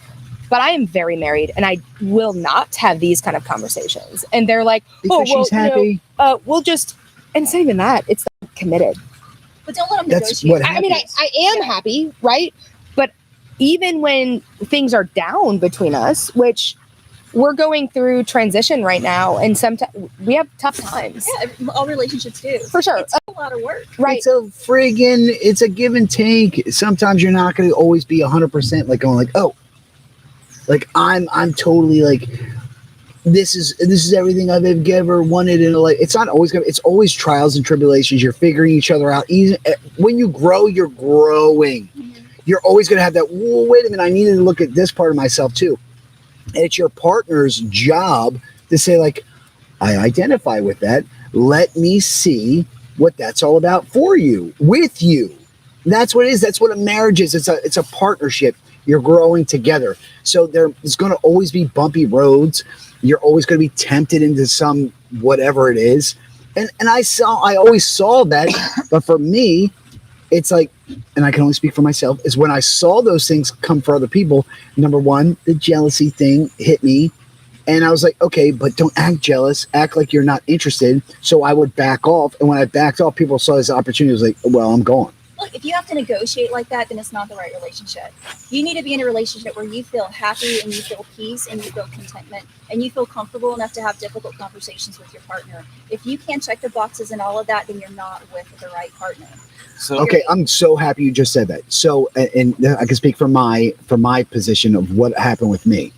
but I am very married and I will not have these kind of conversations. And they're like, Because she's happy. We'll just, and it's not even that, it's not committed. But don't let them That's negotiate. what I mean, I am happy, right? But even when things are down between us, which we're going through transition right now, and sometimes we have tough times. Yeah, all relationships do. For sure. It's a lot of work. Right. It's a give and take. Sometimes you're not going to always be 100% like going like, oh, like I'm totally like, this is everything I've ever wanted in a life. It's not always it's always trials and tribulations. You're figuring each other out. Even when you grow, you're growing. Mm-hmm. You're always going to have that, whoa, wait a minute, I needed to look at this part of myself too. And it's your partner's job to say, like, I identify with that. Let me see what that's all about for you, with you. And that's what it is. That's what a marriage is. It's a partnership. You're growing together. So there's going to always be bumpy roads. You're always going to be tempted into some whatever it is. And I always saw that. But for me, it's like, and I can only speak for myself, is when I saw those things come for other people, number one, the jealousy thing hit me. And I was like, okay, but don't act jealous. Act like you're not interested. So I would back off. And when I backed off, people saw this opportunity. I was like, well, I'm gone. Look, if you have to negotiate like that, then it's not the right relationship. You need to be in a relationship where you feel happy and you feel peace and you feel contentment and you feel comfortable enough to have difficult conversations with your partner. If you can't check the boxes and all of that, then you're not with the right partner. So, okay, I'm so happy you just said that. So, and I can speak from my position of what happened with me.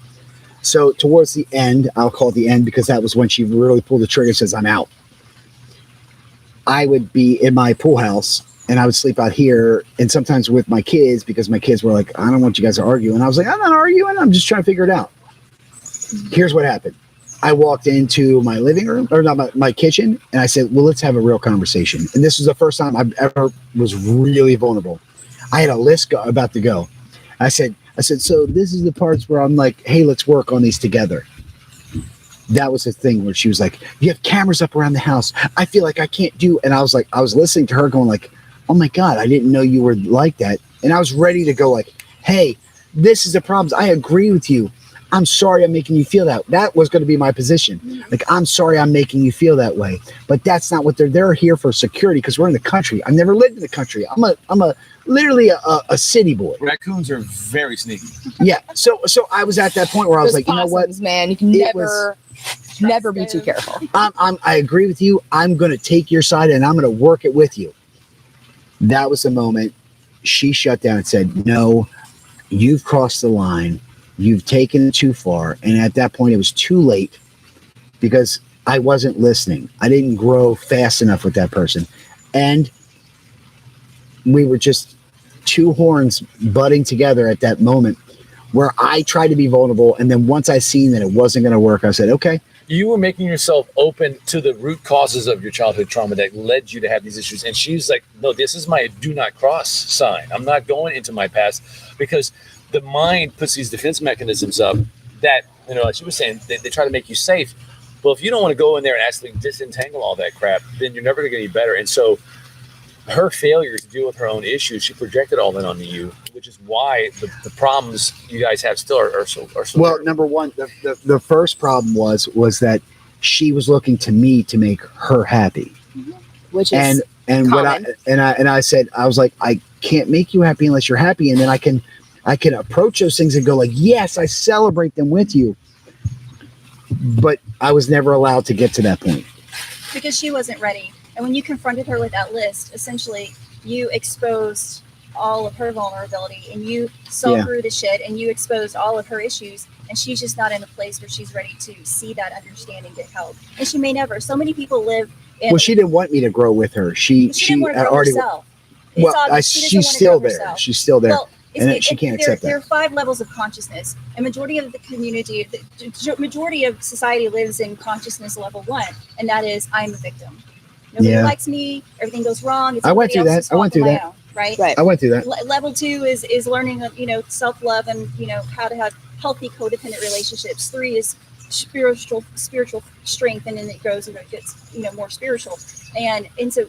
So towards the end, I'll call it the end because that was when she really pulled the trigger and says, I'm out. I would be in my pool house and I would sleep out here and sometimes with my kids because my kids were like, I don't want you guys to argue. And I was like, I'm not arguing. I'm just trying to figure it out. Here's what happened. I walked into my living room or not my kitchen and I said, well, let's have a real conversation. And this was the first time I've ever was really vulnerable. I had a list about to go. I said, so this is the parts where I'm like, hey, let's work on these together. That was the thing where she was like, you have cameras up around the house. I feel like I can't do. And I was like, I was listening to her going like, oh my God, I didn't know you were like that. And I was ready to go like, hey, this is the problems. I agree with you. I'm sorry I'm making you feel that. That was going to be my position. Like, I'm sorry I'm making you feel that way. But that's not what they're here for security because we're in the country. I've never lived in the country. I'm literally a city boy. Raccoons are very sneaky. Yeah. So I was at that point where I was Those like, you know what? Man, you can never be too careful. I agree with you. I'm going to take your side and I'm going to work it with you. That was the moment she shut down and said, no, you've crossed the line. You've taken it too far. And at that point, it was too late because I wasn't listening. I didn't grow fast enough with that person. And we were just two horns butting together at that moment where I tried to be vulnerable. And then once I seen that it wasn't going to work, I said, okay. You were making yourself open to the root causes of your childhood trauma that led you to have these issues. And she's like, no, this is my do not cross sign. I'm not going into my past because the mind puts these defense mechanisms up that, like she was saying, they try to make you safe. Well, if you don't want to go in there and actually disentangle all that crap, then you're never going to get any better. And so her failure to deal with her own issues, she projected all that onto you, which is why the problems you guys have still are so well, number one, the first problem was that she was looking to me to make her happy. Which is and common. I said, I was like, I can't make you happy unless you're happy. And then I can approach those things and go like, yes, I celebrate them with you. But I was never allowed to get to that point. Because she wasn't ready. And when you confronted her with that list, essentially you exposed all of her vulnerability and you saw through the shit and you exposed all of her issues. And she's just not in a place where she's ready to see that, understand, and get help. And she may never. So many people live in. Well, she didn't want me to grow with her. She didn't want to grow already. Herself. Well, she's still there. Herself. She's still there. Well, and she can't accept that. There are 5 levels of consciousness. A majority of the community, the majority of society lives in consciousness level 1, and that is I'm a victim. Nobody likes me. Everything goes wrong. It's I went through that. Right. I went through that. Level 2 is learning, self-love and how to have healthy codependent relationships. 3 is spiritual strength, and then it grows and it gets, you know, more spiritual. And so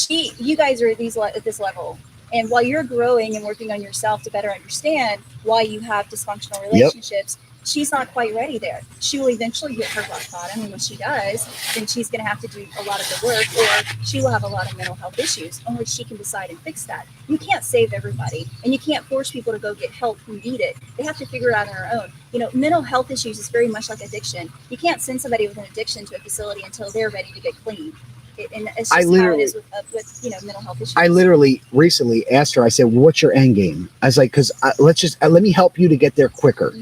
you guys are at this level. And while you're growing and working on yourself to better understand why you have dysfunctional relationships, she's not quite ready there. She will eventually hit her rock bottom, and when she does, then she's going to have to do a lot of the work, or she will have a lot of mental health issues. Only she can decide and fix that. You can't save everybody, and you can't force people to go get help who need it. They have to figure it out on their own. You know, mental health issues is very much like addiction. You can't send somebody with an addiction to a facility until they're ready to get clean. And it's just how it is with you know, mental health issues. I literally recently asked her, I said, well, what's your end game? I was like, because let me help you to get there quicker.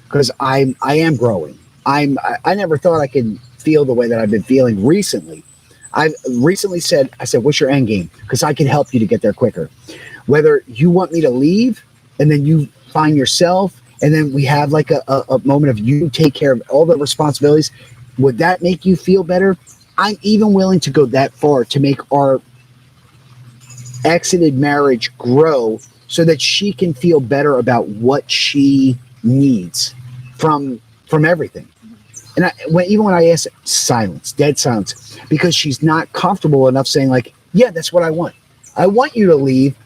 Because I am growing. I never thought I could feel the way that I've been feeling recently. I recently said, what's your end game? Because I can help you to get there quicker. Whether you want me to leave and then you find yourself and then we have like a moment of you take care of all the responsibilities, would that make you feel better? I'm even willing to go that far to make our exited marriage grow so that she can feel better about what she needs from everything. And even when I ask, silence, dead silence, because she's not comfortable enough saying like, yeah, that's what I want. I want you to leave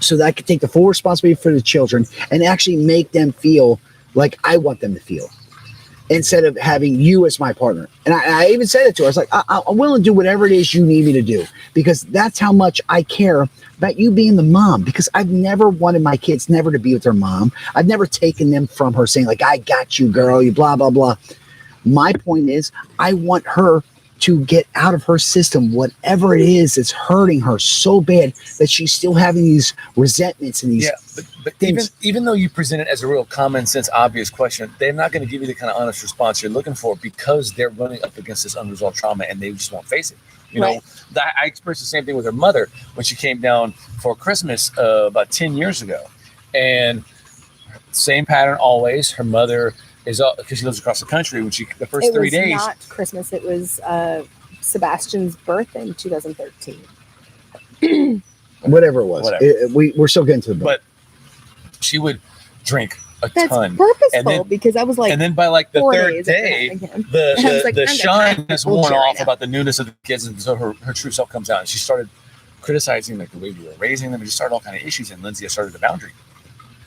so that I can take the full responsibility for the children and actually make them feel like I want them to feel, instead of having you as my partner. And I even said it to her. I was like, I'm willing to do whatever it is you need me to do, because that's how much I care about you being the mom, because I've never wanted my kids never to be with their mom. I've never taken them from her saying like, I got you, girl, you blah, blah, blah. My point is, I want her to get out of her system whatever it is that's hurting her so bad that she's still having these resentments and these but things. even though you present it as a real common sense obvious question, they're not going to give you the kind of honest response you're looking for, because they're running up against this unresolved trauma and they just won't face it. You know, I experienced the same thing with her mother when she came down for Christmas about 10 years ago, and same pattern always. Her mother is, because she lives across the country, when the first 3 days. It was not Christmas. It was Sebastian's birthday in 2013. Whatever it was. We're still getting to the book. But she would drink a That's ton. purposeful, because I was like, and then by like the 4 third days day, the shine has worn off about the newness of the kids, and so her true self comes out, and she started criticizing like the way we were raising them, and just started all kind of issues. And Lindsey started a boundary.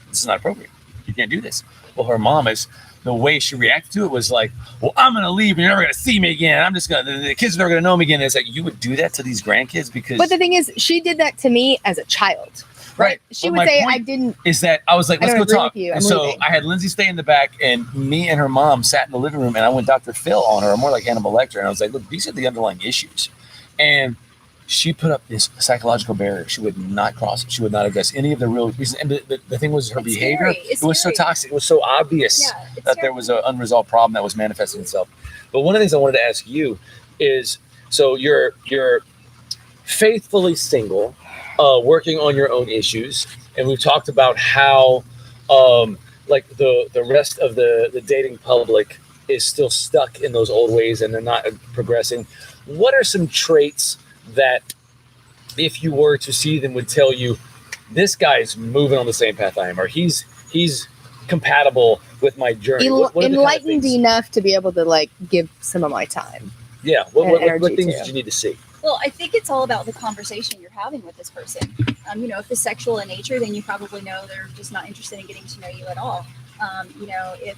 This is not appropriate. You can't do this. Well, her mom is. The way she reacted to it was like, well, I'm going to leave and you're never going to see me again. I'm just going to, the kids are never going to know me again. And it's like, you would do that to these grandkids because. But the thing is, she did that to me as a child. Right. She would say, I didn't. Is that I was like, let's go talk. And so leaving. I had Lindsey stay in the back, and me and her mom sat in the living room, and I went Dr. Phil on her, more like Hannibal Lecter. And I was like, look, these are the underlying issues. And she put up this psychological barrier. She would not cross it. She would not address any of the real reasons. And the thing was her behavior. It was so toxic. It was so obvious that there was an unresolved problem that was manifesting itself. But one of the things I wanted to ask you is, so you're faithfully single, working on your own issues. And we've talked about how like the rest of the dating public is still stuck in those old ways and they're not progressing. What are some traits that, if you were to see them, would tell you this guy's moving on the same path I am, or he's compatible with my journey? Enlightened enough to be able to like give some of my time. Yeah. What things did you need to see? Well, I think it's all about the conversation you're having with this person. You know, if it's sexual in nature, then you probably know they're just not interested in getting to know you at all. You know, if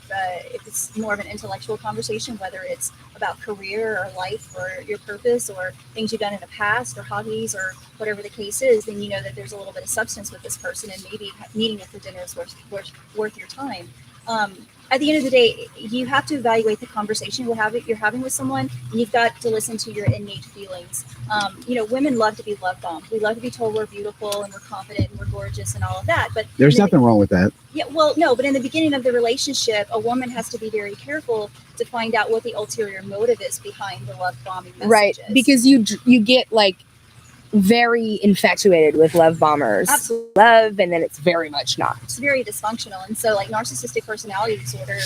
it's more of an intellectual conversation, whether it's about career or life or your purpose or things you've done in the past or hobbies or whatever the case is, then you know that there's a little bit of substance with this person, and maybe meeting it for dinner is worth your time. At the end of the day, you have to evaluate the conversation you're having with someone, and you've got to listen to your innate feelings. You know, women love to be love bombed. We love to be told we're beautiful and we're confident and we're gorgeous and all of that. But there's nothing wrong with that. Yeah, well, no, but in the beginning of the relationship, a woman has to be very careful to find out what the ulterior motive is behind the love bombing messages. Right, because you get like very infatuated with love bombers. Absolutely. Love, and then it's very much not. It's very dysfunctional. And so like narcissistic personality disorder,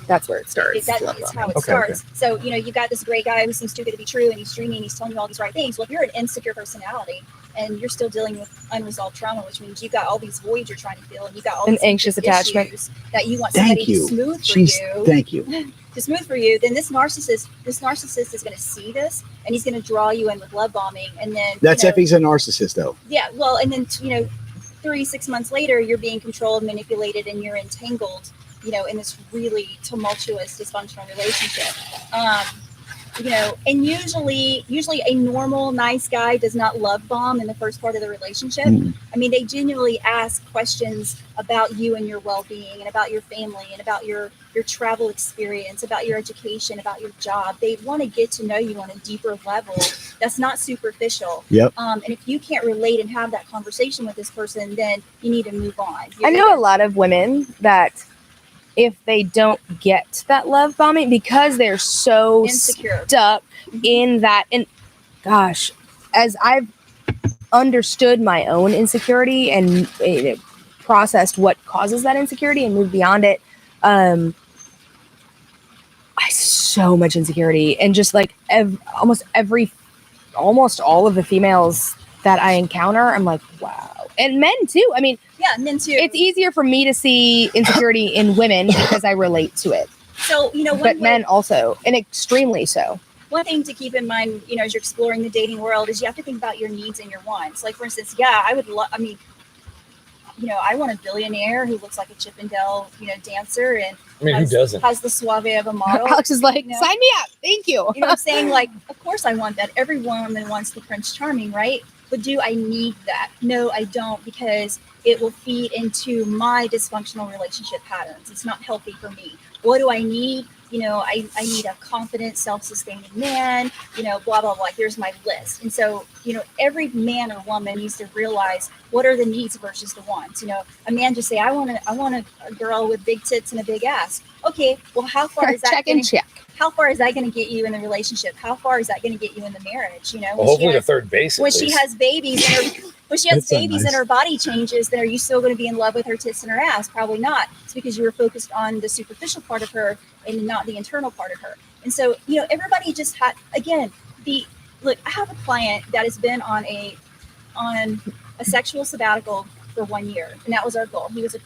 that's where it starts. That's how it starts. Okay. So, you know, you got this great guy who seems too good to be true, and he's dreaming, he's telling you all these right things. Well, if you're an insecure personality, and you're still dealing with unresolved trauma, which means you got all these voids you're trying to fill, and you got all An these anxious attachment issues that you want Thank somebody you. to smooth for She's you. thank you. To smooth for you, then this narcissist is going to see this, and he's going to draw you in with love bombing, and then That's you know, if he's a narcissist, though. yeah, well, and then 3-6 months later, you're being controlled, manipulated, and you're entangled, in this really tumultuous, dysfunctional relationship. And usually a normal, nice guy does not love bomb in the first part of the relationship. Mm. I mean, they genuinely ask questions about you and your well-being, and about your family, and about your travel experience, about your education, about your job. They want to get to know you on a deeper level that's not superficial. Yep. And if you can't relate and have that conversation with this person, then you need to move on. I know a lot of women that if they don't get that love bombing because they're so Insecure. stuck in that, and gosh, as I've understood my own insecurity and processed what causes that insecurity and moved beyond it, I so much insecurity, and just like almost all of the females that I encounter, I'm like, wow. And men too. I mean, yeah, men too. It's easier for me to see insecurity in women because I relate to it. So, but men also, and extremely so. One thing to keep in mind, as you're exploring the dating world, is you have to think about your needs and your wants. Like, for instance, I would love, I want a billionaire who looks like a Chippendale, dancer, and who doesn't? Has the suave of a model. Alex is like, sign me up. Thank you. You know what I'm saying? Like, of course I want that. Every woman wants the Prince Charming, right? But do I need that? No, I don't, because it will feed into my dysfunctional relationship patterns. It's not healthy for me. What do I need? I need a confident, self-sustaining man, blah, blah, blah. Here's my list. And so, every man or woman needs to realize what are the needs versus the wants. A man just say, I want a girl with big tits and a big ass. Okay, well, how far is that? Check. How far is that going to get you in the relationship? How far is that going to get you in the marriage? Well, hopefully the third base. When she has babies and her body changes, then are you still going to be in love with her tits and her ass? Probably not. It's because you were focused on the superficial part of her and not the internal part of her. And so, everybody just had, again, look, I have a client that has been on a sexual sabbatical for 1 year. And that was our goal. He was a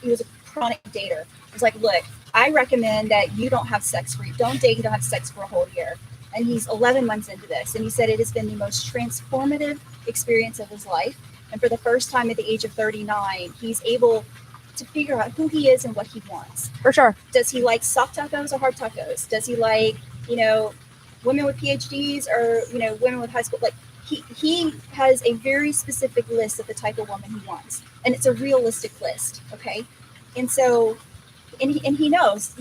chronic dater. It was like, look, I recommend that you don't have sex don't date and don't have sex for a whole year. And he's 11 months into this. And he said it has been the most transformative experience of his life. And for the first time at the age of 39, he's able to figure out who he is and what he wants. For sure. Does he like soft tacos or hard tacos? Does he like, women with PhDs or, women with high school? Like, he has a very specific list of the type of woman he wants. And it's a realistic list, okay? And so, and he knows,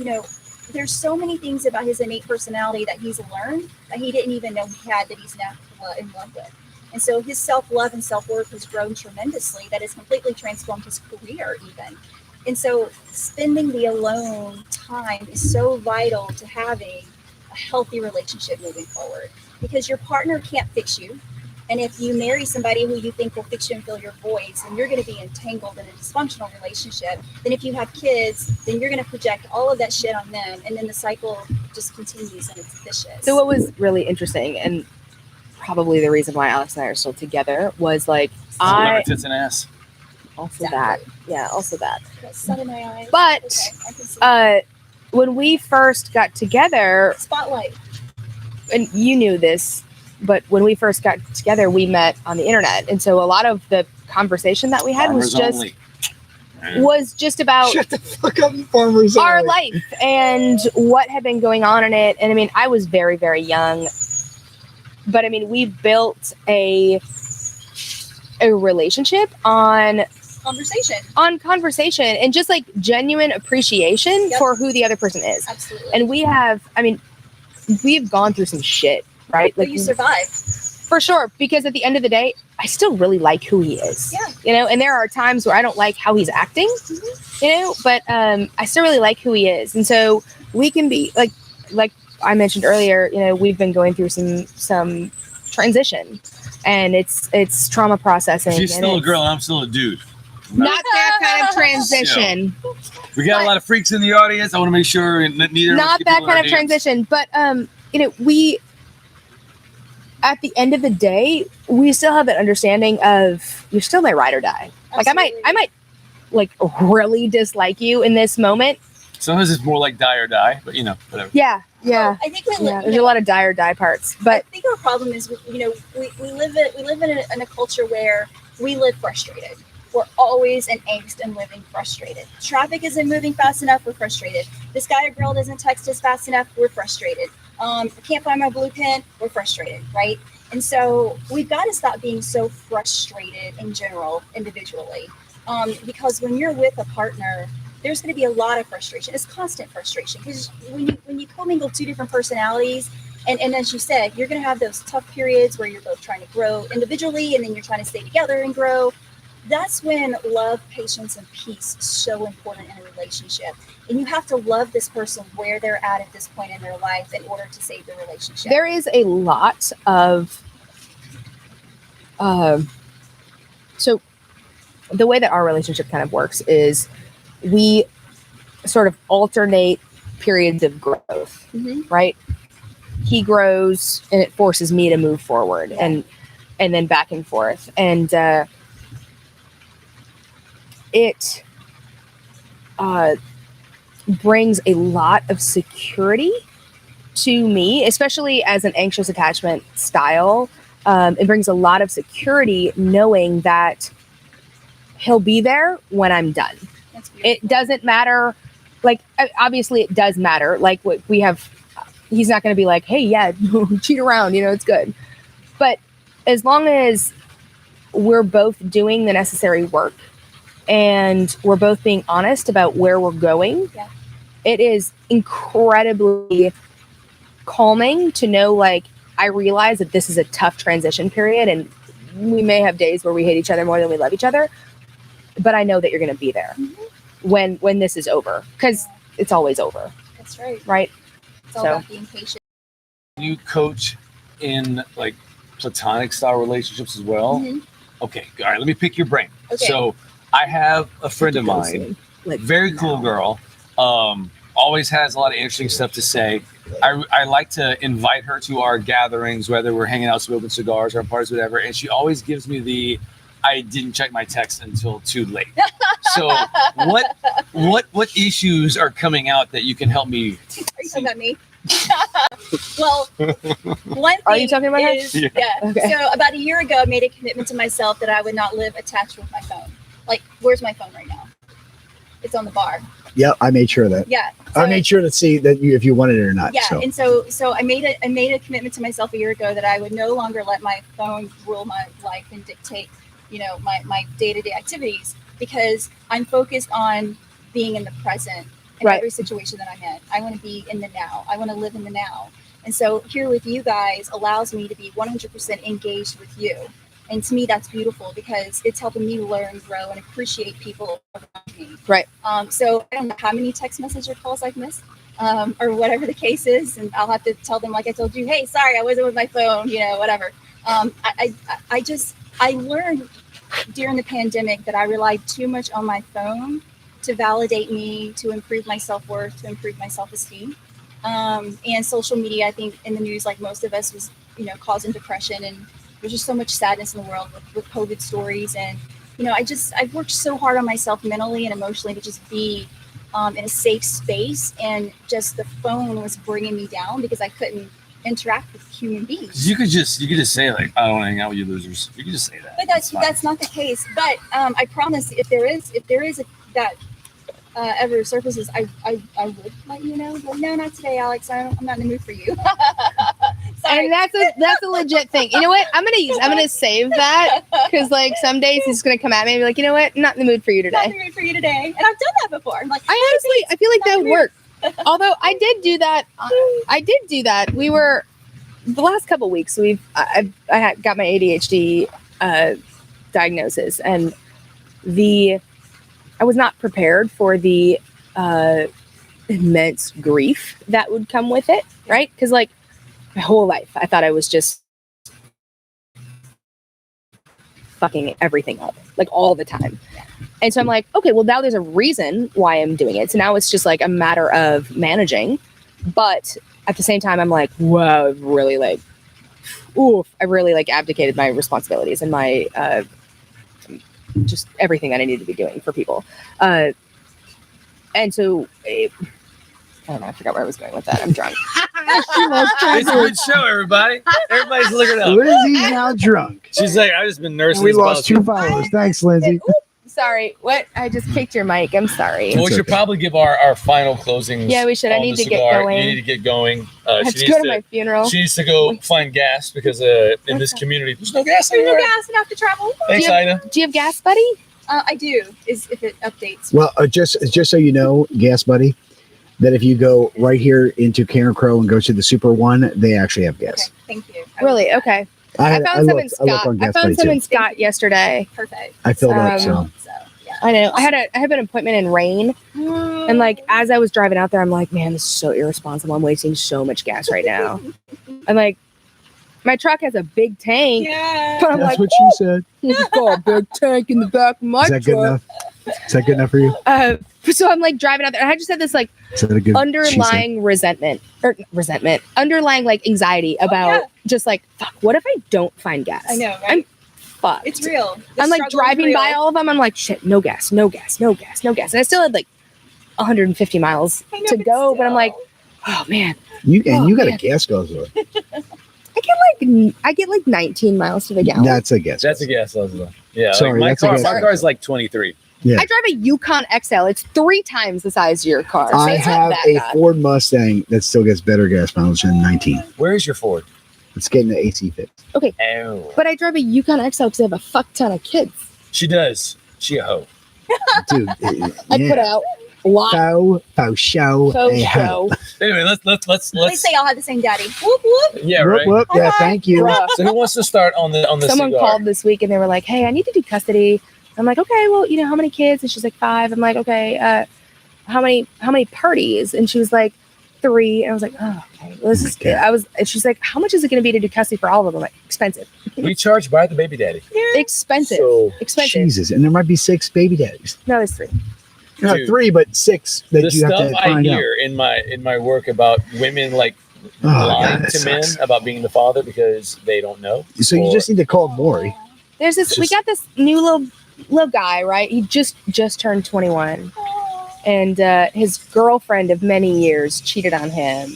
there's so many things about his innate personality that he's learned that he didn't even know he had, that he's now in love with. And so his self-love and self-worth has grown tremendously. That has completely transformed his career even. And so spending the alone time is so vital to having a healthy relationship moving forward, because your partner can't fix you. And if you marry somebody who you think will fix you and fill your voids, then you're going to be entangled in a dysfunctional relationship. Then if you have kids, then you're going to project all of that shit on them. And then the cycle just continues and it's vicious. So what was really interesting, and probably the reason why Alex and I are still together, was like, tits and ass. Also that. Yeah, also that. Sun in my eyes. But okay, I can see that. when we first got together, Spotlight. and you knew this, but when we first got together, we met on the internet. And so a lot of the conversation that we had was just about Shut the fuck up, farmers. our life and what had been going on in it. And I mean, I was very, very young, but I mean, we built a relationship on conversation and just like genuine appreciation for who the other person is. Absolutely. And we've gone through some shit, right? But you survived. For sure. Because at the end of the day, I still really like who he is. Yeah. And there are times where I don't like how he's acting, but I still really like who he is. And so we can be like I mentioned earlier, we've been going through some transition, and it's trauma processing. She's still a girl and I'm still a dude. Not that kind of transition. We got a lot of freaks in the audience. I want to make sure neither. Not that kind of transition, but at the end of the day, we still have that understanding of you're still my ride or die. Like Absolutely. I might like really dislike you in this moment. Sometimes it's more like die or die, but whatever. Yeah. Well, I think There's a lot of die or die parts, I but think our problem is, we live in a culture where we live frustrated. We're always in angst and living frustrated. Traffic isn't moving fast enough, we're frustrated. This guy or girl doesn't text us fast enough, we're frustrated. I can't find my blue pen, we're frustrated, right? And so we've got to stop being so frustrated in general, individually. Because when you're with a partner, there's going to be a lot of frustration. It's constant frustration, because when you commingle two different personalities, and as you said, you're going to have those tough periods where you're both trying to grow individually, and then you're trying to stay together and grow. That's when love, patience, and peace is so important in a relationship. And you have to love this person where they're at this point in their life in order to save the relationship. there is a lot of so the way that our relationship kind of works is we sort of alternate periods of growth, right? He grows and it forces me to move forward, and then back and forth. And it brings a lot of security to me, especially as an anxious attachment style. It brings a lot of security knowing that he'll be there when I'm done. It doesn't matter. Like, obviously it does matter. Like, what we have, he's not going to be like, hey, yeah, cheat around, it's good. But as long as we're both doing the necessary work and we're both being honest about where we're going, it is incredibly calming to know, like, I realize that this is a tough transition period, and we may have days where we hate each other more than we love each other, but I know that you're going to be there when this is over, because it's always over. That's right. Right? It's all about being patient. You coach in like platonic style relationships as well? Okay, all right, let me pick your brain. Okay. So I have a friend of mine, very cool girl, always has a lot of interesting stuff to say. I like to invite her to our gatherings, whether we're hanging out smoking cigars or parties, whatever, and she always gives me the I didn't check my text until too late. So what issues are coming out that you can help me? Are you talking about me? Well, one thing Are you talking about is, her? Yeah. Okay. So about a year ago, I made a commitment to myself that I would not live attached with my phone. Like, where's my phone right now? It's on the bar. Yeah, I made sure of that. Yeah. So I made sure to see that if you wanted it or not. Yeah, so. and so I made a commitment to myself a year ago that I would no longer let my phone rule my life and dictate, my day-to-day activities, because I'm focused on being in the present in every situation that I'm in. I want to be in the now. I want to live in the now. And so here with you guys allows me to be 100% engaged with you. And to me, that's beautiful, because it's helping me learn, grow, and appreciate people around me. Right. So I don't know how many text message or calls I've missed, or whatever the case is. And I'll have to tell them, like I told you, hey, sorry, I wasn't with my phone, whatever. I learned during the pandemic that I relied too much on my phone to validate me, to improve my self-worth, to improve my self-esteem. And social media, I think in the news, like most of us, was, causing depression, and there's just so much sadness in the world with COVID stories. And, I've worked so hard on myself mentally and emotionally to just be in a safe space. And just the phone was bringing me down because I couldn't interact with human beings. You could just say, like, I don't want to hang out with you losers. You could just say that. But that's not the case. But I promise, if there is that ever surfaces, I would let you know. But no, not today, Alex. I'm not in the mood for you. Sorry. And that's a legit thing. You know what? I'm gonna save that, because like some days he's gonna come at me and be like, you know what? I'm not in the mood for you today. Not in the mood for you today. And I've done that before. I'm like, I feel like that would work. Although I did do that. We were the last couple of weeks. I had got my ADHD diagnosis, and I was not prepared for the immense grief that would come with it, right? Because like my whole life, I thought I was just fucking everything up, like all the time. And so I'm like, okay, well now there's a reason why I'm doing it. So now it's just like a matter of managing. But at the same time, I'm like, wow, I've really like ooh, I really like abdicated my responsibilities and my just everything that I need to be doing for people. And so I don't know, I forgot where I was going with that. I'm drunk. It's a good show, everybody. Everybody's looking up. Lindsey's now drunk. She's like, I've just been nursing. We this lost bottle. 2 followers. Thanks, Lindsey. Sorry, what? I just kicked your mic. I'm sorry. Well, we should okay. probably give our final closings. Yeah, we should. I on need the to get cigar. going. You need to get going. I have She to go needs to my funeral. She needs to go find gas because in this community, there's no gas There's no anywhere. gas enough to travel. Thanks, Ida. Do you have gas, buddy? I do. Is if it updates. Well, just so you know, Gas Buddy, that if you go right here into Karen Crow and go to the Super One, they actually have gas. Okay, thank you. Really? Okay. I found some in Scott. I found some in Scott yesterday. Perfect. I filled up, so. So yeah. I know. I have an appointment in Reyna, and like as I was driving out there, I'm like, man, this is so irresponsible. I'm wasting so much gas right now. I'm like, my truck has a big tank, Yeah. but I'm That's like, what she said. it's got a big tank in the back of my Is that good truck. enough? Is that good enough for you? So I'm like driving out there, and I just had this like Is that a good underlying underlying like anxiety about just like, fuck, what if I don't find gas? I know, right? I'm fucked. It's real. The I'm like struggle is driving by real. all of them. I'm like, shit, no gas. And I still had like 150 miles I know, to go, but I'm still. like, oh man, You got man. a gas guzzler. I get like 19 miles to the gallon. That's a gas. That's a gas guzzler. Yeah, Sorry, like that's a my gas car. My guzzler. car is like 23. Yeah. I drive a Yukon XL. It's 3 times the size of your car. So I it's not have that a bad. Ford Mustang that still gets better gas mileage than 19. Where is your Ford? It's getting the AC fixed. Oh, But I drive a Yukon XL because I have a fuck ton of kids. she does. She a hoe. Dude, I put out a lot. faux show. Faux a hoe. show. Anyway, let's They say y'all have the same daddy. Whoop whoop. yeah, Whoop, right. whoop. Yeah, Hi. thank you. Bruh. So who wants to start on the Someone cigar? called this week and they were like, hey, I need to do custody. I'm like, okay, well, you know, how many kids? And she's like, 5. I'm like, okay, how many parties? And she was like, 3. And I was like, oh, okay. Well, this is God. and she's like, how much is it going to be to do custody for all of them? I'm like, expensive. We charge by the baby daddy. Expensive. So Expensive. Jesus, and there might be 6 baby daddies. No, there's 3. Not Dude, 3, but 6 that the you have stuff to I find out. hear in my work about women like Oh, lying God, that to men sucks. about being the father because they don't know. So you Or- just need to call Maury. There's this, we Just- got this new little guy, right? He just turned 21. And his girlfriend of many years cheated on him.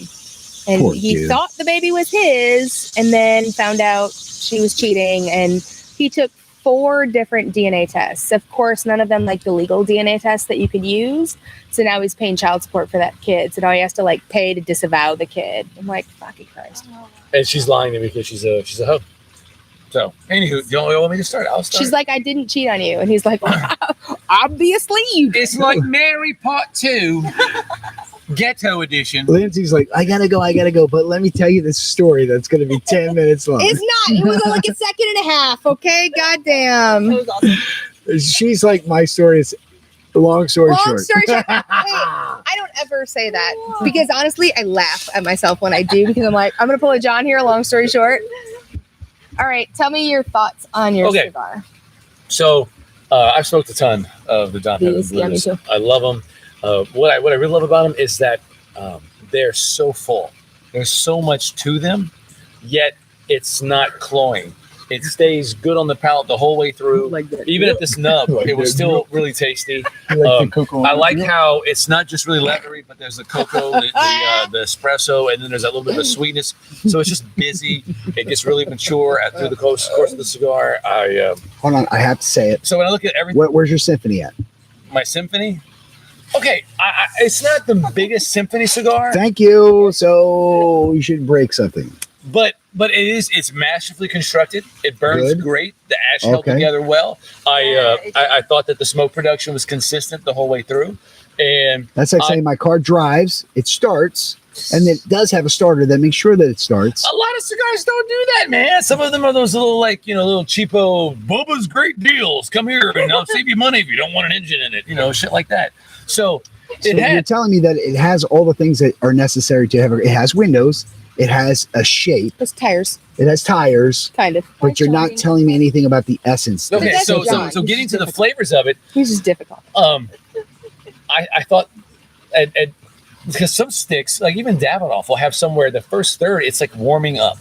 And Poor he dude. thought the baby was his and then found out she was cheating. And he took 4 different DNA tests. Of course, none of them like the legal DNA tests that you could use. So now he's paying child support for that kid. So now he has to like pay to disavow the kid. I'm like, fucking Christ. And she's lying to me because she's a hoe. So, anywho, you want me to start? I'll start. She's like, I didn't cheat on you. And he's like, obviously you did. it's like Mary Part 2, Ghetto Edition. Lindsay's like, I gotta go. But let me tell you this story that's going to be 10 minutes long. It's not. It was like a second and a half. Okay. Goddamn. That was awesome. She's like, my story is long story Long short. story short. Hey, I don't ever say that because honestly, I laugh at myself when I do because I'm like, I'm going to pull a John here. Long story short. All right. Tell me your thoughts on your Okay. cigar. So, I've smoked a ton of the Don Heaven These, yeah, me Blues. too. I love them. What I really love about them is that they're so full. There's so much to them, yet it's not cloying. It stays good on the palate the whole way through. Like that. Even at this nub, Like it was that. still really tasty. You like Um, the cocoa I on like it? how it's not just really leathery, but there's the cocoa, the espresso, and then there's that little bit of sweetness. So it's just busy. It gets really mature through the course of the cigar. Hold on, I have to say it. So when I look at everything, Where's your symphony at? my symphony. Okay, it's not the biggest symphony cigar, Thank you. So you should break something. but it's masterfully constructed. It burns Good. great. The ash held Okay. together well. Yeah, it did. I thought that the smoke production was consistent the whole way through, and That's like saying my car drives, it starts, and it does have a starter that makes sure that it starts. a lot of cigars don't do that, man. Some of them are those little little cheapo Bubba's great deals. Come here and I'll save you money if you don't want an engine in it. Shit like that. So So it you're had telling me that it has all the things that are necessary to have. It has windows. It has a shape. Those tires, It has tires. kind of. But you're not telling me anything about the essence. okay. That's So John. so getting to the flavors of it. This is difficult. I thought, and because some sticks, like even Davidoff, will have somewhere the first third, it's like warming up.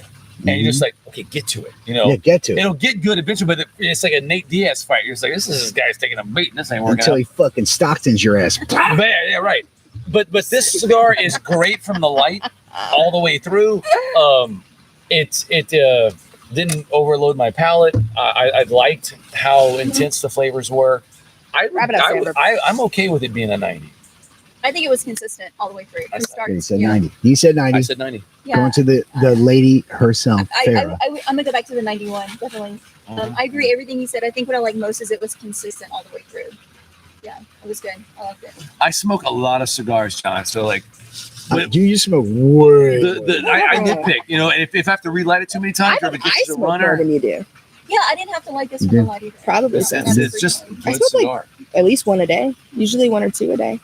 and you're just like, okay, get to it. Yeah, get to it. It'll get good eventually, but it's like a Nate Diaz fight. You're just like, this guy's taking a beat. This ain't working Until out. he fucking Stockton's your ass. Yeah, right. But this cigar is great from the light all the way through. It didn't overload my palate. I liked how intense the flavors were. I'm okay with it being a 90. I think it was consistent all the way through. He said 90. He said 90. I said 90. Yeah. Going to the lady herself, Farah. I'm gonna go back to the 91, definitely. I agree everything you said. I think what I like most is it was consistent all the way through. Yeah, it was good. I liked it. I smoke a lot of cigars, John. So like, You smoke way. I nitpick. You know, if I have to relight it too many times, or if it gets to the more runner, than you do. Yeah, I didn't have to like this from the light either. Probably it's just a I good smoke cigar. at least one a day. Usually 1 or 2 a day.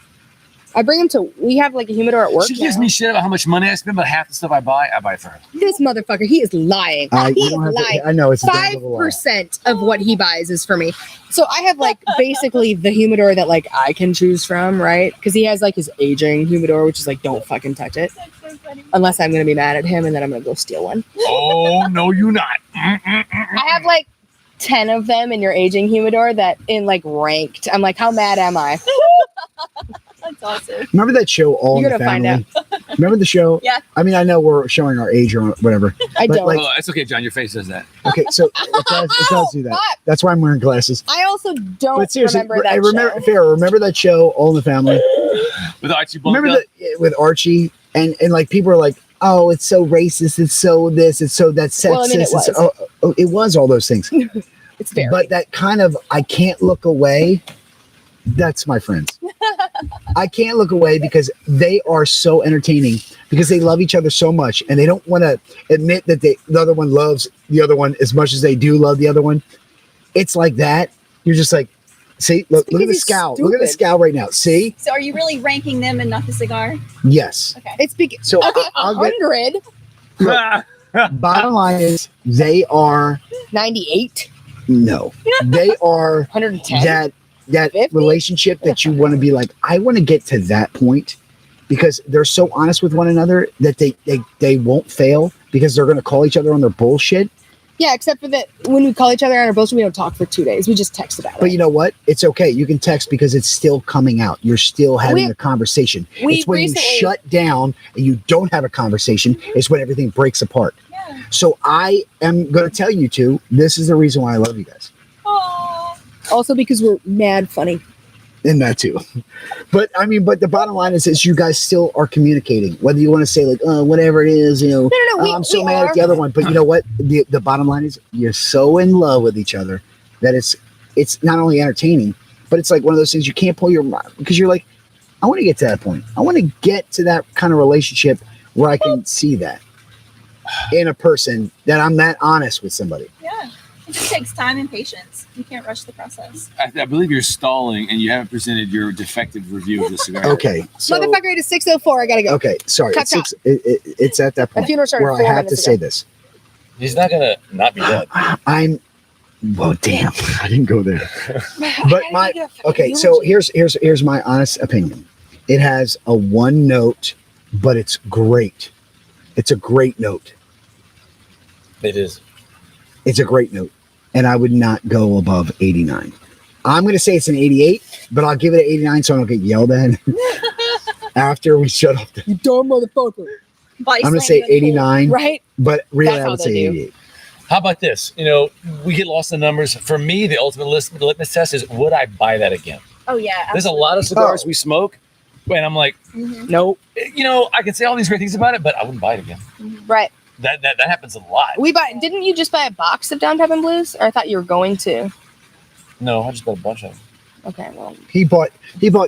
I bring them to. We have like a humidor at work. She gives now. me shit about how much money I spend, but half the stuff I buy for her. This motherfucker, he is lying. He is lying. I know it's a damn of a lie. 5% of what he buys is for me. So I have like basically the humidor that like I can choose from, right? Because he has like his aging humidor, which is like don't fucking touch it, That's so funny. unless I'm gonna be mad at him and then I'm gonna go steal one. Oh no, you not. I have like 10 of them in your aging humidor that in like ranked. I'm like, how mad am I? That's awesome. Remember that show, All You're in the gonna find Family? Remember the show? Yeah. I mean, I know we're showing our age or whatever. I But, don't. like- Oh, it's okay, John. Your face says that. Okay, so it does do that. But That's why I'm wearing glasses. I also don't But seriously, remember that show. Farrah, remember that show, All in the Family? With Archie Bunker. Remember that with Archie? And like people are like, oh, it's so racist, it's so this, it's so that sexist. Well, I mean, it was. It was all those things. It's fair. But that kind of, I can't look away. That's my friends. I can't look away because they are so entertaining because they love each other so much and they don't want to admit that the other one loves the other one as much as they do love the other one. It's like that. You're just like, see, look at the he's scowl. Look at the stupid. scowl right now. See? So are you really ranking them and not the cigar? Yes. Okay. It's because So okay, I'll get, 100, bottom line is they are, 98, no, they are 110. that 50? relationship that you want to be like, I want to get to that point because they're so honest with one another that they won't fail because they're going to call each other on their bullshit. Yeah, except for that when we call each other on our bullshit, we don't talk for 2 days. We just text about it. But you know what? It's okay. You can text because it's still coming out. You're still having a conversation. we It's when recently- you shut down and you don't have a conversation. It's when everything breaks apart. Yeah. So I am going to tell you two, this is the reason why I love you guys. Aww. Also because we're mad funny. And that too. But I mean, but the bottom line is you guys still are communicating. Whether you want to say like, whatever it is, you know, No, I'm so mad at the other one. But you know what? The bottom line is you're so in love with each other that it's not only entertaining, but it's like one of those things you can't pull your mind because you're like, I want to get to that point. I want to get to that kind of relationship where I can see that in a person that I'm that honest with somebody. Yeah. It just takes time and patience. You can't rush the process. I believe you're stalling and you haven't presented your defective review of the cigar. Okay. So, Motherfucker, it is 6:04. I gotta go. okay. Sorry. Cut, It's, it's at that My point funeral started where I 4 have to minutes say ago. this. He's not gonna not be dead. I'm well damn, I didn't go there. But my okay, so here's my honest opinion. It has a 1 note, but it's great. It's a great note. It is. It's a great note. And I would not go above 89. I'm gonna say it's an 88, but I'll give it an 89 so I don't get yelled at after we shut off. You dumb motherfucker. Body I'm gonna slam say and cool. 89, Right? but really That's I how would they say do. 88. How about this? You know, we get lost in numbers. For me, the ultimate litmus test is would I buy that again? Oh yeah. There's a lot of cigars Oh. we smoke, and I'm like, Mhm. Nope. you know, I can say all these great things about it, but I wouldn't buy it again. Right. That happens a lot. Didn't you just buy a box of Down Pep and Blues? Or I thought you were going to. No, I just bought a bunch of them. Okay, well. He bought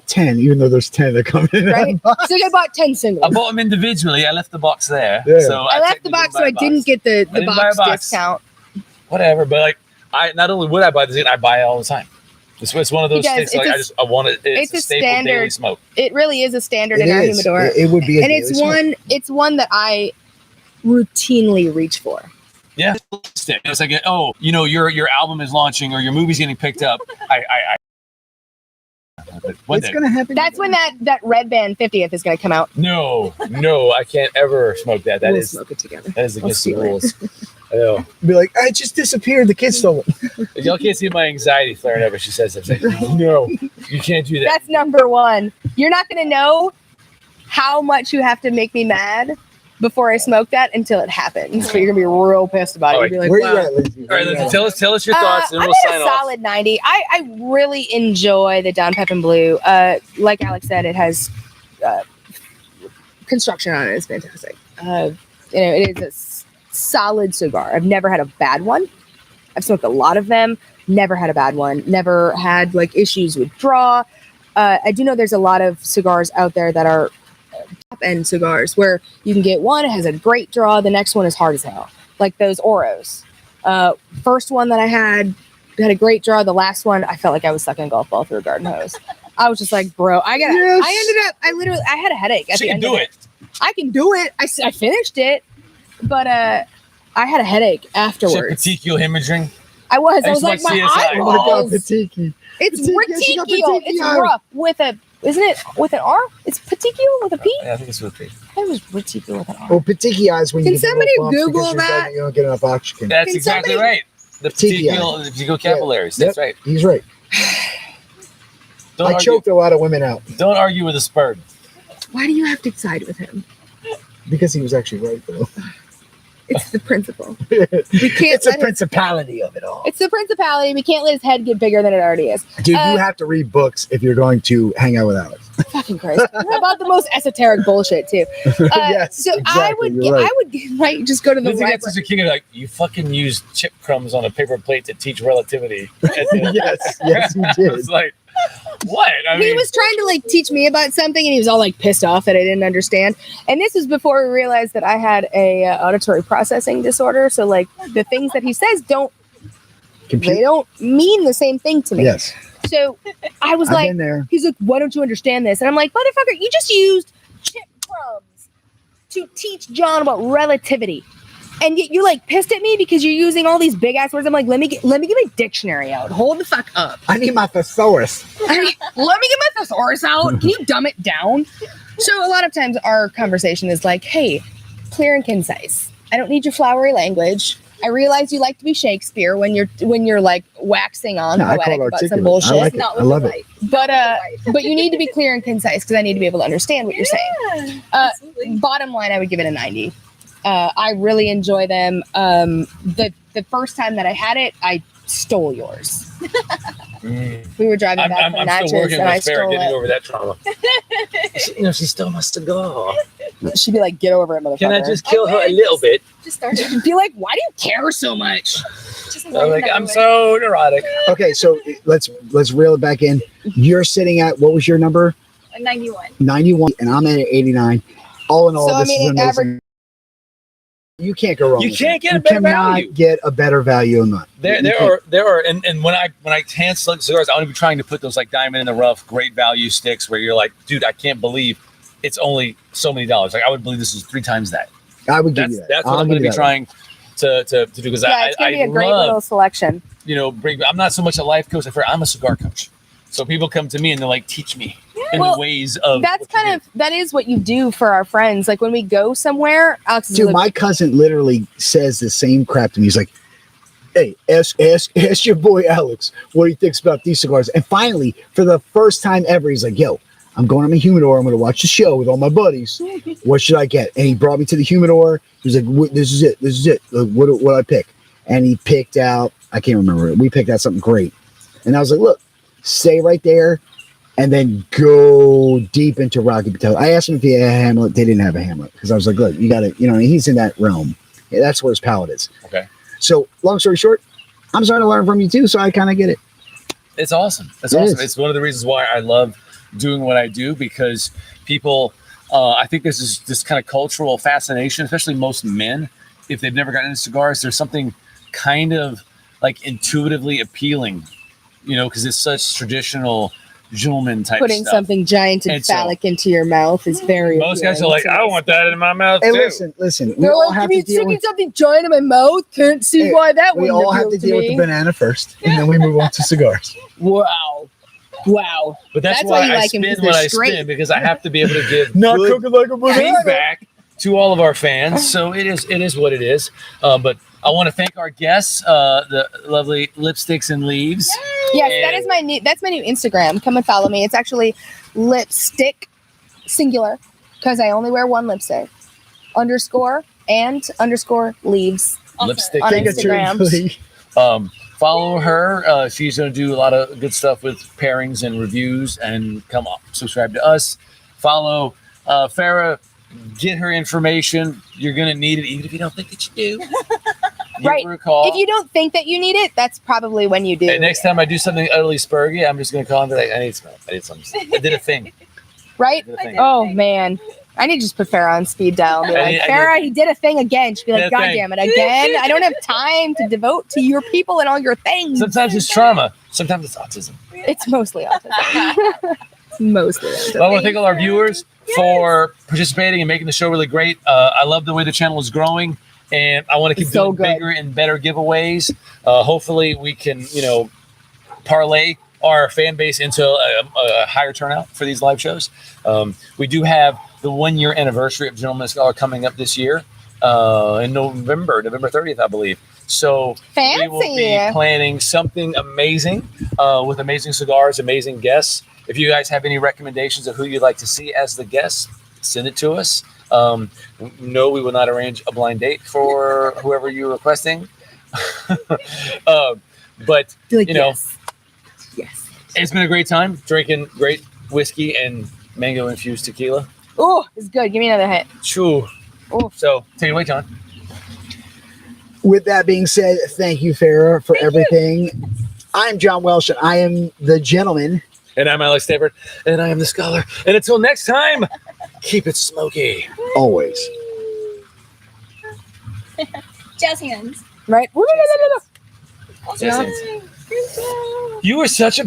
10, even though there's 10 that come in. Right? So I bought 10 I singles. bought them individually. I left the box there. Yeah. So I left the box so I didn't get the didn't buy a box box. discount. whatever. But like, I not only would I buy this, I buy it all the time. It's one of those Because things. Like I want it. It's a staple daily standard smoke. It really is a standard It in our is. humidor. It would be a And daily it's smoke. one that I routinely reach for. Yeah, it's like, oh, you know, your album is launching or your movie's getting picked up. happen. One It's day. gonna happen. That's when that Red Band 50th is going to come out. No, I can't ever smoke that. We'll smoke it together. That is against the steal it. rules. I know. Be like, I just disappeared. The kids stole it. Y'all can't see my anxiety flaring up when she says that. Like, no, you can't do that. That's number one. You're not going to know how much you have to make me mad before I smoke that until it happens. But you're going to be real pissed about it. You'll be like, Where wow. you at, Lindsey? All right, Lindsey, tell us your thoughts, and I'm we'll at sign a off. solid 90. I really enjoy the Down Pep and Blue. Like Alex said, it has construction on it. It's fantastic. It is a solid cigar. I've never had a bad one. I've smoked a lot of them. Never had a bad one. Never had like issues with draw. I do know there's a lot of cigars out there that are top end cigars where you can get one, it has a great draw. The next one is hard as hell. Like those Oros. First one that I had a great draw. The last one, I felt like I was sucking a golf ball through a garden hose. I was just like, bro, I had a headache. She can do it. I can do it. I finished it, but I had a headache afterwards. Petechial hemorrhaging. I was I like, just my want CSI. Oh my God, eyeballs. Petiki. It's Petechial. She got reticule. It's petechial. rough with a, isn't it with an R? It's peticule with a P? Yeah, I think it's with P. It was reticule with an R. Well, petiki eyes when Can you get somebody little bumps Google because that? you don't get enough oxygen. That's Can exactly somebody- right. The Petechial. petechial capillaries. That's Yep, right. He's right. Don't I argue, choked a lot of women out don't argue with a spurn. Why do you have to side with him? because he was actually right, though. It's the principle. We can't. It's a let him- principality of it all. It's the principality. We can't let his head get bigger than it already is. Dude, you have to read books if you're going to hang out with Alex. Fucking Christ. About the most esoteric bullshit too. Yes, So I exactly, would, you're right. I would right just go to the Lindsey got library. such a kick of like, you fucking used chip crumbs on a paper plate to teach relativity. yes, he did. It's like, what? I He was trying to like teach me about something, and he was all like pissed off that I didn't understand. And this was before we realized that I had a auditory processing disorder. So like the things that he says they don't mean the same thing to me. Yes, So I was I've like, been there. he's like, why don't you understand this? And I'm like, motherfucker, you just used chip crumbs to teach John about relativity. And yet you're like pissed at me because you're using all these big ass words. I'm like, let me get my dictionary out. Hold the fuck up. I need my thesaurus. Let me get my thesaurus out. Can you dumb it down? So a lot of times our conversation is like, hey, clear and concise. I don't need your flowery language. I realize you like to be Shakespeare when you're like waxing on No, I call poetic it about some articulate. bullshit. I like it. Not I with love the it. light. But you need to be clear and concise because I need to be able to understand what you're saying. Absolutely. Bottom line, I would give it a 90. I really enjoy them. The first time that I had it, I stole yours. We were driving back I'm from still Natchez working and I with Farah stole getting it. over that trauma. She stole my cigar. She'd be like, "Get over it, motherfucker." Can I just kill her a little bit? Just started. She'd be like, "Why do you care so much?" Just I'm like, I'm so neurotic. Okay, so let's reel it back in. You're sitting at, what was your number? 91. 91, and I'm at 89. All in all, So, I this mean, is amazing. average- You can't go wrong. You with can't it. get a better cannot value. get a better value on that. There are, and when I hand select cigars, I want to be trying to put those like diamond in the rough, great value sticks where you're like, dude, I can't believe it's only so many dollars. Like I would believe this is 3 times that. I would give you that. That's what I'll I'm going give to you be that. trying to do because Yeah, it's gonna be I a great love, little selection. I'm not so much a life coach. I'm a cigar coach. So people come to me and they're like, teach me in Well, the ways of. That's what you that is what you do for our friends. Like when we go somewhere, Alex is Dude, like, my cousin literally says the same crap to me. He's like, hey, ask your boy Alex what he thinks about these cigars. And finally, for the first time ever, he's like, yo, I'm going to my humidor. I'm going to watch the show with all my buddies. What should I get? And he brought me to the humidor. He was like, this is it. This is it. What I pick? And he picked out, I can't remember it. We picked out something great. And I was like, look, stay right there and then go deep into Rocky Patel. I asked him if he had a Hamlet. They didn't have a Hamlet because I was like, look, you got to, he's in that realm. Yeah, that's where his palate is. Okay. So long story short, I'm starting to learn from you too. So I kind of get it. It's awesome. It's It awesome. is. It's one of the reasons why I love doing what I do because people, I think this is this kind of cultural fascination, especially most men. If they've never gotten into cigars, there's something kind of like intuitively appealing, because it's such traditional gentleman type putting stuff. something giant and And so- phallic into your mouth is very. Most guys are appealing like, to I us. want that in my mouth Hey, too. listen. We They're all like, have "You to mean deal sticking with. something giant in my mouth? Can't see Hey, why that We wouldn't all have appeal to deal with the me." banana first, and then we move on to cigars. Wow. Wow. But that's That's why why you I like 'em, spin 'cause what they're I straight. spin, because I have to be able to give Not good cooking like a banana. feedback to all of our fans. So it is what it is. But I want to thank our guests, the lovely Lipsticks and Leaves. Yes, And- that is my new Instagram. Come and follow me. It's actually lipstick singular because I only wear one lipstick. _and_ leaves. Lipstick On and Leaves. Instagram. Follow her. She's going to do a lot of good stuff with pairings and reviews. And come on, subscribe to us. Follow Farah. Get her information. You're going to need it, even if you don't think that you do. Give Right. her a call. If you don't think that you need it, that's probably when you do. And next time I do something utterly spurgy, I'm just going to call and be like, I need something. I did a thing. Right? I did a thing. Oh, man. I need to just put Farah on speed dial and be like, Farah, he did a thing again. She'd be like, Did a God thing. damn it, again? I don't have time to devote to your people and all your things. Sometimes it's trauma. Sometimes it's autism. It's mostly autism. It's mostly autism. Well, I want to thank all our viewers for participating and making the show really great. I love the way the channel is growing, and I want to keep It's so doing good. bigger and better giveaways. Hopefully, we can, parlay our fan base into a higher turnout for these live shows. We do have the 1 year anniversary of Gentleman Cigar coming up this year in November 30th, I believe. So we will be Fancy. planning something amazing with amazing cigars, amazing guests. If you guys have any recommendations of who you'd like to see as the guests, send it to us. No, we will not arrange a blind date for whoever you're requesting. But, Be like, you know, yes. Yes. it's been a great time drinking great whiskey and mango-infused tequila. Oh, it's good. Give me another hit. Choo. Ooh. So, take it away, John. With that being said, thank you, Farah, for everything. I'm John Welsh, and I am the gentleman. And I'm Alex Stanford, and I am the scholar. And until next time, keep it smoky. Always. Jazz hands. Right? Yes, you are such a